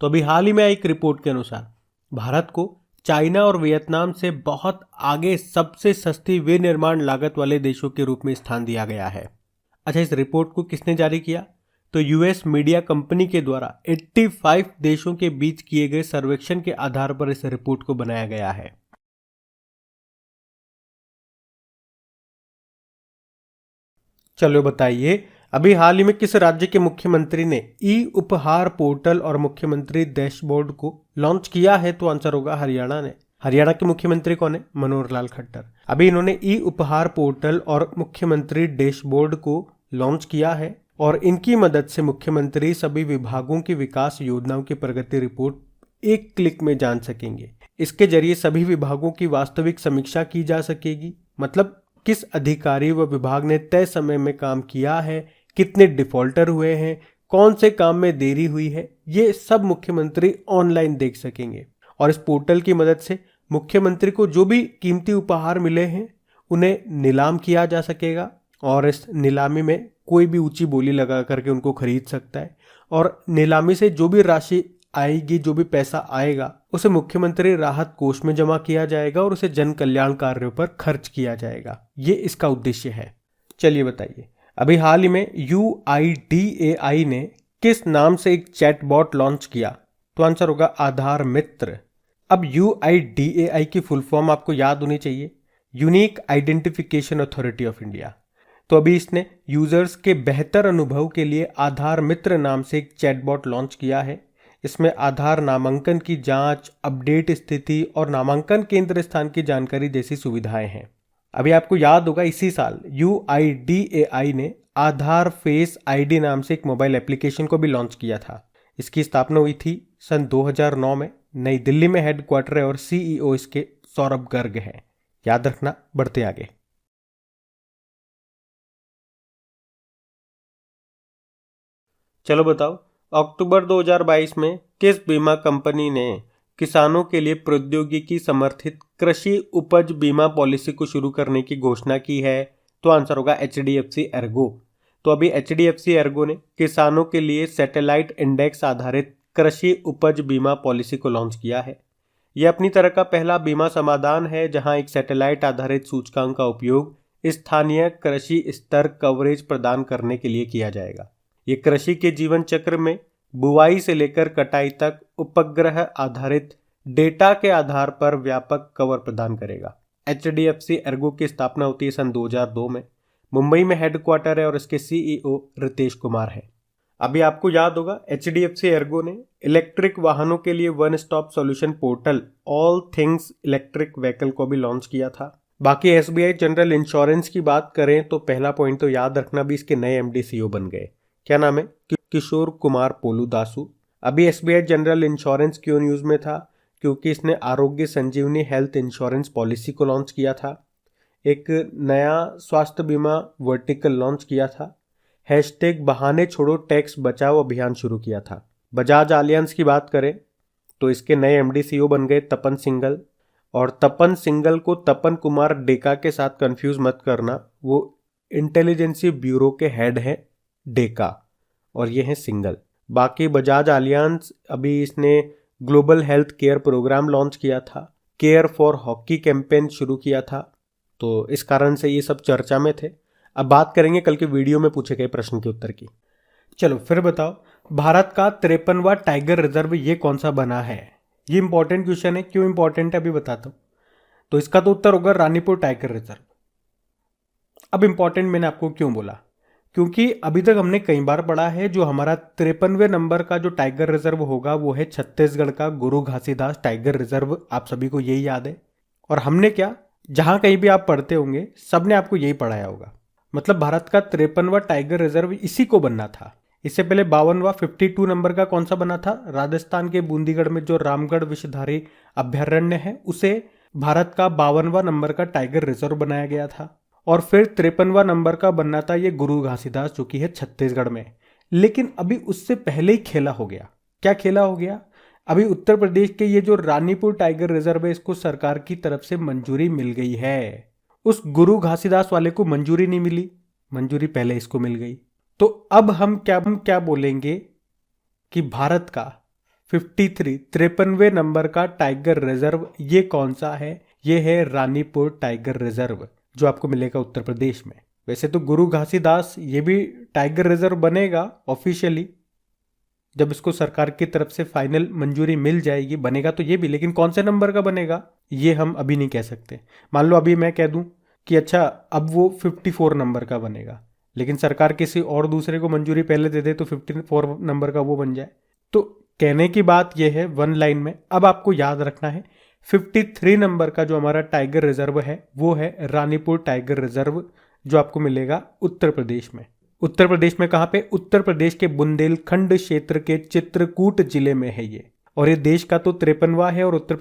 तो अभी हाल ही में एक रिपोर्ट के अनुसार भारत को चाइना और वियतनाम से बहुत आगे सबसे सस्ती विनिर्माण लागत वाले देशों के रूप में स्थान दिया गया है। अच्छा, इस रिपोर्ट को किसने जारी किया? तो US मीडिया कंपनी के द्वारा 85 देशों के बीच किए गए सर्वेक्षण के आधार पर इस रिपोर्ट को बनाया गया है। चलो बताइए, अभी हाल ही में किस राज्य के मुख्यमंत्री ने उपहार पोर्टल और मुख्यमंत्री डैशबोर्ड को लॉन्च किया है? तो आंसर होगा हरियाणा ने। हरियाणा के मुख्यमंत्री कौन है? मनोहर लाल खट्टर। अभी इन्होंने उपहार पोर्टल और मुख्यमंत्री डैशबोर्ड को लॉन्च किया है, और इनकी मदद से मुख्यमंत्री सभी विभागों की विकास योजनाओं की प्रगति रिपोर्ट एक क्लिक में जान सकेंगे। इसके जरिए सभी विभागों की वास्तविक समीक्षा की जा सकेगी। मतलब किस अधिकारी व विभाग ने तय समय में काम किया है, कितने डिफॉल्टर हुए हैं, कौन से काम में देरी हुई है, ये सब मुख्यमंत्री ऑनलाइन देख सकेंगे। और इस पोर्टल की मदद से मुख्यमंत्री को जो भी कीमती उपहार मिले हैं उन्हें नीलाम किया जा सकेगा और इस नीलामी में कोई भी ऊंची बोली लगा करके उनको खरीद सकता है। और नीलामी से जो भी राशि आएगी, जो भी पैसा आएगा, उसे मुख्यमंत्री राहत कोष में जमा किया जाएगा और उसे जन कल्याण कार्यों पर खर्च किया जाएगा। ये इसका उद्देश्य है। चलिए बताइए, अभी हाल ही में UIDAI ने किस नाम से एक चैटबॉट लॉन्च किया? तो आंसर होगा आधार मित्र। अब UIDAI की फुल फॉर्म आपको याद होनी चाहिए, unique identification authority of India. तो अभी इसने यूजर्स के बेहतर अनुभव के लिए आधार मित्र नाम से एक चैटबॉट लॉन्च किया है। इसमें आधार नामांकन की जांच, अपडेट स्थिति और नामांकन केंद्र स्थान की जानकारी जैसी सुविधाएं हैं। अभी आपको याद होगा इसी साल UIDAI ने आधार फेस ID नाम से एक मोबाइल एप्लीकेशन को भी लॉन्च किया था। इसकी स्थापना हुई थी सन 2009 में। नई दिल्ली में हेडक्वार्टर है और CEO इसके सौरभ गर्ग हैं। याद रखना। बढ़ते आगे। चलो बताओ, अक्टूबर 2022 में किस बीमा कंपनी ने किसानों के लिए प्रौद्योगिकी समर्थित कृषि उपज बीमा पॉलिसी को शुरू करने की घोषणा की है? तो आंसर होगा HDFC एर्गो। तो अभी HDFC एर्गो ने किसानों के लिए सैटेलाइट इंडेक्स आधारित कृषि उपज बीमा पॉलिसी को लॉन्च किया है। यह अपनी तरह का पहला बीमा समाधान है जहां एक सैटेलाइट आधारित सूचकांक का उपयोग स्थानीय कृषि स्तर कवरेज प्रदान करने के लिए किया जाएगा। ये कृषि के जीवन चक्र में बुआई से लेकर कटाई तक उपग्रह आधारित डेटा के आधार पर व्यापक कवर प्रदान करेगा। HDFC एर्गो की स्थापना होती है सन 2002 में। मुंबई में हेडक्वार्टर है और इसके CEO रितेश कुमार है। अभी आपको याद होगा HDFC एर्गो ने इलेक्ट्रिक वाहनों के लिए one stop solution portal all things electric vehicle को भी लॉन्च किया था। बाकी SBI जनरल इंश्योरेंस की बात करें तो पहला पॉइंट तो याद रखना भी इसके नए MD CEO बन गए। क्या नाम है? किशोर कुमार पोलूदासु। अभी SBI जनरल इंश्योरेंस क्यों न्यूज में था? क्योंकि इसने आरोग्य संजीवनी हेल्थ इंश्योरेंस पॉलिसी को लॉन्च किया था। एक नया स्वास्थ्य बीमा वर्टिकल लॉन्च किया था। हैशटैग बहाने छोड़ो टैक्स बचाओ अभियान शुरू किया था। बजाज आलियांज की बात करें तो इसके नए MD CEO बन गए तपन सिंघल। और तपन सिंघल को तपन कुमार डेका के साथ कंफ्यूज मत करना, वो इंटेलिजेंसी ब्यूरो के हेड हैं डेका और ये हैं सिंगल। बाकी बजाज आलियांज अभी इसने global health care program launch किया था, केयर फॉर हॉकी कैंपेन शुरू किया था, तो इस कारण से ये सब चर्चा में थे। अब बात करेंगे कल के वीडियो में पूछे गए प्रश्न के उत्तर की। चलो फिर बताओ, भारत का 53वां टाइगर रिजर्व ये कौन सा बना है? ये इंपॉर्टेंट क्वेश्चन है। क्यों इंपॉर्टेंट है अभी बताता हूं। तो इसका तो उत्तर होगा रानीपुर टाइगर रिजर्व। अब इंपॉर्टेंट मैंने आपको क्यों बोला? क्योंकि अभी तक हमने कई बार पढ़ा है जो हमारा 53वें नंबर का जो टाइगर रिजर्व होगा वो है छत्तीसगढ़ का गुरु घासीदास टाइगर रिजर्व। आप सभी को यही याद है। और हमने क्या, जहां कहीं भी आप पढ़ते होंगे सबने आपको यही पढ़ाया होगा। मतलब भारत का 53वां टाइगर रिजर्व इसी को बनना था। इससे पहले 52वां 52 नंबर का कौन सा बना था? राजस्थान के बूंदीगढ़ में जो रामगढ़ विषधारी अभ्यारण्य है उसे भारत का 52वां नंबर का टाइगर रिजर्व बनाया गया था। और फिर 53वां नंबर का बनना था ये गुरु घासीदास जो कि है छत्तीसगढ़ में। लेकिन अभी उससे पहले ही खेला हो गया। क्या खेला हो गया? अभी उत्तर प्रदेश के ये जो रानीपुर टाइगर रिजर्व है इसको सरकार की तरफ से मंजूरी मिल गई है। उस गुरु घासीदास वाले को मंजूरी नहीं मिली, मंजूरी पहले इसको मिल गई। तो अब हम क्या बोलेंगे कि भारत का 53वें नंबर का टाइगर रिजर्व ये कौन सा है? ये है रानीपुर टाइगर रिजर्व जो आपको मिलेगा उत्तर प्रदेश में। वैसे तो गुरु घासीदास ये भी टाइगर रिजर्व बनेगा ऑफिशियली, जब इसको सरकार की तरफ से फाइनल मंजूरी मिल जाएगी बनेगा तो ये भी। लेकिन कौन से नंबर का बनेगा ये हम अभी नहीं कह सकते। मान लो अभी मैं कह दूं कि अच्छा अब वो 54 नंबर का बनेगा, लेकिन सरकार किसी और दूसरे को मंजूरी पहले दे दे तो 54 नंबर का वो बन जाए। तो कहने की बात यह है वन लाइन में। अब आपको याद रखना है 53 नंबर का जो हमारा टाइगर रिजर्व है वो है रानीपुर टाइगर रिजर्व जो आपको मिलेगा उत्तर प्रदेश में। उत्तर प्रदेश में कहाँ पे? उत्तर प्रदेश के बुंदेलखंड क्षेत्र के चित्रकूट जिले में है ये। और ये देश का तो 53वां है और उत्तर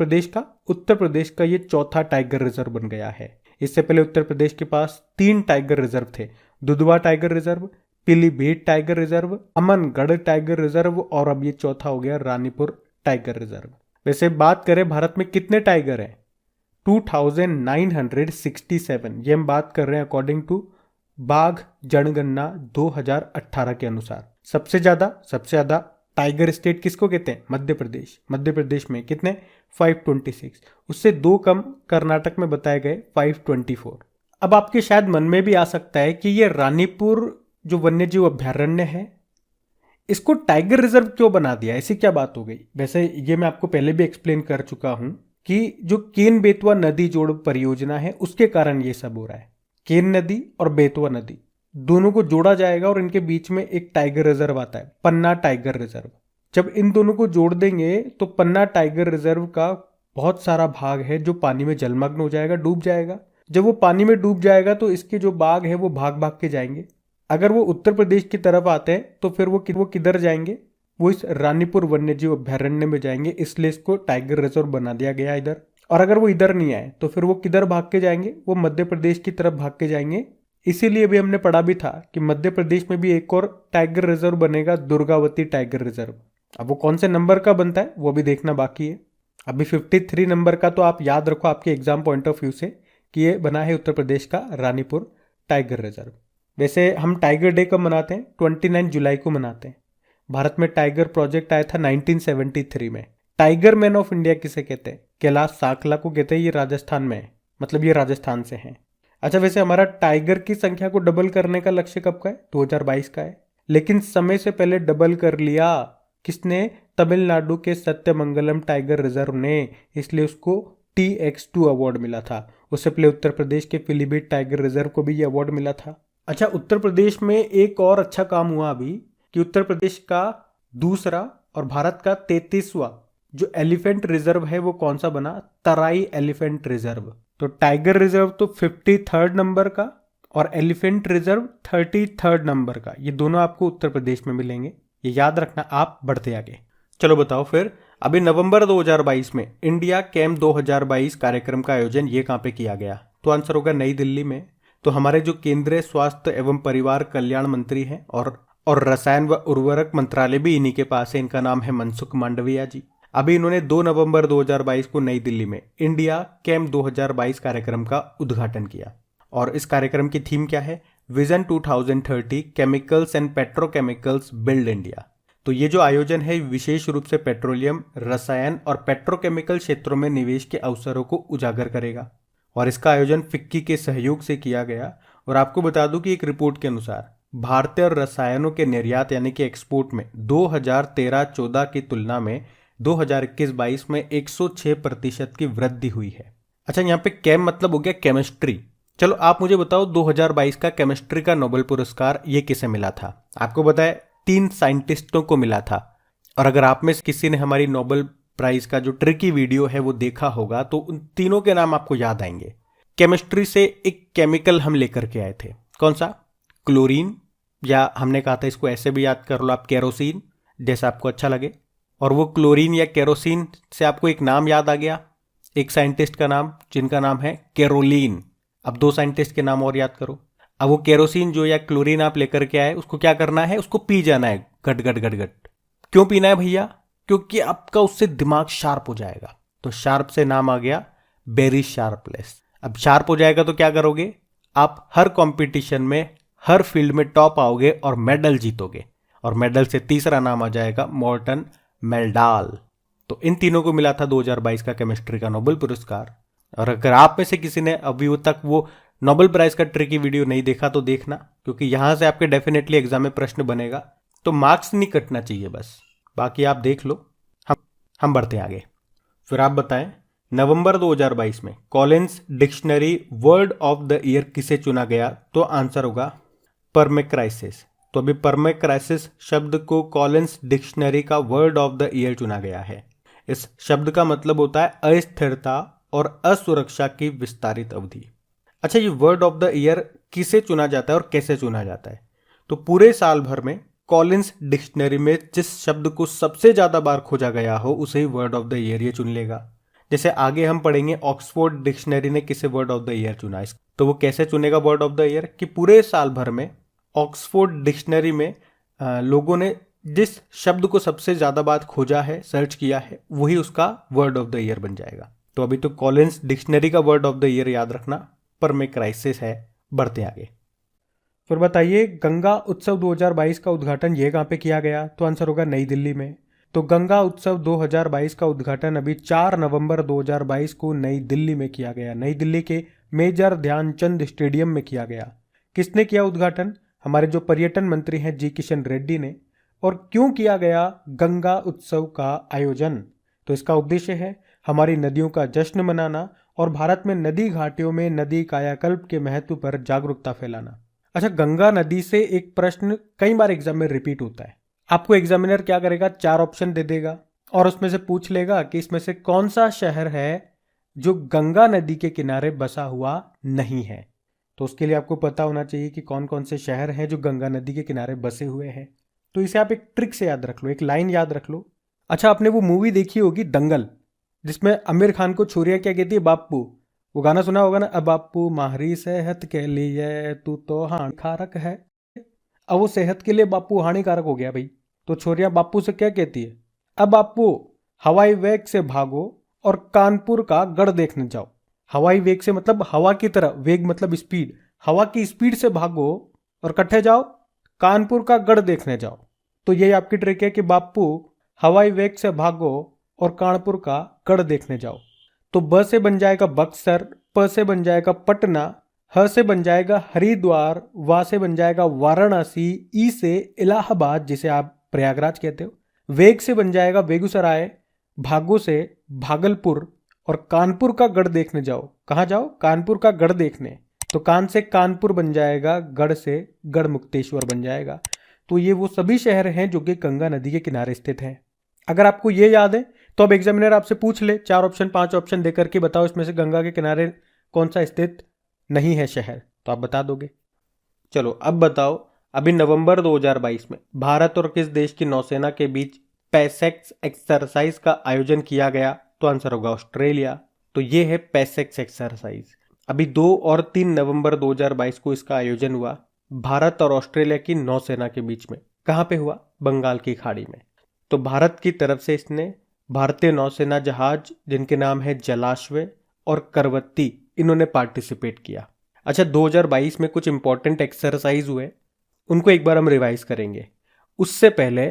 प्रदेश का ये चौथा टाइगर रिजर्व बन गया है। इससे पहले उत्तर प्रदेश के पास 3 टाइगर रिजर्व थे, Dudhwa tiger reserve, Pilibhit tiger reserve, Amangarh tiger reserve और अब ये चौथा हो गया रानीपुर टाइगर रिजर्व। वैसे बात करें भारत में कितने टाइगर हैं, 2967। ये हम बात कर रहे हैं अकॉर्डिंग टू बाघ जनगणना 2018 के अनुसार। सबसे ज्यादा टाइगर स्टेट किसको कहते हैं, मध्य प्रदेश। मध्य प्रदेश में कितने, 526। उससे 2 कम कर्नाटक में बताए गए 524। अब आपके शायद मन में भी आ सकता है कि ये रानीपुर जो वन्यजीव अभ्यारण्य है इसको टाइगर रिजर्व क्यों बना दिया, ऐसी क्या बात हो गई। वैसे ये मैं आपको पहले भी एक्सप्लेन कर चुका हूं कि जो केन बेतवा नदी जोड़ परियोजना है उसके कारण ये सब हो रहा है। केन नदी और बेतवा नदी दोनों को जोड़ा जाएगा और इनके बीच में एक टाइगर रिजर्व आता है, पन्ना टाइगर रिजर्व। जब इन दोनों को जोड़ देंगे तो पन्ना टाइगर रिजर्व का बहुत सारा भाग है जो पानी में जलमग्न हो जाएगा, डूब जाएगा। जब वो पानी में डूब जाएगा तो इसके जो बाघ है वो भाग भाग के जाएंगे। अगर वो उत्तर प्रदेश की तरफ आते हैं तो फिर वो किधर जाएंगे, वो इस रानीपुर वन्यजीव अभ्यारण्य में जाएंगे, इसलिए इसको टाइगर रिजर्व बना दिया गया इधर। और अगर वो इधर नहीं आए तो फिर वो किधर भाग के जाएंगे, वो मध्य प्रदेश की तरफ भाग के जाएंगे। इसीलिए भी हमने पढ़ा भी था कि मध्य प्रदेश में भी एक और टाइगर रिजर्व बनेगा, दुर्गावती टाइगर रिजर्व। अब वो कौन से नंबर का बनता है वो भी देखना बाकी है। अभी 53 नंबर का तो आप याद रखो आपके एग्जाम पॉइंट ऑफ व्यू से कि ये बना है उत्तर प्रदेश का रानीपुर टाइगर रिजर्व। वैसे हम टाइगर डे कब मनाते हैं, 29 जुलाई को मनाते हैं। भारत में टाइगर प्रोजेक्ट आया था 1973 में। टाइगर मैन ऑफ इंडिया किसे कहते हैं, कैलाश साकला को कहते हैं। ये राजस्थान में है, मतलब ये राजस्थान से है। अच्छा, वैसे हमारा टाइगर की संख्या को डबल करने का लक्ष्य कब का है, 2022 का है। लेकिन समय से पहले डबल कर लिया किसने, तमिलनाडु के सत्यमंगलम टाइगर रिजर्व ने, इसलिए उसको TX2 अवार्ड मिला था। उससे पहले उत्तर प्रदेश के पीलीभीत टाइगर रिजर्व को भी ये अवार्ड मिला था। अच्छा, उत्तर प्रदेश में एक और अच्छा काम हुआ अभी कि उत्तर प्रदेश का दूसरा और भारत का 33वां जो एलिफेंट रिजर्व है वो कौन सा बना, तराई एलिफेंट रिजर्व। तो टाइगर रिजर्व तो 53rd नंबर का और एलिफेंट रिजर्व 33rd नंबर का, ये दोनों आपको उत्तर प्रदेश में मिलेंगे, ये याद रखना। आप बढ़ते आगे चलो, बताओ फिर अभी नवंबर 2022 में इंडिया कैम्प 2022 कार्यक्रम का आयोजन ये कहाँ पे किया गया, तो आंसर होगा नई दिल्ली में। तो हमारे जो केंद्रीय स्वास्थ्य एवं परिवार कल्याण मंत्री हैं और रसायन व उर्वरक मंत्रालय भी इन्हीं के पास है, इनका नाम है मनसुख मांडविया जी। अभी इन्होंने 2 नवंबर 2022 को नई दिल्ली में इंडिया कैम्प 2022 कार्यक्रम का उद्घाटन किया। और इस कार्यक्रम की थीम क्या है, vision 2030 chemicals and petrochemicals build India. तो ये जो आयोजन है विशेष रूप से पेट्रोलियम, रसायन और पेट्रोकेमिकल क्षेत्रों में निवेश के अवसरों को उजागर करेगा। और इसका आयोजन फिक्की के सहयोग से किया गया। और आपको बता दूं कि एक रिपोर्ट के अनुसार भारतीय रसायनों के निर्यात यानी कि एक्सपोर्ट में 2013-14 की तुलना में 2021-22 में 106% की वृद्धि हुई है। अच्छा, यहाँ पे कैम मतलब हो गया केमिस्ट्री। चलो आप मुझे बताओ 2022 का केमिस्ट्री का नोबेल पुरस्कार ये किसे मिला था। आपको बताया 3 साइंटिस्टों को मिला था। और अगर आप में किसी ने हमारी नोबेल प्राइज का जो ट्रिकी वीडियो है वो देखा होगा तो उन तीनों के नाम आपको याद आएंगे। केमिस्ट्री से एक केमिकल हम लेकर के आए थे, कौन सा, क्लोरीन, या हमने कहा था इसको ऐसे भी याद कर लो आप, केरोसिन, जैसा आपको अच्छा लगे। और वो क्लोरीन या केरोसिन से आपको एक नाम याद आ गया, एक साइंटिस्ट का नाम जिनका नाम है कैरोलीन। अब 2 साइंटिस्ट के नाम और याद करो। अब वो केरोसिन जो या क्लोरीन आप लेकर के आए उसको क्या करना है, उसको पी जाना है, गट गट गट गट। क्यों पीना है भैया, क्योंकि आपका उससे दिमाग शार्प हो जाएगा। तो शार्प से नाम आ गया बेरी शार्पलेस। अब शार्प हो जाएगा तो क्या करोगे, आप हर कंपटीशन में हर फील्ड में टॉप आओगे और मेडल जीतोगे। और मेडल से तीसरा नाम आ जाएगा मॉर्टन मेल्डाल। तो इन तीनों को मिला था 2022 का केमिस्ट्री का नोबेल पुरस्कार। और अगर आप में से किसी ने अभी तक वो नोबेल प्राइज का ट्रिकी वीडियो नहीं देखा तो देखना, क्योंकि यहां से आपके डेफिनेटली एग्जाम में प्रश्न बनेगा। तो मार्क्स नहीं कटना चाहिए बस, बाकी आप देख लो। हम बढ़ते हैं आगे। फिर आप बताएं नवंबर 2022 में Collins dictionary word of the year किसे चुना गया, तो आंसर होगा परमेक्राइसिस। तो अभी परमेक्राइसिस शब्द को कॉलिंस डिक्शनरी का वर्ड ऑफ द ईयर चुना गया है। इस शब्द का मतलब होता है अस्थिरता और असुरक्षा की विस्तारित अवधि। अच्छा, ये वर्ड ऑफ द ईयर किसे चुना जाता है और कैसे चुना जाता है, तो पूरे साल भर में कॉलिंस डिक्शनरी में जिस शब्द को सबसे ज्यादा बार खोजा गया हो उसे ही वर्ड ऑफ द ईयर ये चुन लेगा। जैसे आगे हम पढ़ेंगे ऑक्सफोर्ड डिक्शनरी ने किसे वर्ड ऑफ द ईयर चुना, तो वो कैसे चुनेगा वर्ड ऑफ द ईयर कि पूरे साल भर में ऑक्सफोर्ड डिक्शनरी में लोगों ने जिस शब्द को सबसे ज्यादा बार खोजा है, सर्च किया है, वही उसका वर्ड ऑफ द ईयर बन जाएगा। तो अभी तो कॉलिंस डिक्शनरी का वर्ड ऑफ द ईयर याद रखना, पर में क्राइसिस है। बढ़ते आगे। फिर बताइए गंगा उत्सव 2022 का उद्घाटन ये कहाँ पे किया गया, तो आंसर होगा नई दिल्ली में। तो गंगा उत्सव 2022 का उद्घाटन अभी 4 नवंबर 2022 को नई दिल्ली में किया गया। नई दिल्ली के मेजर ध्यानचंद स्टेडियम में किया गया। किसने किया उद्घाटन? हमारे जो पर्यटन मंत्री हैं जी किशन रेड्डी ने। और क्यों किया गया गंगा उत्सव का आयोजन? तो इसका उद्देश्य है हमारी नदियों का जश्न मनाना और भारत में नदी घाटियों में नदी कायाकल्प के महत्व पर जागरूकता फैलाना। अच्छा, गंगा नदी से एक प्रश्न कई बार एग्जाम में रिपीट होता है। आपको एग्जामिनर क्या करेगा, 4 ऑप्शन दे देगा और उसमें से पूछ लेगा कि इसमें से कौन सा शहर है जो गंगा नदी के किनारे बसा हुआ नहीं है। तो उसके लिए आपको पता होना चाहिए कि कौन कौन से शहर हैं जो गंगा नदी के किनारे बसे हुए हैं। तो इसे आप एक ट्रिक से याद रख लो, एक लाइन याद रख लो। अच्छा, आपने वो मूवी देखी होगी दंगल, जिसमें आमिर खान को छोरियां क्या कहती है, बाप्पू। वो गाना सुना होगा ना, अब बाप्पू माहरी सेहत के लिए तू तो हानिकारक है। अब वो सेहत के लिए बाप्पू हानिकारक हो गया भाई, तो छोरियां बाप्पू से क्या कहती है, अब बाप्पू हवाई वेग से भागो और कानपुर का गढ़ देखने जाओ। हवाई वेग से मतलब हवा की तरह, वेग मतलब स्पीड, हवा की स्पीड से भागो और कट्ठे जाओ कानपुर का गढ़ देखने जाओ। तो यही आपकी ट्रिक है कि बाप्पू हवाई वेग से भागो और कानपुर का गढ़ देखने जाओ। तो ब से बन जाएगा बक्सर, प से बन जाएगा पटना, ह से बन जाएगा हरिद्वार, वा से बन जाएगा वाराणसी, ई से इलाहाबाद जिसे आप प्रयागराज कहते हो, वेग से बन जाएगा बेगूसराय, भागो से भागलपुर और कानपुर का गढ़ देखने जाओ। कहाँ जाओ? कानपुर का गढ़ देखने। तो कान से कानपुर बन जाएगा, गढ़ से गढ़ मुक्तेश्वर बन जाएगा। तो ये वो सभी शहर हैं जो कि गंगा नदी के किनारे स्थित हैं। अगर आपको ये याद है तो अब एग्जामिनर आपसे पूछ ले 4 ऑप्शन 5 ऑप्शन देकर के बताओ इसमें से गंगा के किनारे कौन सा स्थित नहीं है शहर, तो आप बता दोगे। चलो अब बताओ, अभी नवंबर 2022 में भारत और किस देश की नौसेना के बीच पैसेक्स एक्सरसाइज का आयोजन किया गया, तो आंसर होगा ऑस्ट्रेलिया। तो ये है पैसेक्स एक्सरसाइज। अभी 2 और 3 नवंबर 2022 को इसका आयोजन हुआ भारत और ऑस्ट्रेलिया की नौसेना के बीच में। कहाँ पे हुआ? बंगाल की खाड़ी में। तो भारत की तरफ से इसने भारतीय नौसेना जहाज जिनके नाम है जलाश्व और करवत्ती, इन्होंने पार्टिसिपेट किया। अच्छा, 2022 में कुछ इंपॉर्टेंट एक्सरसाइज हुए, उनको एक बार हम रिवाइज करेंगे। उससे पहले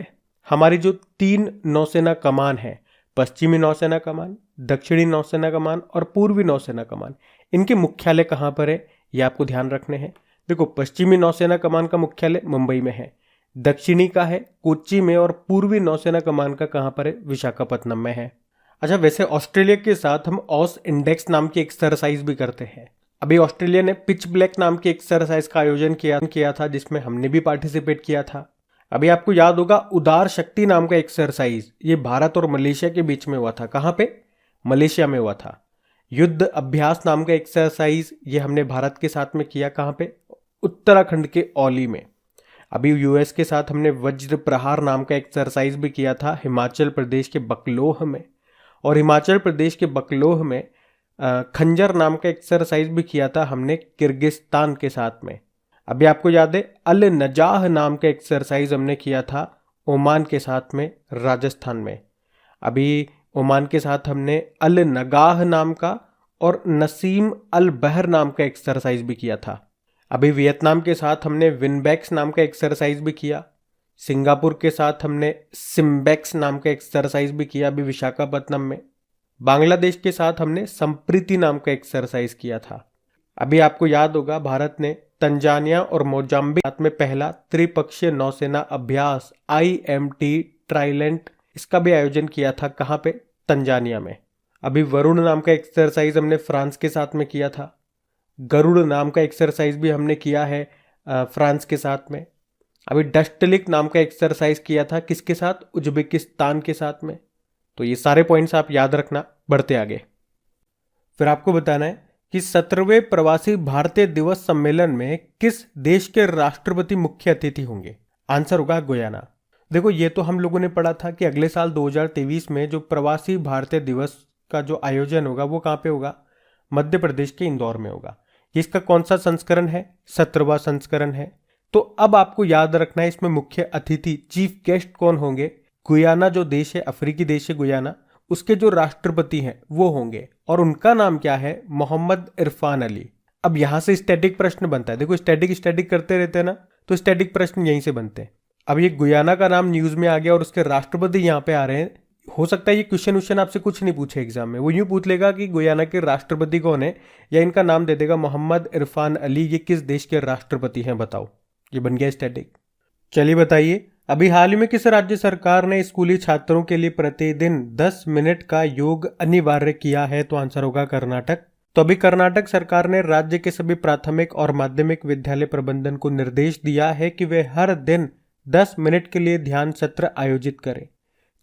हमारी जो 3 नौसेना कमान है, पश्चिमी नौसेना कमान, दक्षिणी नौसेना कमान और पूर्वी नौसेना कमान, इनके मुख्यालय कहाँ पर है ये आपको ध्यान रखने हैं। देखो, पश्चिमी नौसेना कमान का मुख्यालय मुंबई में है, दक्षिणी का है कोच्चि में और पूर्वी नौसेना कमान का कहाँ पर है? विशाखापत्तनम में है। अच्छा, वैसे ऑस्ट्रेलिया के साथ हम ऑस इंडेक्स नाम की एक्सरसाइज भी करते हैं। अभी ऑस्ट्रेलिया ने पिच ब्लैक नाम की एक्सरसाइज का आयोजन किया था जिसमें हमने भी पार्टिसिपेट किया था। अभी आपको याद होगा उदार शक्ति नाम का एक्सरसाइज, ये भारत और मलेशिया के बीच में हुआ था। कहाँ पे? मलेशिया में हुआ था। युद्ध अभ्यास नाम का एक्सरसाइज ये हमने भारत के साथ में किया। कहाँ पे? उत्तराखंड के औली में। अभी यूएस के साथ हमने वज्र प्रहार नाम का एक्सरसाइज भी किया था हिमाचल प्रदेश के बकलोह में। और हिमाचल प्रदेश के बकलोह में खंजर नाम का एक्सरसाइज भी किया था हमने किर्गिस्तान के साथ में। अभी आपको याद है अल नजाह नाम का एक्सरसाइज हमने किया था ओमान के साथ में, राजस्थान में। अभी ओमान के साथ हमने अल नगाह नाम का और नसीम अल बहर नाम का एक्सरसाइज भी किया था। अभी वियतनाम के साथ हमने विनबैक्स नाम का एक्सरसाइज भी किया। सिंगापुर के साथ हमने सिम्बैक्स नाम का एक्सरसाइज भी किया अभी विशाखापत्तनम में। बांग्लादेश के साथ हमने संप्रीति नाम का एक्सरसाइज किया था। अभी आपको याद होगा भारत ने तंजानिया और मोजाम्बिक साथ में पहला त्रिपक्षीय नौसेना अभ्यास IMT ट्राइलेंट, इसका भी आयोजन किया था। कहाँ पे? तंजानिया में। अभी वरुण नाम का एक्सरसाइज हमने फ्रांस के साथ में किया था। गरुड़ नाम का एक्सरसाइज भी हमने किया है फ्रांस के साथ में। अभी डस्टलिक नाम का एक्सरसाइज किया था किसके साथ? उज्बेकिस्तान के साथ में। तो ये सारे पॉइंट्स आप याद रखना। बढ़ते आगे। फिर आपको बताना है कि 17वें प्रवासी भारतीय दिवस सम्मेलन में किस देश के राष्ट्रपति मुख्य अतिथि होंगे? आंसर होगा गुयाना। देखो, ये तो हम लोगों ने पढ़ा था कि अगले साल 2023 में जो प्रवासी भारतीय दिवस का जो आयोजन होगा वो कहाँ पे होगा? मध्य प्रदेश के इंदौर में होगा। इसका कौन सा संस्करण है? 17वां संस्करण है। तो अब आपको याद रखना है इसमें मुख्य अतिथि चीफ गेस्ट कौन होंगे? गुयाना जो देश है, अफ्रीकी देश है गुयाना, उसके जो राष्ट्रपति हैं वो होंगे और उनका नाम क्या है? मोहम्मद इरफान अली। अब यहां से स्टैटिक प्रश्न बनता है। देखो स्टैटिक करते रहते हैं ना, तो स्टैटिक प्रश्न यहीं से बनते हैं। अब ये गुयाना का नाम न्यूज में आ गया और उसके राष्ट्रपति यहाँ पे आ रहे हैं। हो सकता है ये क्वेश्चन आपसे कुछ नहीं पूछे एग्जाम में, वो यूं पूछ लेगा कि गुयाना के राष्ट्रपति कौन है, या इनका नाम दे देगा मोहम्मद इरफान अली, ये किस देश के राष्ट्रपति हैं बताओ। ये बन गया स्टैटिक। चलिए बताइए, अभी हाल ही में किस राज्य सरकार ने स्कूली छात्रों के लिए प्रतिदिन 10 मिनट का योग अनिवार्य किया है? तो आंसर होगा कर्नाटक। तो अभी कर्नाटक सरकार ने राज्य के सभी प्राथमिक और माध्यमिक विद्यालय प्रबंधन को निर्देश दिया है कि वे हर दिन 10 मिनट के लिए ध्यान सत्र आयोजित करें।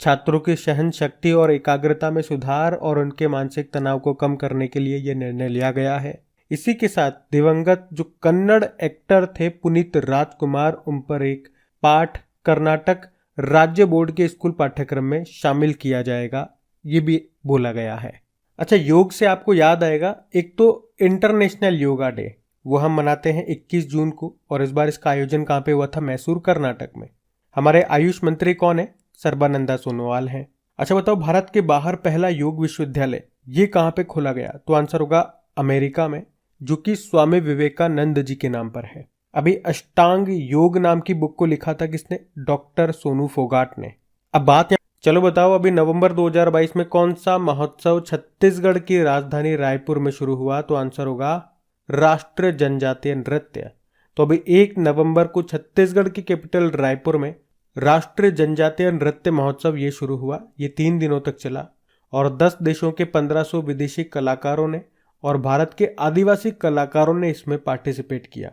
छात्रों की सहन शक्ति और एकाग्रता में सुधार और उनके मानसिक तनाव को कम करने के लिए यह निर्णय लिया गया है। इसी के साथ दिवंगत जो कन्नड़ एक्टर थे पुनीत राजकुमार, उन पर एक पाठ कर्नाटक राज्य बोर्ड के स्कूल पाठ्यक्रम में शामिल किया जाएगा, ये भी बोला गया है। अच्छा, योग से आपको याद आएगा, एक तो इंटरनेशनल योगा डे वो हम मनाते हैं 21 जून को, और इस बार इसका आयोजन कहाँ पे हुआ था? मैसूर कर्नाटक में। हमारे आयुष मंत्री कौन है? सर्बानंदा सोनोवाल हैं। अच्छा बताओ, भारत के बाहर पहला योग विश्वविद्यालय ये कहाँ पे खोला गया? तो आंसर होगा अमेरिका में, जो कि स्वामी विवेकानंद जी के नाम पर है। अभी अष्टांग योग नाम की बुक को लिखा था किसने? डॉक्टर सोनू फोगाट ने। अब बात चलो बताओ, अभी नवंबर 2022 में कौन सा महोत्सव छत्तीसगढ़ की राजधानी रायपुर में शुरू हुआ? तो आंसर होगा राष्ट्रीय जनजातीय नृत्य। तो अभी 1 नवंबर को छत्तीसगढ़ की कैपिटल रायपुर में राष्ट्रीय जनजातीय नृत्य महोत्सव ये शुरू हुआ। ये 3 दिनों तक चला और 10 देशों के 1500 विदेशी कलाकारों ने और भारत के आदिवासी कलाकारों ने इसमें पार्टिसिपेट किया।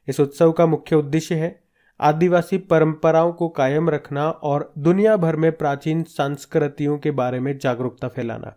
इस उत्सव का मुख्य उद्देश्य है आदिवासी परंपराओं को कायम रखना और दुनिया भर में प्राचीन संस्कृतियों के बारे में जागरूकता फैलाना।